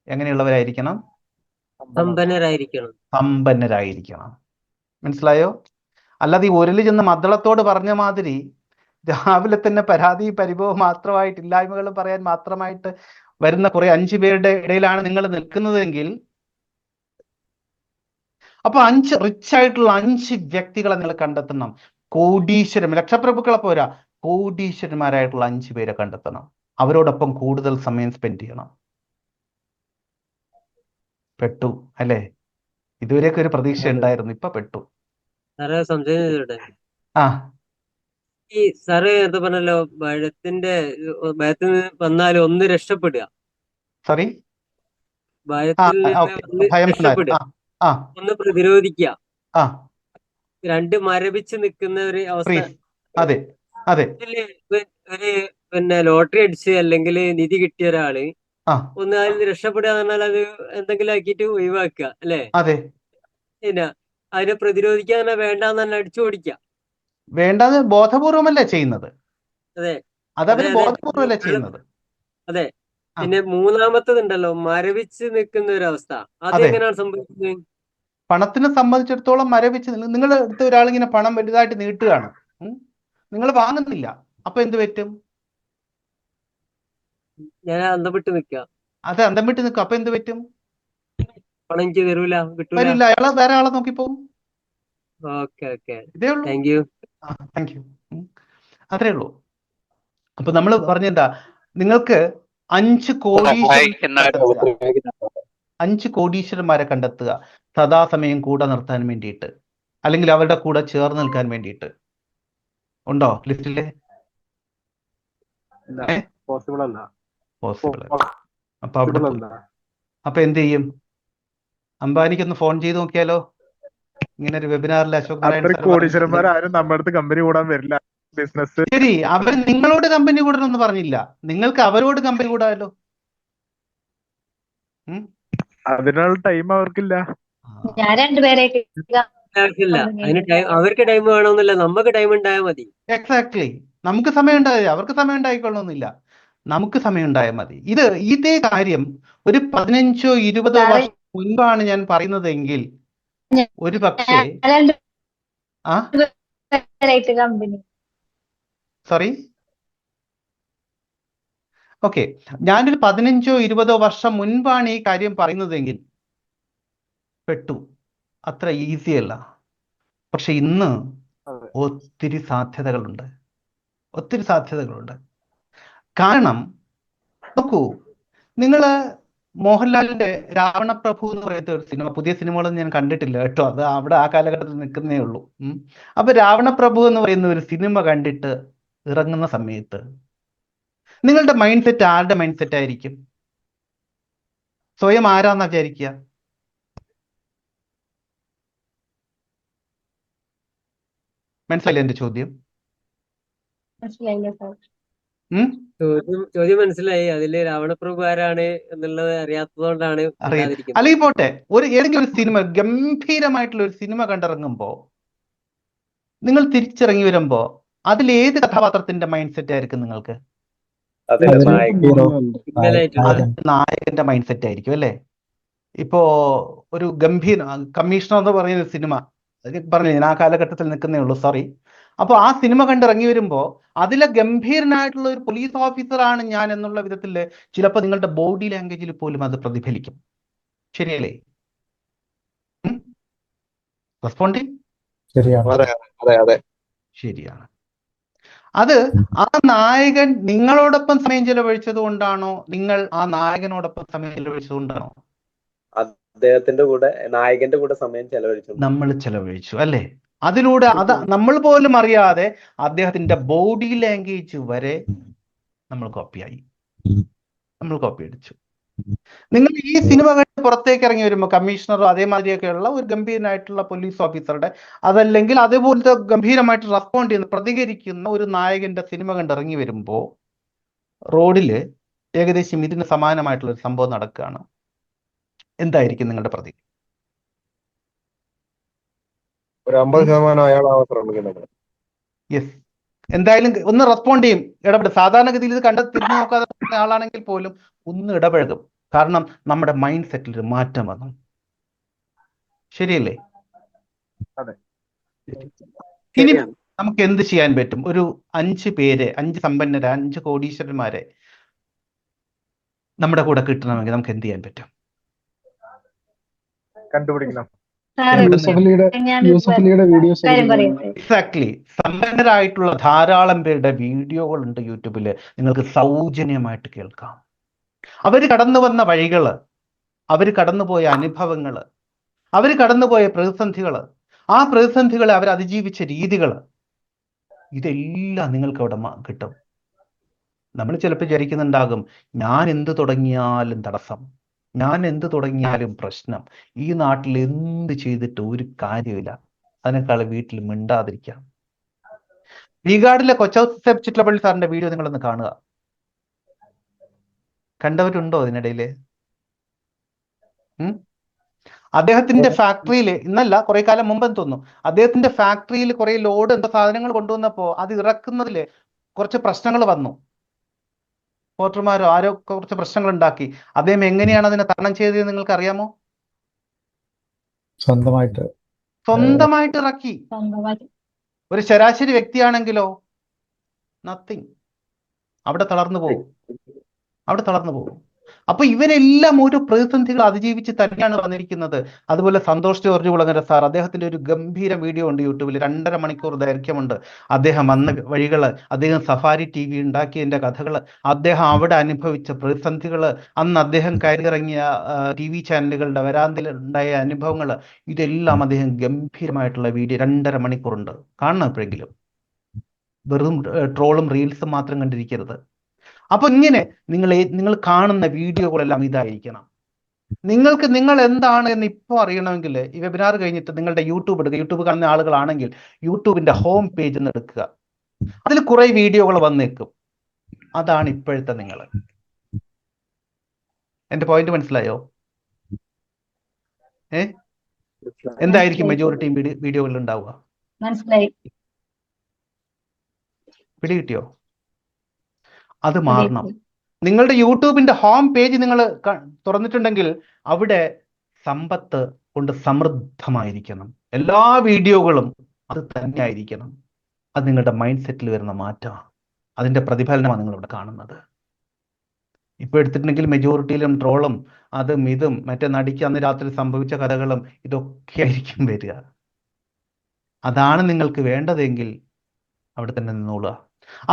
എങ്ങനെയുള്ളവരായിരിക്കണം? സമ്പന്നരായിരിക്കണം. മനസ്സിലായോ? അല്ലാതെ ഈ ഉരല് ചെന്ന് മദ്ദളത്തോട് പറഞ്ഞ മാതിരി രാവിലെ തന്നെ പരാതി പരിഭവം മാത്രമായിട്ട്, ഇല്ലായ്മകൾ പറയാൻ മാത്രമായിട്ട് വരുന്ന കുറെ 5 പേരുടെ ഇടയിലാണ് നിങ്ങൾ നിൽക്കുന്നതെങ്കിൽ, അപ്പൊ 5 റിച്ച് ആയിട്ടുള്ള 5 വ്യക്തികളെ നിങ്ങൾ കണ്ടെത്തണം. ലക്ഷപ്രഭുക്കളെ പോരാ, കോടീശ്വരന്മാരായിട്ടുള്ള 5 പേരെ കണ്ടെത്തണം. അവരോടൊപ്പം കൂടുതൽ സമയം സ്പെൻഡ് ചെയ്യണം. പെട്ടു അല്ലേ? ഇതുവരെയൊക്കെ ഒരു പ്രതീക്ഷ ഉണ്ടായിരുന്നു, ഇപ്പൊ പെട്ടു. ഈ സാറ് നേരത്തെ പറഞ്ഞല്ലോ, ഭയത്തിന് വന്നാലും ഒന്ന് രക്ഷപ്പെടുക, ഒന്ന് പ്രതിരോധിക്കുക, 2 മരവിച്ച് നിൽക്കുന്ന ഒരു അവസ്ഥ. ഒരു ലോട്ടറി അടിച്ച് അല്ലെങ്കിൽ നിധി കിട്ടിയ ഒരാള് ഒന്ന് അതിൽ രക്ഷപ്പെടുക എന്ന് പറഞ്ഞാൽ അത് എന്തെങ്കിലും ആക്കിയിട്ട് ഒഴിവാക്കുക അല്ലേ? പിന്നെ അതിനെ പ്രതിരോധിക്കാൻ വേണ്ടാന്ന് തന്നെ അടിച്ചു ഓടിക്കുക. വേണ്ടാന്ന് ബോധപൂർവമല്ലേ ചെയ്യുന്നത്? അതെ. പിന്നെ 3-മത്തതുണ്ടല്ലോ, മരവിച്ച് നിൽക്കുന്ന ഒരു അവസ്ഥ, അതെങ്ങനെയാണ് സംഭവിക്കുന്നത്? പണത്തിനെ സംബന്ധിച്ചിടത്തോളം മരവിച്ച്, നിങ്ങളുടെ അടുത്ത് ഒരാളിങ്ങനെ പണം വലുതായിട്ട് നീട്ടുകയാണ്, നിങ്ങൾ വാങ്ങുന്നില്ല, അപ്പൊ എന്ത് പറ്റും? ഞാൻ അന്തം വിട്ട് നിൽക്കുക. അപ്പൊ എന്ത് പറ്റും? പണം എനിക്ക് വരില്ല, അയാളെ വേറെ ആളെ നോക്കിപ്പോവും. ഇതേ ഉള്ളൂ. Thank you. അത്രേ ഉള്ളൂ. അപ്പൊ നമ്മൾ പറഞ്ഞെന്താ, നിങ്ങൾക്ക് 5 കോടീശ്വരന്മാരെ കണ്ടെത്തുക, സദാസമയം കൂടെ നിർത്താൻ വേണ്ടിയിട്ട്, അല്ലെങ്കിൽ അവരുടെ കൂടെ ചേർന്ന് നിൽക്കാൻ വേണ്ടിയിട്ട്. ഉണ്ടോ ലിസ്റ്റില്? ഇല്ല, ഏ പോസിബിൾ അല്ല. പോസിബിൾ അല്ല. അപ്പൊ അവിടെ പോസിബിൾ പോയി അല്ല. അപ്പൊ എന്ത് ചെയ്യും? അംബാനിക്കൊന്ന് ഫോൺ ചെയ്ത് നോക്കിയാലോ? ഇങ്ങനെ ഒരു വെബിനാറിൽ അശോക് നാരായൺ അത്ര സാർ പറഞ്ഞിട്ടുണ്ട്. കോടീശ്വരന്മാരും നമ്മുടെ അടുത്ത് കമ്പനി കൂടാൻ വരില്ല. ബിസിനസ് ശരി, അവർ നിങ്ങളോട് കമ്പനി കൂടണമെന്ന് പറഞ്ഞില്ല, നിങ്ങൾക്ക് അവരോട് കമ്പനി കൂടാമല്ലോ. ഉം? അതിനുള്ള ടൈം അവർക്കില്ല. ഞാൻ രണ്ടുപേരായിട്ട് ആവശ്യമില്ല. അതിന് കമ്പനി അവർക്ക് ടൈം വേണമെന്നില്ല, നമുക്ക് ടൈം ഉണ്ടായാൽ മതി. എക്സാക്ട്ലി. നമുക്ക് സമയം ഉണ്ടായാൽ അവർക്ക് സമയം ഉണ്ടായിക്കൊള്ളണമെന്നില്ല, നമുക്ക് സമയം ഉണ്ടായാൽ മതി. ഇതേ കാര്യം ഒരു 15-20 സാറ് വർഷം മുൻപാണ് ഞാൻ പറയുന്നതെങ്കിൽ ഒരു പക്ഷേ ആ രണ്ടുപേരായിട്ട് കമ്പനി സോറി ഓക്കെ, ഞാനൊരു 15-20 വർഷം മുൻപാണ് ഈ കാര്യം പറയുന്നതെങ്കിൽ പെട്ടു, അത്ര ഈസി അല്ല. പക്ഷെ ഇന്ന് അതെ. ഒത്തിരി സാധ്യതകളുണ്ട്, ഒത്തിരി സാധ്യതകളുണ്ട്. കാരണം നോക്കൂ, നിങ്ങൾ മോഹൻലാലിന്റെ രാവണപ്രഭു എന്ന് പറയുന്ന ഒരു സിനിമ, പുതിയ സിനിമകളൊന്നും ഞാൻ കണ്ടിട്ടില്ല കേട്ടോ, അത് അവിടെ ആ കാലഘട്ടത്തിൽ നിൽക്കുന്നേ ഉള്ളൂ. അപ്പൊ രാവണപ്രഭു എന്ന് പറയുന്ന ഒരു സിനിമ കണ്ടിട്ട് ഇറങ്ങുന്ന സമയത്ത് നിങ്ങളുടെ മൈൻഡ് സെറ്റ് ആരുടെ മൈൻഡ് സെറ്റ് ആയിരിക്കും? സ്വയം ആരാന്നാ വിചാരിക്കുക? മനസ്സിലായില്ല എന്റെ ചോദ്യം? മനസ്സിലായില്ല സാർ. ചോദ്യം മനസ്സിലായി. അതില് രാവണപ്രഭു ആരാണ് എന്നുള്ളത് അറിയാത്തതുകൊണ്ടാണ് അറിയാം. മിണ്ടാതിരിക്കുന്നത്. അല്ലെങ്കിൽ പോട്ടെ, ഏതെങ്കിലും ഒരു സിനിമ, ഗംഭീരമായിട്ടുള്ള ഒരു സിനിമ കണ്ടിറങ്ങുമ്പോ നിങ്ങൾ തിരിച്ചിറങ്ങി വരുമ്പോ അതിൽ ഏത് കഥാപാത്രത്തിന്റെ മൈൻഡ് സെറ്റ് ആയിരിക്കും നിങ്ങൾക്ക്? അതിന്റെ നായകൻ അത് നായകന്റെ മൈൻഡ് സെറ്റ് ആയിരിക്കും അല്ലേ? ഇപ്പോ ഒരു ഗംഭീര കമ്മീഷണർ എന്ന് പറയുന്ന സിനിമ പറഞ്ഞു, ഞാൻ ആ കാലഘട്ടത്തിൽ നിൽക്കുന്നേ ഉള്ളൂ, സോറി. അപ്പൊ ആ സിനിമ കണ്ടിറങ്ങി വരുമ്പോ അതിലെ ഗംഭീരനായിട്ടുള്ള ഒരു പോലീസ് ഓഫീസറാണ് ഞാൻ എന്നുള്ള വിധത്തിൽ ചിലപ്പോൾ നിങ്ങളുടെ ബോഡി ലാംഗ്വേജിൽ പോലും അത് പ്രതിഫലിക്കും. ശരിയല്ലേ? റെസ്പോണ്ടിങ് ശരിയാണ്. അത് ആ നായകൻ നിങ്ങളോടൊപ്പം സമയം ചെലവഴിച്ചത് കൊണ്ടാണോ, നിങ്ങൾ ആ നായകനോടൊപ്പം സമയം ചെലവഴിച്ചത് കൊണ്ടാണോ? അദ്ദേഹത്തിന്റെ കൂടെ, നായകന്റെ കൂടെ സമയം ചെലവഴിച്ചു, നമ്മൾ ചെലവഴിച്ചു അല്ലേ? അതിലൂടെ നമ്മൾ പോലും അറിയാതെ അദ്ദേഹത്തിന്റെ ബോഡി ലാംഗ്വേജ് വരെ നമ്മൾ കോപ്പി അടിച്ചു. നിങ്ങൾ ഈ സിനിമ കണ്ട് പുറത്തേക്ക് ഇറങ്ങി വരുമ്പോൾ കമ്മീഷണറോ അതേമാതിരിയൊക്കെയുള്ള ഒരു ഗംഭീരനായിട്ടുള്ള പോലീസ് ഓഫീസറുടെ, അതല്ലെങ്കിൽ അതേപോലത്തെ ഗംഭീരമായിട്ട് റെസ്പോണ്ട് ചെയ്യുന്ന, പ്രതികരിക്കുന്ന ഒരു നായകന്റെ സിനിമ കണ്ട് ഇറങ്ങി വരുമ്പോൾ റോഡില് ഏകദേശം ഇതിന് സമാനമായിട്ടുള്ള ഒരു സംഭവം നടക്കുകയാണ്. എന്തായിരിക്കും നിങ്ങളുടെ പ്രതികരണം? ഒരു 50% അയാൾ ശ്രമിക്കുന്നുണ്ട്. യെസ്, എന്തായാലും ഒന്ന് റെസ്പോണ്ട് ചെയ്യും, ഇടപെടും. സാധാരണഗതിയിൽ ഇത് തിരിഞ്ഞു നോക്കാതെ ആളാണെങ്കിൽ പോലും ഒന്ന് ഇടപഴകും. കാരണം നമ്മുടെ മൈൻഡ് സെറ്റിൽ ഒരു മാറ്റം വന്നു. ശരിയല്ലേ? ഇനി നമുക്ക് എന്ത് ചെയ്യാൻ പറ്റും? ഒരു 5 പേരെ, 5 സമ്പന്നരെ, 5 കോടീശ്വരന്മാരെ നമ്മുടെ കൂടെ കിട്ടണമെങ്കിൽ നമുക്ക് എന്ത് ചെയ്യാൻ പറ്റും? കണ്ടുപിടിക്കണം. എക്സാക്ട്ലി. സമ്പന്നരായിട്ടുള്ള ധാരാളം പേരുടെ വീഡിയോകളുണ്ട് യൂട്യൂബിൽ, നിങ്ങൾക്ക് സൗജന്യമായിട്ട് കേൾക്കാം. അവർ കടന്നു വന്ന വഴികള്, അവർ കടന്നുപോയ അനുഭവങ്ങള്, അവർ കടന്നുപോയ പ്രതിസന്ധികള്, ആ പ്രതിസന്ധികളെ അവർ അതിജീവിച്ച രീതികള്, ഇതെല്ലാം നിങ്ങൾക്ക് അവിടെ കിട്ടും. നമ്മൾ ചിലപ്പോൾ വിചാരിക്കുന്നുണ്ടാകും, ഞാൻ എന്ത് തുടങ്ങിയാലും തടസ്സം, ഞാൻ എന്ത് തുടങ്ങിയാലും പ്രശ്നം, ഈ നാട്ടിൽ എന്ത് ചെയ്തിട്ട് ഒരു കാര്യമില്ല, അതിനേക്കാൾ വീട്ടിൽ മിണ്ടാതിരിക്കാം. വീഗാർഡിലെ കൊച്ചൗസേപ്പ് ചിറ്റലപ്പള്ളി സാറിന്റെ വീഡിയോ നിങ്ങളൊന്ന് കാണുക. കണ്ടവരുണ്ടോ അതിനിടയില്? അദ്ദേഹത്തിന്റെ ഫാക്ടറിയിൽ, ഇന്നല്ല കുറെ കാലം മുമ്പെന്ന് തോന്നുന്നു, അദ്ദേഹത്തിന്റെ ഫാക്ടറിയിൽ കുറെ ലോഡ് എന്തോ സാധനങ്ങൾ കൊണ്ടുവന്നപ്പോ അത് ഇറക്കുന്നതില് കുറച്ച് പ്രശ്നങ്ങൾ വന്നു. പോർട്ടർമാരോ ആരോ കുറച്ച് പ്രശ്നങ്ങൾ ഉണ്ടാക്കി. അദ്ദേഹം എങ്ങനെയാണ് അതിനെ തരണം ചെയ്തത് നിങ്ങൾക്ക് അറിയാമോ? സ്വന്തമായിട്ട് ഇറക്കി. ഒരു ശരാശരി വ്യക്തിയാണെങ്കിലോ നത്തിങ്, അവിടെ തളർന്നു പോകും. അപ്പൊ ഇവരെല്ലാം ഓരോ പ്രതിസന്ധികൾ അതിജീവിച്ച് തന്നെയാണ് വന്നിരിക്കുന്നത്. അതുപോലെ സന്തോഷ് ജോർജ് കുളങ്ങര സാർ, അദ്ദേഹത്തിന്റെ ഒരു ഗംഭീര വീഡിയോ ഉണ്ട് യൂട്യൂബിൽ, 2.5 മണിക്കൂർ ദൈർഘ്യമുണ്ട്. അദ്ദേഹം വന്ന വഴികള്, അദ്ദേഹം സഫാരി TV ഉണ്ടാക്കിയതിന്റെ കഥകള്, അദ്ദേഹം അവിടെ അനുഭവിച്ച പ്രതിസന്ധികള്, അന്ന് അദ്ദേഹം കയറിയിറങ്ങിയ TV ചാനലുകളുടെ വരാന്തയിൽ ഉണ്ടായ അനുഭവങ്ങള്, ഇതെല്ലാം അദ്ദേഹം ഗംഭീരമായിട്ടുള്ള വീഡിയോ 2.5 മണിക്കൂറുണ്ട്. കാണണം എപ്പോഴെങ്കിലും. വെറും ട്രോളും റീൽസും മാത്രം കണ്ടിരിക്കരുത്. അപ്പൊ ഇങ്ങനെ നിങ്ങൾ കാണുന്ന വീഡിയോകളെല്ലാം ഇതായിരിക്കണം. നിങ്ങൾ എന്താണ് എന്ന് ഇപ്പോൾ അറിയണമെങ്കിൽ ഈ വെബിനാർ കഴിഞ്ഞിട്ട് നിങ്ങളുടെ യൂട്യൂബ് എടുക്കുക. യൂട്യൂബ് കാണുന്ന ആളുകളാണെങ്കിൽ യൂട്യൂബിന്റെ ഹോം പേജ് നിന്ന് എടുക്കുക. അതിൽ കുറെ വീഡിയോകൾ വന്നേക്കും. അതാണ് ഇപ്പോഴത്തെ നിങ്ങൾ. എന്റെ പോയിന്റ് മനസ്സിലായോ? എന്തായിരിക്കും മെജോറിറ്റി വീഡിയോകളിൽ ഉണ്ടാവുക? മനസ്സിലായി. പിടികിട്ടിയോ? അത് മാറണം. നിങ്ങളുടെ യൂട്യൂബിന്റെ ഹോം പേജ് നിങ്ങൾ തുറന്നിട്ടുണ്ടെങ്കിൽ അവിടെ സമ്പത്ത് കൊണ്ട് സമൃദ്ധമായിരിക്കണം. എല്ലാ വീഡിയോകളും അത് തന്നെ ആയിരിക്കണം. അത് നിങ്ങളുടെ മൈൻഡ് സെറ്റിൽ വരുന്ന മാറ്റമാണ്. അതിന്റെ പ്രതിഫലനമാണ് നിങ്ങൾ ഇവിടെ കാണുന്നത്. ഇപ്പൊ എടുത്തിട്ടുണ്ടെങ്കിൽ മെജോറിറ്റിയിലും ട്രോളും അതും ഇതും മറ്റേ നടിക്ക് അന്ന് രാത്രി സംഭവിച്ച കഥകളും ഇതൊക്കെ ആയിരിക്കും വരിക. അതാണ് നിങ്ങൾക്ക് വേണ്ടതെങ്കിൽ അവിടെ തന്നെ നിന്നോളുക.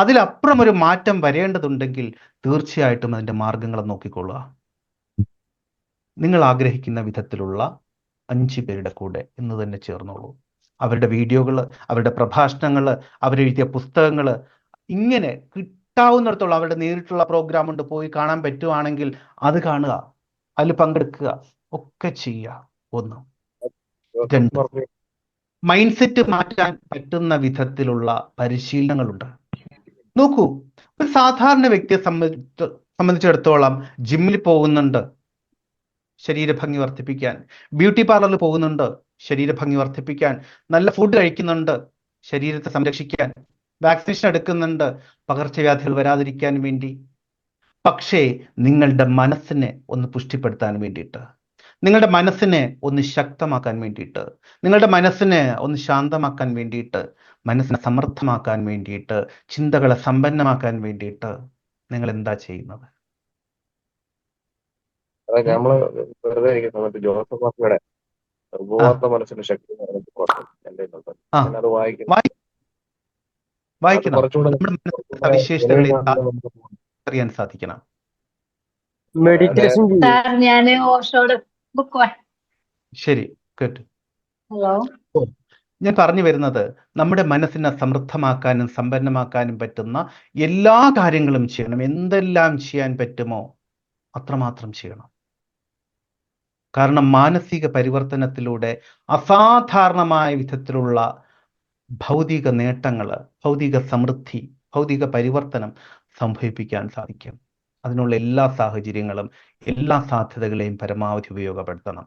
അതിലപ്പുറം ഒരു മാറ്റം വരേണ്ടതുണ്ടെങ്കിൽ തീർച്ചയായിട്ടും അതിന്റെ മാർഗങ്ങൾ നോക്കിക്കൊള്ളുക. നിങ്ങൾ ആഗ്രഹിക്കുന്ന വിധത്തിലുള്ള 5 പേരുടെ കൂടെ ഇന്ന് തന്നെ ചേർന്നോളൂ. അവരുടെ വീഡിയോകൾ, അവരുടെ പ്രഭാഷണങ്ങൾ, അവരെഴുതിയ പുസ്തകങ്ങൾ, ഇങ്ങനെ കിട്ടാവുന്നിടത്തോളം അവരുടെ നേരിട്ടുള്ള പ്രോഗ്രാം ഉണ്ട്, പോയി കാണാൻ പറ്റുവാണെങ്കിൽ അത് കാണുക, അതിൽ പങ്കെടുക്കുക, ഒക്കെ ചെയ്യുക. 1. 2, മൈൻഡ് സെറ്റ് മാറ്റാൻ പറ്റുന്ന വിധത്തിലുള്ള പരിശീലനങ്ങളുണ്ട്. നോക്കൂ, ഒരു സാധാരണ വ്യക്തിയെ സംബന്ധിച്ചിടത്തോളം ജിമ്മിൽ പോകുന്നുണ്ട് ശരീരഭംഗി വർദ്ധിപ്പിക്കാൻ, ബ്യൂട്ടി പാർലറിൽ പോകുന്നുണ്ട് ശരീരഭംഗി വർദ്ധിപ്പിക്കാൻ, നല്ല ഫുഡ് കഴിക്കുന്നുണ്ട് ശരീരത്തെ സംരക്ഷിക്കാൻ, വാക്സിനേഷൻ എടുക്കുന്നുണ്ട് പകർച്ചവ്യാധികൾ വരാതിരിക്കാൻ വേണ്ടി. പക്ഷേ നിങ്ങളുടെ മനസ്സിനെ ഒന്ന് പുഷ്ടിപ്പെടുത്താൻ വേണ്ടിയിട്ട്, നിങ്ങളുടെ മനസ്സിനെ ഒന്ന് ശക്തമാക്കാൻ വേണ്ടിയിട്ട്, നിങ്ങളുടെ മനസ്സിനെ ഒന്ന് ശാന്തമാക്കാൻ വേണ്ടിയിട്ട്, മനസ്സിനെ സമൃദ്ധമാക്കാൻ വേണ്ടിയിട്ട്, ചിന്തകളെ സമ്പന്നമാക്കാൻ വേണ്ടിയിട്ട് നിങ്ങൾ എന്താ ചെയ്യുന്നത്? നമ്മള് വെറുതെ ഇരിക്കുന്ന സമയത്ത് ജോസഫ് മാസ്റ്ററുടെ ഉപവാസ മനസ്സിന് ശക്തി വായിക്കണം. നമ്മുടെ മനസ്സിന്റെ സവിശേഷതകളെ അറിയാൻ സാധിക്കണം. ഞാൻ ഓഷോയുടെ ബുക്ക്. ശരി, കേട്ടു. ഹലോ, ഞാൻ പറഞ്ഞു വരുന്നത്, നമ്മുടെ മനസ്സിനെ സമൃദ്ധമാക്കാനും സമ്പന്നമാക്കാനും പറ്റുന്ന എല്ലാ കാര്യങ്ങളും ചെയ്യണം. എന്തെല്ലാം ചെയ്യാൻ പറ്റുമോ അത്രമാത്രം ചെയ്യണം. കാരണം മാനസിക പരിവർത്തനത്തിലൂടെ അസാധാരണമായ വിധത്തിലുള്ള ഭൗതിക നേട്ടങ്ങൾ, ഭൗതിക സമൃദ്ധി, ഭൗതിക പരിവർത്തനം സംഭവിപ്പിക്കാൻ സാധിക്കും. അതിനുള്ള എല്ലാ സാഹചര്യങ്ങളും എല്ലാ സാധ്യതകളെയും പരമാവധി ഉപയോഗപ്പെടുത്തണം.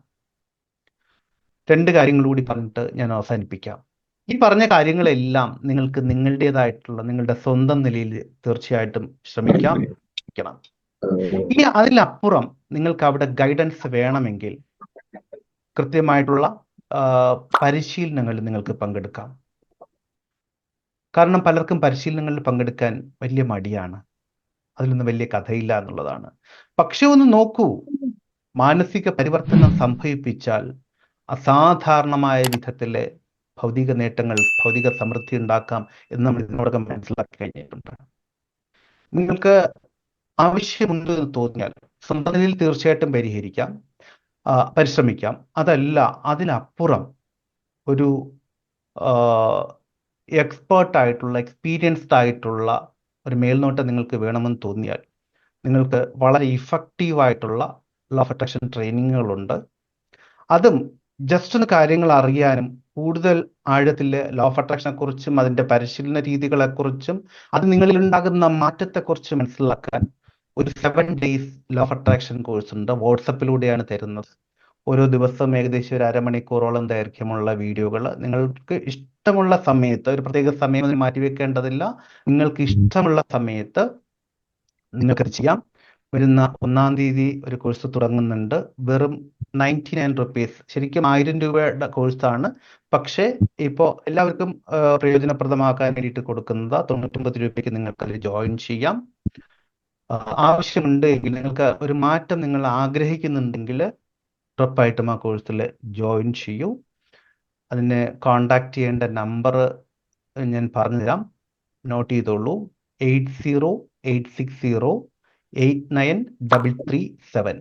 2 കാര്യങ്ങൾ കൂടി പറഞ്ഞിട്ട് ഞാൻ അവസാനിപ്പിക്കാം. ഈ പറഞ്ഞ കാര്യങ്ങളെല്ലാം നിങ്ങൾക്ക് നിങ്ങളുടേതായിട്ടുള്ള നിങ്ങളുടെ സ്വന്തം നിലയിൽ തീർച്ചയായിട്ടും ശ്രമിക്കണം. ഇനി അതിലപ്പുറം നിങ്ങൾക്ക് അവിടെ ഗൈഡൻസ് വേണമെങ്കിൽ കൃത്യമായിട്ടുള്ള പരിശീലനങ്ങളിൽ നിങ്ങൾക്ക് പങ്കെടുക്കാം. കാരണം പലർക്കും പരിശീലനങ്ങളിൽ പങ്കെടുക്കാൻ വലിയ മടിയാണ്, അതിലൊന്നും വലിയ കഥയില്ല എന്നുള്ളതാണ്. പക്ഷെ ഒന്ന് നോക്കൂ, മാനസിക പരിവർത്തനം സംഭവിപ്പിച്ചാൽ അസാധാരണമായ വിധത്തിലെ ഭൗതിക നേട്ടങ്ങൾ, ഭൗതിക സമൃദ്ധി ഉണ്ടാക്കാം എന്ന് നമ്മൾ ഇതിനോടകം മനസ്സിലാക്കി കഴിഞ്ഞിട്ടുണ്ട്. നിങ്ങൾക്ക് ആവശ്യമുണ്ട് എന്ന് തോന്നിയാൽ സ്വന്തം നിലയിൽ തീർച്ചയായിട്ടും പരിഹരിക്കാം, പരിശ്രമിക്കാം. അതല്ല, അതിനപ്പുറം ഒരു എക്സ്പേർട്ടായിട്ടുള്ള, എക്സ്പീരിയൻസ്ഡ് ആയിട്ടുള്ള ഒരു മേൽനോട്ടം നിങ്ങൾക്ക് വേണമെന്ന് തോന്നിയാൽ നിങ്ങൾക്ക് വളരെ ഇഫക്റ്റീവായിട്ടുള്ള ലോ ഓഫ് അട്രാക്ഷൻ ട്രെയിനിങ്ങുകളുണ്ട്. അതും ജസ്റ്റ് ഒന്ന് കാര്യങ്ങൾ അറിയാനും കൂടുതൽ ആഴത്തിൽ ലോ ഓഫ് അട്രാക്ഷനെ കുറിച്ചും അതിൻ്റെ പരിശീലന രീതികളെക്കുറിച്ചും അത് നിങ്ങളിൽ ഉണ്ടാകുന്ന മാറ്റത്തെക്കുറിച്ച് മനസ്സിലാക്കാൻ ഒരു 7 days law of attraction course ഉണ്ട്. വാട്സപ്പിലൂടെയാണ് തരുന്നത്. ഓരോ ദിവസവും ഏകദേശം ഒരു അരമണിക്കൂറോളം ദൈർഘ്യമുള്ള വീഡിയോകൾ നിങ്ങൾക്ക് ഇഷ്ടമുള്ള സമയത്ത്, ഒരു പ്രത്യേക സമയം അതിന് മാറ്റിവെക്കേണ്ടതില്ല, നിങ്ങൾക്ക് ഇഷ്ടമുള്ള സമയത്ത് നിങ്ങൾക്കത് ചെയ്യാം. വരുന്ന 1-ാം തീയതി ഒരു കോഴ്സ് തുടങ്ങുന്നുണ്ട്. വെറും 99 rupees, ശരിക്കും 1000 രൂപയുടെ കോഴ്സാണ്. പക്ഷേ ഇപ്പോൾ എല്ലാവർക്കും പ്രയോജനപ്രദമാക്കാൻ വേണ്ടിയിട്ട് കൊടുക്കുന്നത് 99 രൂപയ്ക്ക് നിങ്ങൾക്ക് അതിൽ ജോയിൻ ചെയ്യാം. ആവശ്യമുണ്ട് എങ്കിൽ, നിങ്ങൾക്ക് ഒരു മാറ്റം നിങ്ങൾ ആഗ്രഹിക്കുന്നുണ്ടെങ്കിൽ ഉറപ്പായിട്ടും ആ കോഴ്സിൽ ജോയിൻ ചെയ്യൂ. അതിനെ കോണ്ടാക്ട് ചെയ്യേണ്ട നമ്പർ ഞാൻ പറഞ്ഞുതരാം, നോട്ട് ചെയ്തോളൂ. 8086089337.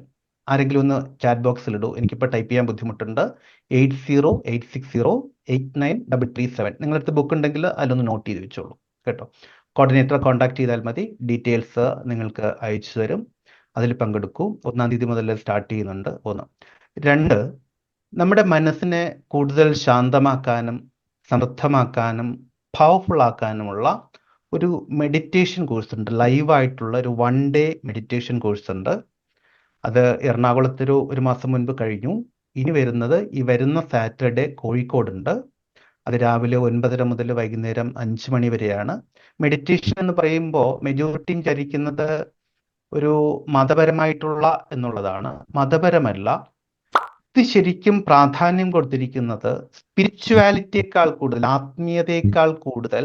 ആരെങ്കിലും ഒന്ന് ചാറ്റ് ബോക്സിൽ ഇടൂ, എനിക്കിപ്പോൾ ടൈപ്പ് ചെയ്യാൻ ബുദ്ധിമുട്ടുണ്ട്. 8086089337. നിങ്ങളടുത്ത് ബുക്ക് ഉണ്ടെങ്കിൽ അതിലൊന്ന് നോട്ട് ചെയ്ത് വെച്ചോളൂ കേട്ടോ. കോർഡിനേറ്ററെ കോൺടാക്ട് ചെയ്താൽ മതി. ഡീറ്റെയിൽസ് നിങ്ങൾക്ക് അയച്ചു തരും. അതിൽ പങ്കെടുക്കൂ. 1-ാം തീയതി മുതൽ സ്റ്റാർട്ട് ചെയ്യുന്നുണ്ട്. 1. 2, നമ്മുടെ മനസ്സിനെ കൂടുതൽ ശാന്തമാക്കാനും സമൃദ്ധമാക്കാനും പവർഫുൾ ആക്കാനുമുള്ള ഒരു മെഡിറ്റേഷൻ കോഴ്സ് ഉണ്ട്. ലൈവായിട്ടുള്ള ഒരു 1 ഡേ മെഡിറ്റേഷൻ കോഴ്സ് ഉണ്ട്. അത് എറണാകുളത്തൊരു 1 മാസം മുൻപ് കഴിഞ്ഞു. ഇനി ഈ വരുന്ന സാറ്റർഡേ കോഴിക്കോടുണ്ട്. അത് രാവിലെ 9:30 മുതൽ വൈകുന്നേരം 5 മണി വരെയാണ്. മെഡിറ്റേഷൻ എന്ന് പറയുമ്പോൾ മെജോറിറ്റിയും വിചാരിക്കുന്നത് ഒരു മതപരമായിട്ടുള്ള എന്നുള്ളതാണ്. മതപരമല്ല. ഇത് ശരിക്കും പ്രാധാന്യം കൊടുത്തിരിക്കുന്നത് സ്പിരിച്വാലിറ്റിയേക്കാൾ കൂടുതൽ, ആത്മീയതയേക്കാൾ കൂടുതൽ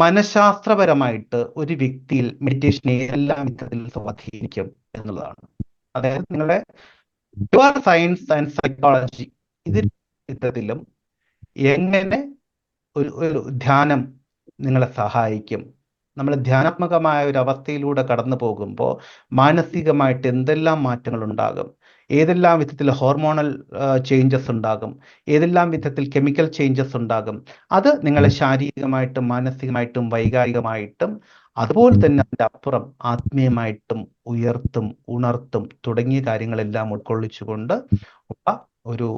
മനഃശാസ്ത്രപരമായിട്ട് ഒരു വ്യക്തിയിൽ മെഡിറ്റേഷനെ എല്ലാ വിധത്തിൽ സ്വാധീനിക്കും എന്നുള്ളതാണ്. അതായത് നിങ്ങളുടെ സയൻസ് ആൻഡ് സൈക്കോളജി വിധത്തിലും എങ്ങനെ ഒരു ധ്യാനം നിങ്ങളെ സഹായിക്കും. നമ്മൾ ധ്യാനാത്മകമായ ഒരു അവസ്ഥയിലൂടെ കടന്നു പോകുമ്പോൾ മാനസികമായിട്ട് എന്തെല്ലാം മാറ്റങ്ങൾ ഉണ്ടാകും, ഏതെല്ലാം വിധത്തിൽ ഹോർമോണൽ ചേഞ്ചസ് ഉണ്ടാകും, ഏതെല്ലാം വിധത്തിൽ കെമിക്കൽ ചേഞ്ചസ് ഉണ്ടാകും. അത് നിങ്ങളെ ശാരീരികമായിട്ടും മാനസികമായിട്ടും വൈകാരികമായിട്ടും അതുപോലെ തന്നെ അതിൻ്റെ അപ്പുറം ആത്മീയമായിട്ടും ഉണർത്തും തുടങ്ങിയ കാര്യങ്ങളെല്ലാം ഉൾക്കൊള്ളിച്ചുകൊണ്ട് ഉള്ള ഒരു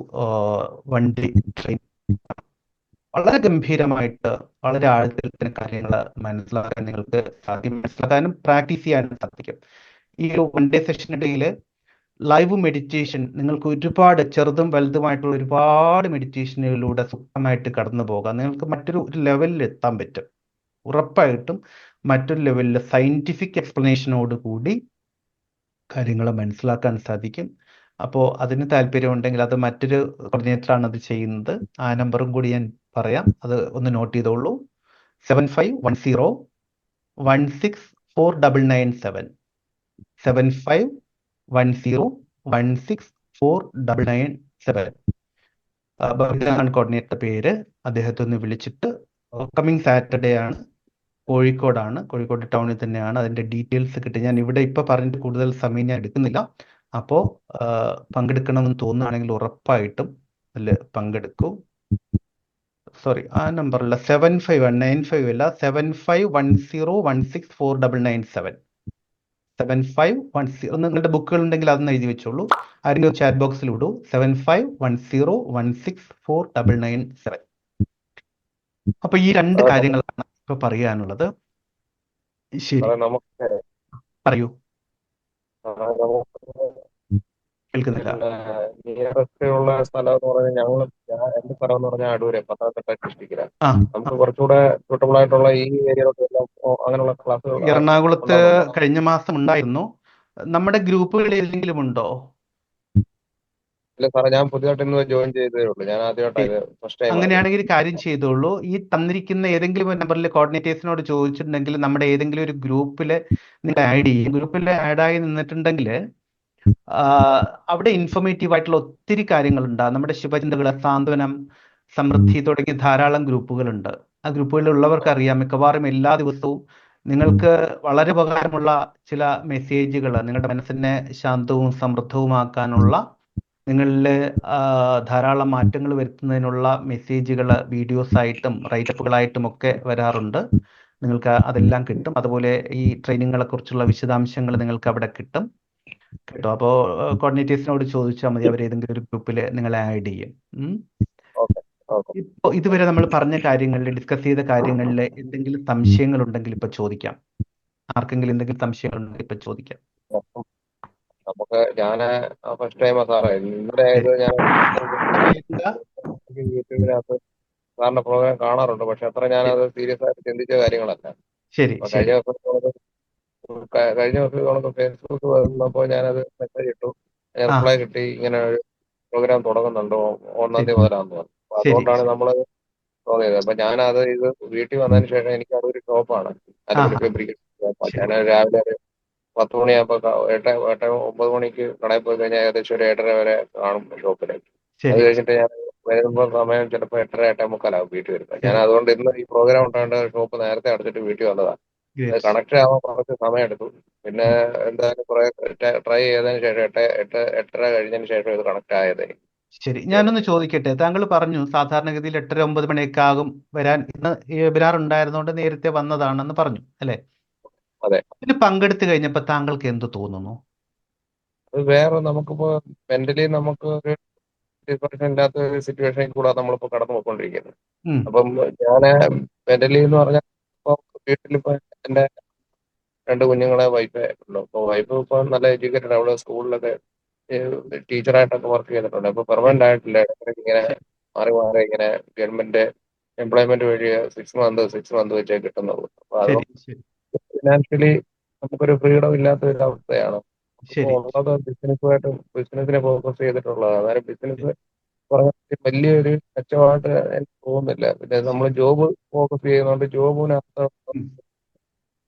1 ഡേ ട്രെയിൻ. വളരെ ഗംഭീരമായിട്ട് വളരെ ആഴത്തിൽ തന്നെ കാര്യങ്ങൾ മനസ്സിലാക്കാനും പ്രാക്ടീസ് ചെയ്യാനും സാധിക്കും. ഈ ഒരു 1 ഡേ സെഷനിടയിൽ ലൈവ് മെഡിറ്റേഷൻ നിങ്ങൾക്ക് ഒരുപാട് ചെറുതും വലുതുമായിട്ടുള്ള ഒരുപാട് മെഡിറ്റേഷനുകളിലൂടെ സുഖമായിട്ട് കടന്നു പോകാം. നിങ്ങൾക്ക് മറ്റൊരു ലെവലിൽ എത്താൻ പറ്റും. ഉറപ്പായിട്ടും മറ്റൊരു ലെവലിൽ സയന്റിഫിക് എക്സ്പ്ലനേഷനോട് കൂടി കാര്യങ്ങൾ മനസ്സിലാക്കാൻ സാധിക്കും. അപ്പോൾ അതിന് താല്പര്യമുണ്ടെങ്കിൽ അത് മറ്റൊരു കോർഡിനേറ്ററാണ് അത് ചെയ്യുന്നത്. ആ നമ്പറും കൂടി ഞാൻ പറയാം, അത് ഒന്ന് നോട്ട് ചെയ്തോളൂ. 7510164997 7510164997. ബബിതാണ് കോർഡിനേറ്റർ പേര്. അദ്ദേഹത്തെ ഒന്ന് വിളിച്ചിട്ട് കമ്മിങ് സാറ്റർഡേ ആണ്, കോഴിക്കോട് ടൗണിൽ തന്നെയാണ്. അതിന്റെ ഡീറ്റെയിൽസ് കിട്ടി. ഞാൻ ഇവിടെ ഇപ്പൊ പറഞ്ഞിട്ട് കൂടുതൽ സമയം ഞാൻ എടുക്കുന്നില്ല. അപ്പോൾ പങ്കെടുക്കണമെന്ന് തോന്നുകയാണെങ്കിൽ ഉറപ്പായിട്ടും അതിൽ പങ്കെടുക്കൂ. സോറി, ആ നമ്പറല്ല, 7595 അല്ല, 7510164997. 7510. നിങ്ങളുടെ ബുക്കുകൾ ഉണ്ടെങ്കിൽ അതൊന്ന് എഴുതി വെച്ചോളൂ. ആരെങ്കിലും ചാറ്റ് ബോക്സിൽ വിടൂ. 7510164997. അപ്പൊ ഈ 2 കാര്യങ്ങളാണ് ഇപ്പൊ പറയാനുള്ളത്. ശരി, പറയൂ. കേൾക്കുന്നില്ല. നിയറസ്റ്റ് ഉള്ള സ്ഥലം എന്ന് പറഞ്ഞാൽ എന്റെ സ്ഥലം എന്ന് പറഞ്ഞാൽ അടൂര്, പത്തനംതിട്ട ഡിസ്ട്രിക്റ്റിലാണ്. നമുക്ക് കുറച്ചുകൂടെ സൂട്ടബിൾ ആയിട്ടുള്ള ഈ ഏരിയയിലോട്ടെല്ലാം അങ്ങനെയുള്ള ക്ലാസ്സുകൾ എറണാകുളത്ത് കഴിഞ്ഞ മാസം ഉണ്ടായിരുന്നു. നമ്മുടെ ഗ്രൂപ്പുകൾ ഏതെങ്കിലും ഉണ്ടോ? ഇല്ല സാറേ, ഞാൻ പുതിയതായിട്ട് ഇന്ന് ജോയിൻ ചെയ്തതേ ഉള്ളൂ. ഞാൻ ആദ്യമായിട്ടാണ്, ഫസ്റ്റ് ടൈം. അങ്ങനെയാണെങ്കിൽ കാര്യം ചെയ്തോളൂ. ഈ തന്നിരിക്കുന്ന ഏതെങ്കിലും ഒരു നമ്പറിൽ കോർഡിനേറ്റേഴ്സിനോട് ചോദിച്ചിട്ടുണ്ടെങ്കിൽ നമ്മുടെ ഏതെങ്കിലും ഒരു ഗ്രൂപ്പിൽ നിങ്ങൾ ആഡ് ചെയ്യും. ഗ്രൂപ്പിൽ ആഡായി നിന്നിട്ടുണ്ടെങ്കിൽ അവിടെ ഇൻഫോർമേറ്റീവ് ആയിട്ടുള്ള ഒത്തിരി കാര്യങ്ങളുണ്ടാകും. നമ്മുടെ ശുഭചിന്തകൾ, സാന്ത്വനം, സമൃദ്ധി തുടങ്ങിയ ധാരാളം ഗ്രൂപ്പുകളുണ്ട്. ആ ഗ്രൂപ്പുകളിലുള്ളവർക്ക് അറിയാം, മിക്കവാറും എല്ലാ ദിവസവും നിങ്ങൾക്ക് വളരെ ഉപകാരമുള്ള ചില മെസ്സേജുകൾ, നിങ്ങളുടെ മനസ്സിനെ ശാന്തവും സമൃദ്ധവുമാക്കാനുള്ള, നിങ്ങളിൽ ധാരാളം മാറ്റങ്ങൾ വരുത്തുന്നതിനുള്ള മെസ്സേജുകൾ വീഡിയോസ് ആയിട്ടും റൈറ്റപ്പുകളായിട്ടും ഒക്കെ വരാറുണ്ട്. നിങ്ങൾക്ക് അതെല്ലാം കിട്ടും. അതുപോലെ ഈ ട്രെയിനിങ്ങുകളെ കുറിച്ചുള്ള വിശദാംശങ്ങൾ നിങ്ങൾക്ക് അവിടെ കിട്ടും കേട്ടോ. അപ്പോൾ കോർഡിനേറ്റേഴ്സിനോട് ചോദിച്ചാൽ മതി, അവർ ഏതെങ്കിലും ഒരു ഗ്രൂപ്പിൽ നിങ്ങളെ ആഡ് ചെയ്യും. ഇപ്പോൾ ഇതുവരെ നമ്മൾ പറഞ്ഞ കാര്യങ്ങളിൽ, ഡിസ്കസ് ചെയ്ത കാര്യങ്ങളിൽ എന്തെങ്കിലും സംശയങ്ങൾ ഉണ്ടെങ്കിൽ ഇപ്പൊ ചോദിക്കാം. ആർക്കെങ്കിലും എന്തെങ്കിലും സംശയങ്ങൾ ഉണ്ടെങ്കിൽ ഇപ്പൊ ചോദിക്കാം. നമുക്ക് ഫസ്റ്റ് ടൈമാ സാറേ. ഇന്നലെ ഞാൻ യൂട്യൂബിനകത്ത് സാറിന്റെ പ്രോഗ്രാം കാണാറുണ്ട്, പക്ഷെ അത്ര ഞാനത് സീരിയസ് ആയിട്ട് ചിന്തിച്ച കാര്യങ്ങളല്ല. കഴിഞ്ഞ ദിവസം ഫേസ്ബുക്ക് വന്നപ്പോൾ ഞാനത് മെസ്സേജ് ഇട്ടു, റിപ്ലൈ കിട്ടി, ഇങ്ങനെ ഒരു പ്രോഗ്രാം തുടങ്ങുന്നുണ്ടോ 1-ാം തീയതി മുതലാന്ന് പറഞ്ഞു. അപ്പൊ അതുകൊണ്ടാണ് നമ്മൾ തോന്നിയത്. അപ്പൊ ഞാനത് ഇത് വീട്ടിൽ വന്നതിന് ശേഷം എനിക്ക് അതൊരു ഷോപ്പാണ്, അലുമിനിയം ഫാബ്രിക്കേഷൻ ഷോപ്പാണ്. ഞാൻ രാവിലെ 10 മണിയാകുമ്പോൾ 9 മണിക്ക് കടയിൽ പോയി കഴിഞ്ഞാൽ ഏകദേശം ഒരു 8:30 വരെ കാണും ഷോപ്പില്. അത് കഴിഞ്ഞിട്ട് ഞാൻ വരുമ്പോൾ സമയം ചിലപ്പോൾ 8:30, 8:45 വീട്ടിൽ വരുന്നത്. ഞാൻ അതുകൊണ്ട് ഇന്ന് ഈ പ്രോഗ്രാം ഉണ്ടാകേണ്ട ഷോപ്പ് നേരത്തെ അടച്ചിട്ട് വീട്ടിൽ വന്നതാണ്. കണക്ട് ആവാൻ കുറച്ച് സമയം എടുത്തു. പിന്നെ എന്തായാലും കുറെ ട്രൈ ചെയ്തതിന് ശേഷം 8:30 കഴിഞ്ഞതിന് ശേഷം ഇത് കണക്ട് ആയത്. ശരി, ഞാനൊന്ന് ചോദിക്കട്ടെ. താങ്കൾ പറഞ്ഞു സാധാരണഗതിയിൽ 8:30-9 മണിയൊക്കെ ആകും വരാൻ. ഇന്ന് ഈ വെബിനാർ ഉണ്ടായിരുന്നുകൊണ്ട് നേരത്തെ വന്നതാണെന്ന് പറഞ്ഞു അല്ലേ? അതെ. ഇതിൽ പങ്കെടുത്തു കഴിഞ്ഞപ്പോൾ താങ്കൾക്ക് എന്ത് തോന്നുന്നു? അത് വേറെ നമുക്കിപ്പോ മെന്റലി നമുക്ക് ഒരു ഡിപ്രഷൻ ഇല്ലാത്ത ഒരു സിറ്റുവേഷനിൽ കൂടെ നമ്മളിപ്പോ കടന്നു പോയിക്കൊണ്ടിരിക്കുന്നത്. അപ്പം ഞാന് മെന്റലി എന്ന് പറഞ്ഞാൽ ഇപ്പൊ വീട്ടിലിപ്പോ എന്റെ 2 കുഞ്ഞുങ്ങളെ വൈഫ് ഉള്ളു. അപ്പൊ വൈഫ് ഇപ്പൊ നല്ല എഡ്യൂക്കേറ്റഡ്, അവള് സ്കൂളിലൊക്കെ ടീച്ചറായിട്ടൊക്കെ വർക്ക് ചെയ്തിട്ടുണ്ട്. അപ്പൊ പെർമനന്റ് ആയിട്ടില്ല, ഇടയ്ക്കിടയ്ക്ക് ഇങ്ങനെ മാറി മാറി ഇങ്ങനെ ഗവൺമെന്റ് എംപ്ലോയ്മെന്റ് വഴി 6 മന്ത് വെച്ചേ കിട്ടുന്നുള്ളൂ. അപ്പൊ അത് ഫിനാൻഷ്യലി നമുക്കൊരു ഫ്രീഡം ഇല്ലാത്ത ഒരു അവസ്ഥയാണ്. ഉള്ളത് ബിസിനസിനെ ഫോക്കസ് ചെയ്തിട്ടുള്ളതാണ്. അതായത് ബിസിനസ് പറഞ്ഞ വലിയൊരു മെച്ചമായിട്ട് എനിക്ക് തോന്നുന്നില്ല. പിന്നെ നമ്മൾ ജോബ് ഫോക്കസ് ചെയ്യുന്നതുകൊണ്ട് ജോബിനകത്ത്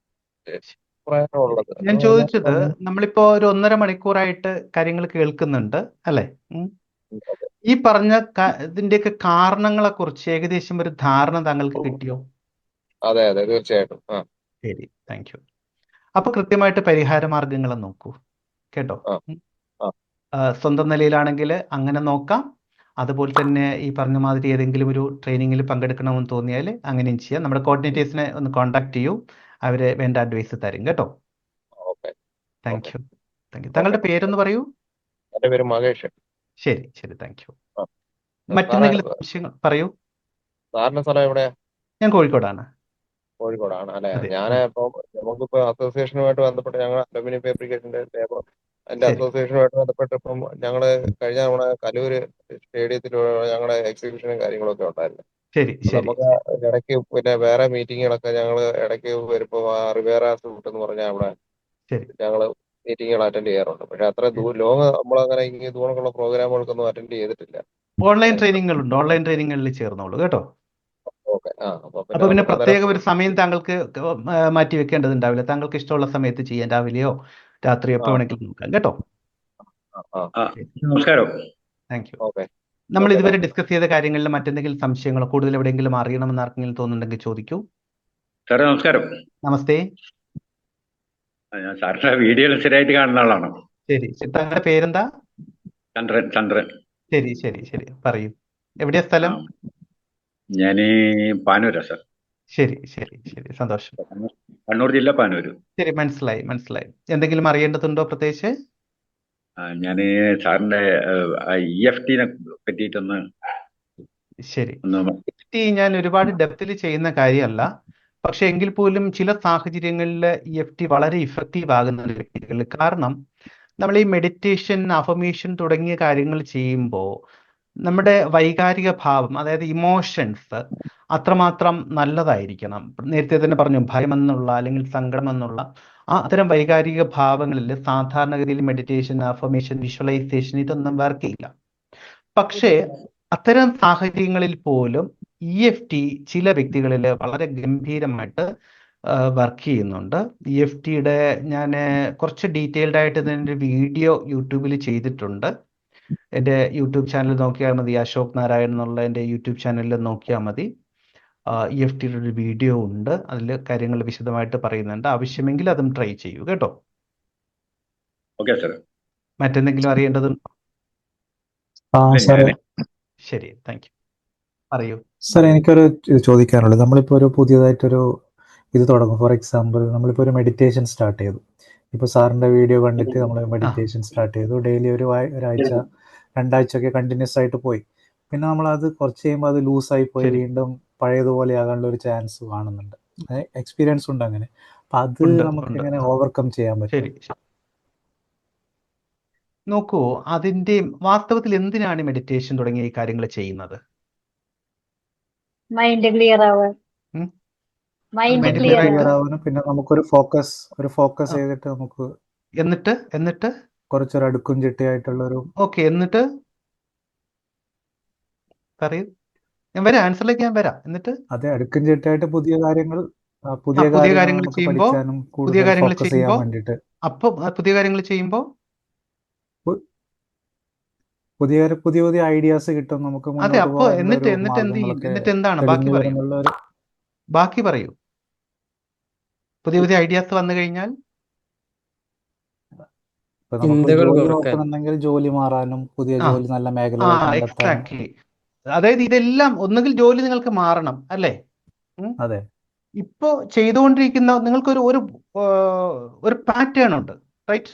ഉള്ളത്. ഞാൻ ചോദിച്ചത്, നമ്മളിപ്പോ ഒരു 1.5 മണിക്കൂറായിട്ട് കാര്യങ്ങൾ കേൾക്കുന്നുണ്ട് അല്ലേ? ഈ പറഞ്ഞ ഇതിന്റെയൊക്കെ കാരണങ്ങളെ കുറിച്ച് ഏകദേശം ഒരു ധാരണ താങ്കൾക്ക് കിട്ടിയോ? അതെ അതെ, തീർച്ചയായിട്ടും. ശരി, താങ്ക് യു. അപ്പൊ കൃത്യമായിട്ട് പരിഹാര മാർഗങ്ങൾ നോക്കൂ കേട്ടോ. സ്വന്തം നിലയിലാണെങ്കിൽ അങ്ങനെ നോക്കാം. അതുപോലെ തന്നെ ഈ പറഞ്ഞ മാതിരി ഏതെങ്കിലും ഒരു ട്രെയിനിങ്ങിൽ പങ്കെടുക്കണമെന്ന് തോന്നിയാൽ അങ്ങനെയും ചെയ്യാം. നമ്മുടെ കോർഡിനേറ്റേഴ്സിനെ ഒന്ന് കോൺടാക്ട് ചെയ്യൂ, അവര് വേണ്ട അഡ്വൈസ് തരും കേട്ടോ. Thank you. താങ്കളുടെ പേരൊന്ന് പറയൂ. എന്റെ പേര് മഹേഷ്. ശരി ശരി, താങ്ക് യു. മറ്റെന്തെങ്കിലും സംശയങ്ങൾ പറയൂ. സാറിന്റെ സ്ഥലം എവിടെയാ? ഞാൻ കോഴിക്കോടാണ്. കോഴിക്കോടാണ് അല്ലെ? ഞാൻ ഇപ്പൊ നമുക്കിപ്പോ അസോസിയേഷനുമായിട്ട് ബന്ധപ്പെട്ട് ഞങ്ങൾ അലുമിനിയം ഫാബ്രിക്കേഷന്റെ ലേബർ അതിന്റെ അസോസിയേഷനുമായിട്ട് ബന്ധപ്പെട്ട് ഇപ്പം ഞങ്ങള് കഴിഞ്ഞ തവണ കലൂര് സ്റ്റേഡിയത്തിൽ ഞങ്ങളുടെ എക്സിബിഷനും കാര്യങ്ങളൊക്കെ ഉണ്ടായിരുന്നു. നമുക്ക് ഇടയ്ക്ക് പിന്നെ വേറെ മീറ്റിങ്ങുകളൊക്കെ ഞങ്ങൾ ഇടയ്ക്ക് വരുമ്പോ റിവേറ സൂട്ട് എന്ന് പറഞ്ഞാൽ അവിടെ ഞങ്ങള് മീറ്റിങ്ങുകൾ അറ്റൻഡ് ചെയ്യാറുണ്ട്. പക്ഷെ അത്ര ലോങ് നമ്മളങ്ങനെ ഈ ദൂരമുള്ള പ്രോഗ്രാമുകൾക്കൊന്നും അറ്റൻഡ് ചെയ്തിട്ടില്ല. ഓൺലൈൻ ട്രെയിനിങ്ങുകളുണ്ട്, ഓൺലൈൻ ട്രെയിനിങ്ങുകളിൽ ചേർന്നോളൂ കേട്ടോ. അപ്പൊ പിന്നെ പ്രത്യേക ഒരു സമയം താങ്കൾക്ക് മാറ്റി വെക്കേണ്ടതുണ്ടാവില്ല. താങ്കൾക്ക് ഇഷ്ടമുള്ള സമയത്ത് ചെയ്യാൻ, രാവിലെയോ രാത്രിയോ എപ്പോ വേണമെങ്കിലും നോക്കാം കേട്ടോ. നമസ്കാരം. Thank you. നമ്മൾ ഇതുവരെ ഡിസ്കസ് ചെയ്ത കാര്യങ്ങളിൽ മറ്റെന്തെങ്കിലും സംശയങ്ങളോ കൂടുതൽ എവിടെയെങ്കിലും അറിയണമെന്ന് ആർക്കെങ്കിലും തോന്നുന്നുണ്ടെങ്കിൽ ചോദിക്കൂ. സാറേ നമസ്കാരം. നമസ്തേ. ഞാൻ സാറിന്റെ വീഡിയോ സ്ഥിരമായിട്ട് കാണുന്ന ആളാണ്. ശരി, താങ്കളുടെ പേരെന്താ? ചന്ദ്രൻ. ശരി ശരി ശരി, പറയൂ. എവിടെയാ സ്ഥലം? ഞാന് പാനൂരാ സാർ. ശരി ശരി ശരി, സന്തോഷം. കണ്ണൂർ ജില്ല പാനൂര്. ശരി, മനസ്സിലായി മനസ്സിലായി. എന്തെങ്കിലും അറിയേണ്ടതുണ്ടോ പ്രത്യേകിച്ച്? ഞാന് സാറിന്റെ EFT പറ്റിയിട്ടൊന്ന്. ശരി, EFT ഞാൻ ഒരുപാട് ഡെപ്തിൽ ചെയ്യുന്ന കാര്യമല്ല, പക്ഷെ എങ്കിൽ പോലും ചില സാഹചര്യങ്ങളിൽ EFT വളരെ ഇഫക്റ്റീവ് ആകുന്ന വ്യക്തികൾ. കാരണം നമ്മൾ ഈ മെഡിറ്റേഷൻ, അഫർമേഷൻ തുടങ്ങിയ കാര്യങ്ങൾ ചെയ്യുമ്പോൾ നമ്മുടെ വൈകാരിക ഭാവം, അതായത് ഇമോഷൻസ് അത്രമാത്രം നല്ലതായിരിക്കണം. നേരത്തെ തന്നെ പറഞ്ഞു, ഭയമെന്നുള്ള അല്ലെങ്കിൽ സങ്കടം എന്നുള്ള അത്തരം വൈകാരിക ഭാവങ്ങളിൽ സാധാരണഗതിയിൽ മെഡിറ്റേഷൻ, അഫർമേഷൻ, വിഷ്വലൈസേഷൻ ഇതൊന്നും വർക്ക് ചെയ്യില്ല. പക്ഷേ അത്തരം സാഹചര്യങ്ങളിൽ പോലും EFT ചില വ്യക്തികളിൽ വളരെ ഗംഭീരമായിട്ട് വർക്ക് ചെയ്യുന്നുണ്ട്. EFTയുടെ ഞാൻ കുറച്ച് ഡീറ്റെയിൽഡ് ആയിട്ട് ഇതിൻ്റെ വീഡിയോ യൂട്യൂബിൽ ചെയ്തിട്ടുണ്ട്. എൻ്റെ യൂട്യൂബ് ചാനൽ നോക്കിയാൽ മതി, അശോക് നാരായൺ എന്നുള്ള എൻ്റെ യൂട്യൂബ് ചാനലിൽ നോക്കിയാൽ മതി. EFTയുടെ ഒരു വീഡിയോ ഉണ്ട്, അതിൽ കാര്യങ്ങൾ വിശദമായിട്ട് പറയുന്നുണ്ട്. ആവശ്യമെങ്കിൽ അതും ട്രൈ ചെയ്യൂ കേട്ടോ. മറ്റെന്തെങ്കിലും അറിയേണ്ടതുണ്ടോ? ശരി, താങ്ക് യു. പറയൂ സാർ. എനിക്കൊരു ചോദിക്കാനുള്ളത്, നമ്മളിപ്പോൾ ഒരു പുതിയതായിട്ടൊരു ഇത് തുടങ്ങും. ഫോർ എക്സാമ്പിൾ, നമ്മളിപ്പോൾ ഒരു മെഡിറ്റേഷൻ സ്റ്റാർട്ട് ചെയ്തു. ഇപ്പോൾ സാറിൻ്റെ വീഡിയോ കണ്ടിട്ട് നമ്മൾ മെഡിറ്റേഷൻ സ്റ്റാർട്ട് ചെയ്തു. ഡെയിലി ഒരാഴ്ച 2 ആഴ്ചയൊക്കെ കണ്ടിന്യൂസ് ആയിട്ട് പോയി. പിന്നെ നമ്മളത് കുറച്ച് കഴിയുമ്പോൾ അത് ലൂസായി പോയി വീണ്ടും പഴയതുപോലെ ആകാനുള്ള ഒരു ചാൻസ് കാണുന്നുണ്ട്. എക്സ്പീരിയൻസ് ഉണ്ട് അങ്ങനെ. അപ്പം അത് നമുക്ക് എങ്ങനെ ഓവർകം ചെയ്യാൻ പറ്റും? നോക്കൂ, അതിൻ്റെ വാസ്തവത്തിൽ എന്തിനാണ് മെഡിറ്റേഷൻ തുടങ്ങിയ ഈ കാര്യങ്ങൾ ചെയ്യുന്നത്? മൈൻഡ് ക്ലിയർ ആവാൻ. പിന്നെ നമുക്കൊരു ഫോക്കസ് ചെയ്തിട്ട് നമുക്ക് എന്നിട്ട് കുറച്ചൊരു അടുക്കും ചിട്ടയായിട്ടുള്ള ഒരു എന്നിട്ട് പറയൂ. ഞാൻ വരാം, ആൻസറിലേക്ക് ഞാൻ വരാം. എന്നിട്ട് അതെ, അടുക്കും ചിട്ടയായിട്ട് പുതിയ കാര്യങ്ങൾ ചെയ്യുമ്പോൾ പുതിയ ഐഡിയാസ് കിട്ടും നമുക്ക്. അതെ, അപ്പോ എന്നിട്ട് എന്താണ് ബാക്കി പറയൂ. പുതിയ ഐഡിയാസ് വന്നു കഴിഞ്ഞാൽ ഇപ്പൊ നമുക്ക് ചിന്തകൾ ജോലി കുറക്കാൻ. നോക്കുന്നുണ്ടെങ്കിൽ ജോലി മാറാനും പുതിയ ആ ജോലി നല്ല മേഖലകൾ കണ്ടെത്താനും. എക്സാക്ട്ലി. അതായത് ഇതെല്ലാം ഒന്നുകിൽ ജോലി നിങ്ങൾക്ക് മാറണം അല്ലേ? അതെ. ഇപ്പോ ചെയ്തുകൊണ്ടിരിക്കുന്ന നിങ്ങൾക്കൊരു ഒരു ഒരു പാറ്റേൺ ഉണ്ട്, റൈറ്റ്?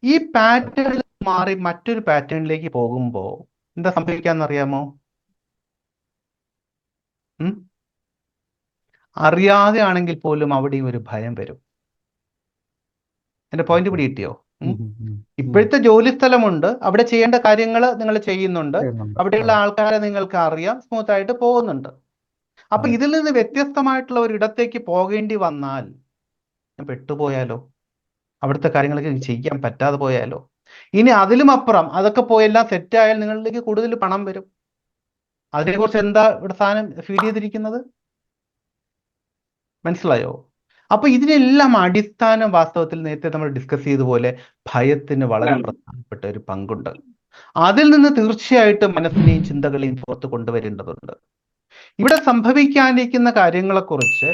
ഈ പാറ്റേണിൽ മാറി മറ്റൊരു പാറ്റേണിലേക്ക് പോകുമ്പോൾ എന്താ സംഭവിക്കാന്നറിയാമോ? അറിയാതെ ആണെങ്കിൽ പോലും അവിടെയും ഒരു ഭയം വരും. എന്റെ പോയിന്റ് പിടി കിട്ടിയോ? ഇപ്പോഴത്തെ ജോലി സ്ഥലമുണ്ട്, അവിടെ ചെയ്യേണ്ട കാര്യങ്ങൾ നിങ്ങൾ ചെയ്യുന്നുണ്ട്, അവിടെയുള്ള ആൾക്കാരെ നിങ്ങൾക്ക് അറിയാം, സ്മൂത്ത് ആയിട്ട് പോകുന്നുണ്ട്. അപ്പൊ ഇതിൽ നിന്ന് വ്യത്യസ്തമായിട്ടുള്ള ഒരു ഇടത്തേക്ക് പോകേണ്ടി വന്നാൽ പെട്ടുപോയാലോ? അവിടുത്തെ കാര്യങ്ങളൊക്കെ ചെയ്യാൻ പറ്റാതെ പോയാലോ? ഇനി അതിലും അപ്പുറം അതൊക്കെ പോയെല്ലാം സെറ്റായാൽ നിങ്ങളിലേക്ക് കൂടുതൽ പണം വരും. അതിനെക്കുറിച്ച് എന്താ ഇവിടെ സാധനം ഫീഡ് ചെയ്തിരിക്കുന്നത്? മനസ്സിലായോ? അപ്പൊ ഇതിനെല്ലാം അടിസ്ഥാനം വാസ്തവത്തിൽ നേരത്തെ നമ്മൾ ഡിസ്കസ് ചെയ്തതുപോലെ ഭയത്തിന് വളരെ പ്രധാനപ്പെട്ട ഒരു പങ്കുണ്ട്. അതിൽ നിന്ന് തീർച്ചയായിട്ടും മനസ്സിനെയും ചിന്തകളെയും പുറത്ത് കൊണ്ടുവരേണ്ടതുണ്ട്. ഇവിടെ സംഭവിക്കാനിരിക്കുന്ന കാര്യങ്ങളെക്കുറിച്ച്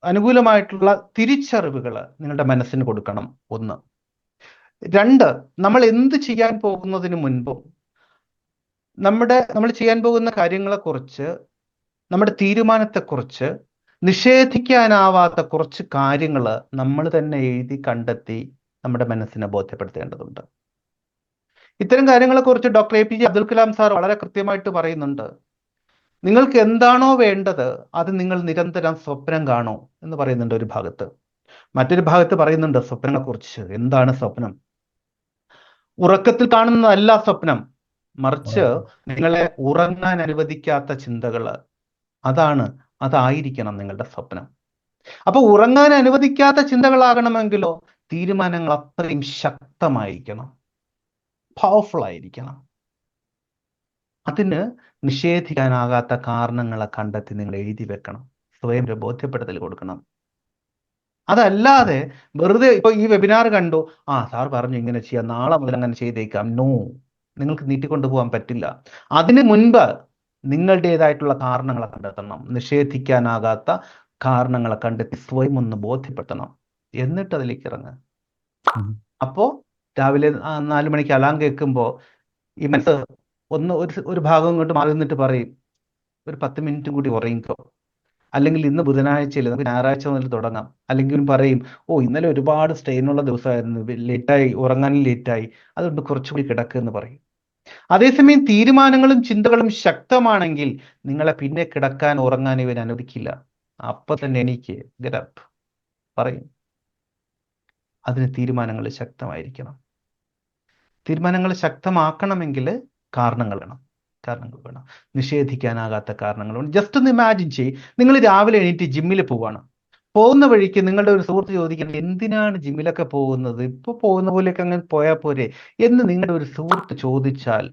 അനുകൂലമായിട്ടുള്ള തിരിച്ചറിവുകൾ നിങ്ങളുടെ മനസ്സിന് കൊടുക്കണം. 1. 2, നമ്മൾ എന്ത് ചെയ്യാൻ പോകുന്നതിന് മുൻപും നമ്മൾ ചെയ്യാൻ പോകുന്ന കാര്യങ്ങളെക്കുറിച്ച്, നമ്മുടെ തീരുമാനത്തെക്കുറിച്ച് നിഷേധിക്കാനാവാത്ത കുറച്ച് കാര്യങ്ങൾ നമ്മൾ തന്നെ എഴുതി കണ്ടെത്തി നമ്മുടെ മനസ്സിനെ ബോധ്യപ്പെടുത്തേണ്ടതുണ്ട്. ഇത്തരം കാര്യങ്ങളെക്കുറിച്ച് doctor APJ Abdul Kalam sir വളരെ കൃത്യമായിട്ട് പറയുന്നുണ്ട്. നിങ്ങൾക്ക് എന്താണോ വേണ്ടത് അത് നിങ്ങൾ നിരന്തരം സ്വപ്നം കാണൂ എന്ന് പറയുന്നുണ്ട് ഒരു ഭാഗത്ത്. മറ്റൊരു ഭാഗത്ത് പറയുന്നുണ്ട് സ്വപ്നങ്ങളെക്കുറിച്ച്. എന്താണ് സ്വപ്നം? ഉറക്കത്തിൽ കാണുന്നതല്ല സ്വപ്നം, മറിച്ച് നിങ്ങളെ ഉറങ്ങാൻ അനുവദിക്കാത്ത ചിന്തകൾ, അതായിരിക്കണം നിങ്ങളുടെ സ്വപ്നം. അപ്പൊ ഉറങ്ങാൻ അനുവദിക്കാത്ത ചിന്തകളാകണമെങ്കിലോ തീരുമാനങ്ങൾ അത്രയും ശക്തമായിരിക്കണം, പവർഫുൾ ആയിരിക്കണം. അതിന് നിഷേധിക്കാനാകാത്ത കാരണങ്ങളെ കണ്ടെത്തി നിങ്ങൾ എഴുതി വെക്കണം, സ്വയം ഒരു ബോധ്യപ്പെടുത്തൽ കൊടുക്കണം. അതല്ലാതെ വെറുതെ ഇപ്പൊ ഈ വെബിനാർ കണ്ടു, സാർ പറഞ്ഞു ഇങ്ങനെ ചെയ്യാം, നാളെ മുതൽ അങ്ങനെ ചെയ്തേക്കാം. നോ, നിങ്ങൾക്ക് നീട്ടിക്കൊണ്ടുപോകാൻ പറ്റില്ല. അതിനു മുൻപ് നിങ്ങളുടേതായിട്ടുള്ള കാരണങ്ങളെ കണ്ടെത്തണം, നിഷേധിക്കാനാകാത്ത കാരണങ്ങളെ കണ്ടെത്തി സ്വയം ഒന്ന് ബോധ്യപ്പെടുത്തണം, എന്നിട്ട് അതിലേക്ക് ഇറങ്ങുക. അപ്പോ രാവിലെ 4 മണിക്ക് അലാം കേൾക്കുമ്പോൾ ഈ മനസ്സ് ഒരു ഭാഗം ഇങ്ങോട്ട് മാറി നിന്നിട്ട് പറയും, ഒരു 10 മിനിറ്റ് കൂടി ഉറങ്ങിക്കോ, അല്ലെങ്കിൽ ഇന്ന് ബുധനാഴ്ചയിൽ നമുക്ക് ഞായറാഴ്ച മുതൽ തുടങ്ങാം. അല്ലെങ്കിൽ പറയും, ഇന്നലെ ഒരുപാട് സ്ട്രെയിനുള്ള ദിവസമായിരുന്നു, ലേറ്റായി, ഉറങ്ങാനും ലേറ്റായി, അതുകൊണ്ട് കുറച്ചുകൂടി കിടക്കുമെന്ന് പറയും. അതേസമയം തീരുമാനങ്ങളും ചിന്തകളും ശക്തമാണെങ്കിൽ നിങ്ങളെ പിന്നെ കിടക്കാൻ ഉറങ്ങാൻ ഇവൻ അനുവദിക്കില്ല. അപ്പൊ തന്നെ എനിക്ക് ഗെറ്റ് അപ്പ് പറയും. അതിന് തീരുമാനങ്ങൾ ശക്തമായിരിക്കണം. തീരുമാനങ്ങൾ ശക്തമാക്കണമെങ്കിൽ കാരണങ്ങൾ വേണം. നിഷേധിക്കാനാകാത്ത കാരണങ്ങൾ വേണം. ജസ്റ്റ് ഒന്ന് ഇമാജിൻ ചെയ്യ്, നിങ്ങൾ രാവിലെ എണീറ്റ് ജിമ്മിൽ പോവാണ്. പോകുന്ന വഴിക്ക് നിങ്ങളുടെ ഒരു സുഹൃത്ത് ചോദിക്കുന്നത്, എന്തിനാണ് ജിമ്മിലൊക്കെ പോകുന്നത്, ഇപ്പൊ പോകുന്ന പോലെയൊക്കെ അങ്ങനെ പോയാൽ പോരെ എന്ന് നിങ്ങളുടെ ഒരു സുഹൃത്ത് ചോദിച്ചാൽ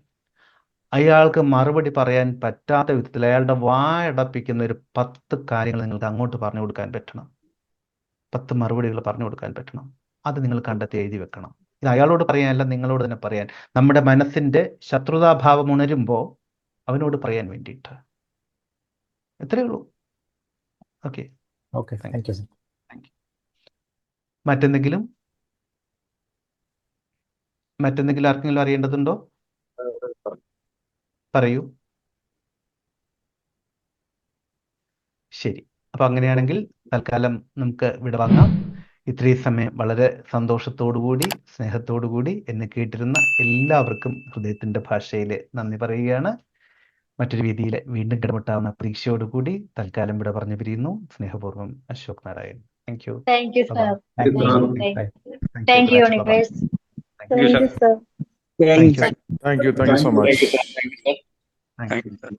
അയാൾക്ക് മറുപടി പറയാൻ പറ്റാത്ത വിധത്തിൽ അയാളുടെ വായടപ്പിക്കുന്ന ഒരു 10 കാര്യങ്ങൾ നിങ്ങൾക്ക് അങ്ങോട്ട് പറഞ്ഞു കൊടുക്കാൻ പറ്റണം. 10 മറുപടികൾ പറഞ്ഞു കൊടുക്കാൻ പറ്റണം. അത് നിങ്ങൾ കണ്ടെത്തി എഴുതി വെക്കണം. ഇത് അയാളോട് പറയാനല്ല, നിങ്ങളോട് തന്നെ പറയാൻ. നമ്മുടെ മനസ്സിന്റെ ശത്രുതാഭാവം ഉണരുമ്പോൾ അവനോട് പറയാൻ വേണ്ടിയിട്ട്. എത്രയേ ഉള്ളൂ. Okay, thank you. മറ്റെന്തെങ്കിലും ആർക്കെങ്കിലും അറിയേണ്ടതുണ്ടോ? പറയൂ. ശരി, അപ്പൊ അങ്ങനെയാണെങ്കിൽ തൽക്കാലം നമുക്ക് വിടവാങ്ങാം. ഇത്രയും സമയം വളരെ സന്തോഷത്തോടുകൂടി സ്നേഹത്തോടുകൂടി എന്നെ കേട്ടിരുന്ന എല്ലാവർക്കും ഹൃദയത്തിന്റെ ഭാഷയിൽ നന്ദി പറയുകയാണ്. മറ്റൊരു രീതിയിൽ വീണ്ടും കിടപെട്ടാവുന്ന പ്രതീക്ഷയോടുകൂടി തൽക്കാലം വിട പറഞ്ഞു പിരിയുന്നു. സ്നേഹപൂർവ്വം, Ashok Narayan. Thank you. Thank you sir. Thank you universe. Thank you, sir. Thank you so much. Thank you, sir.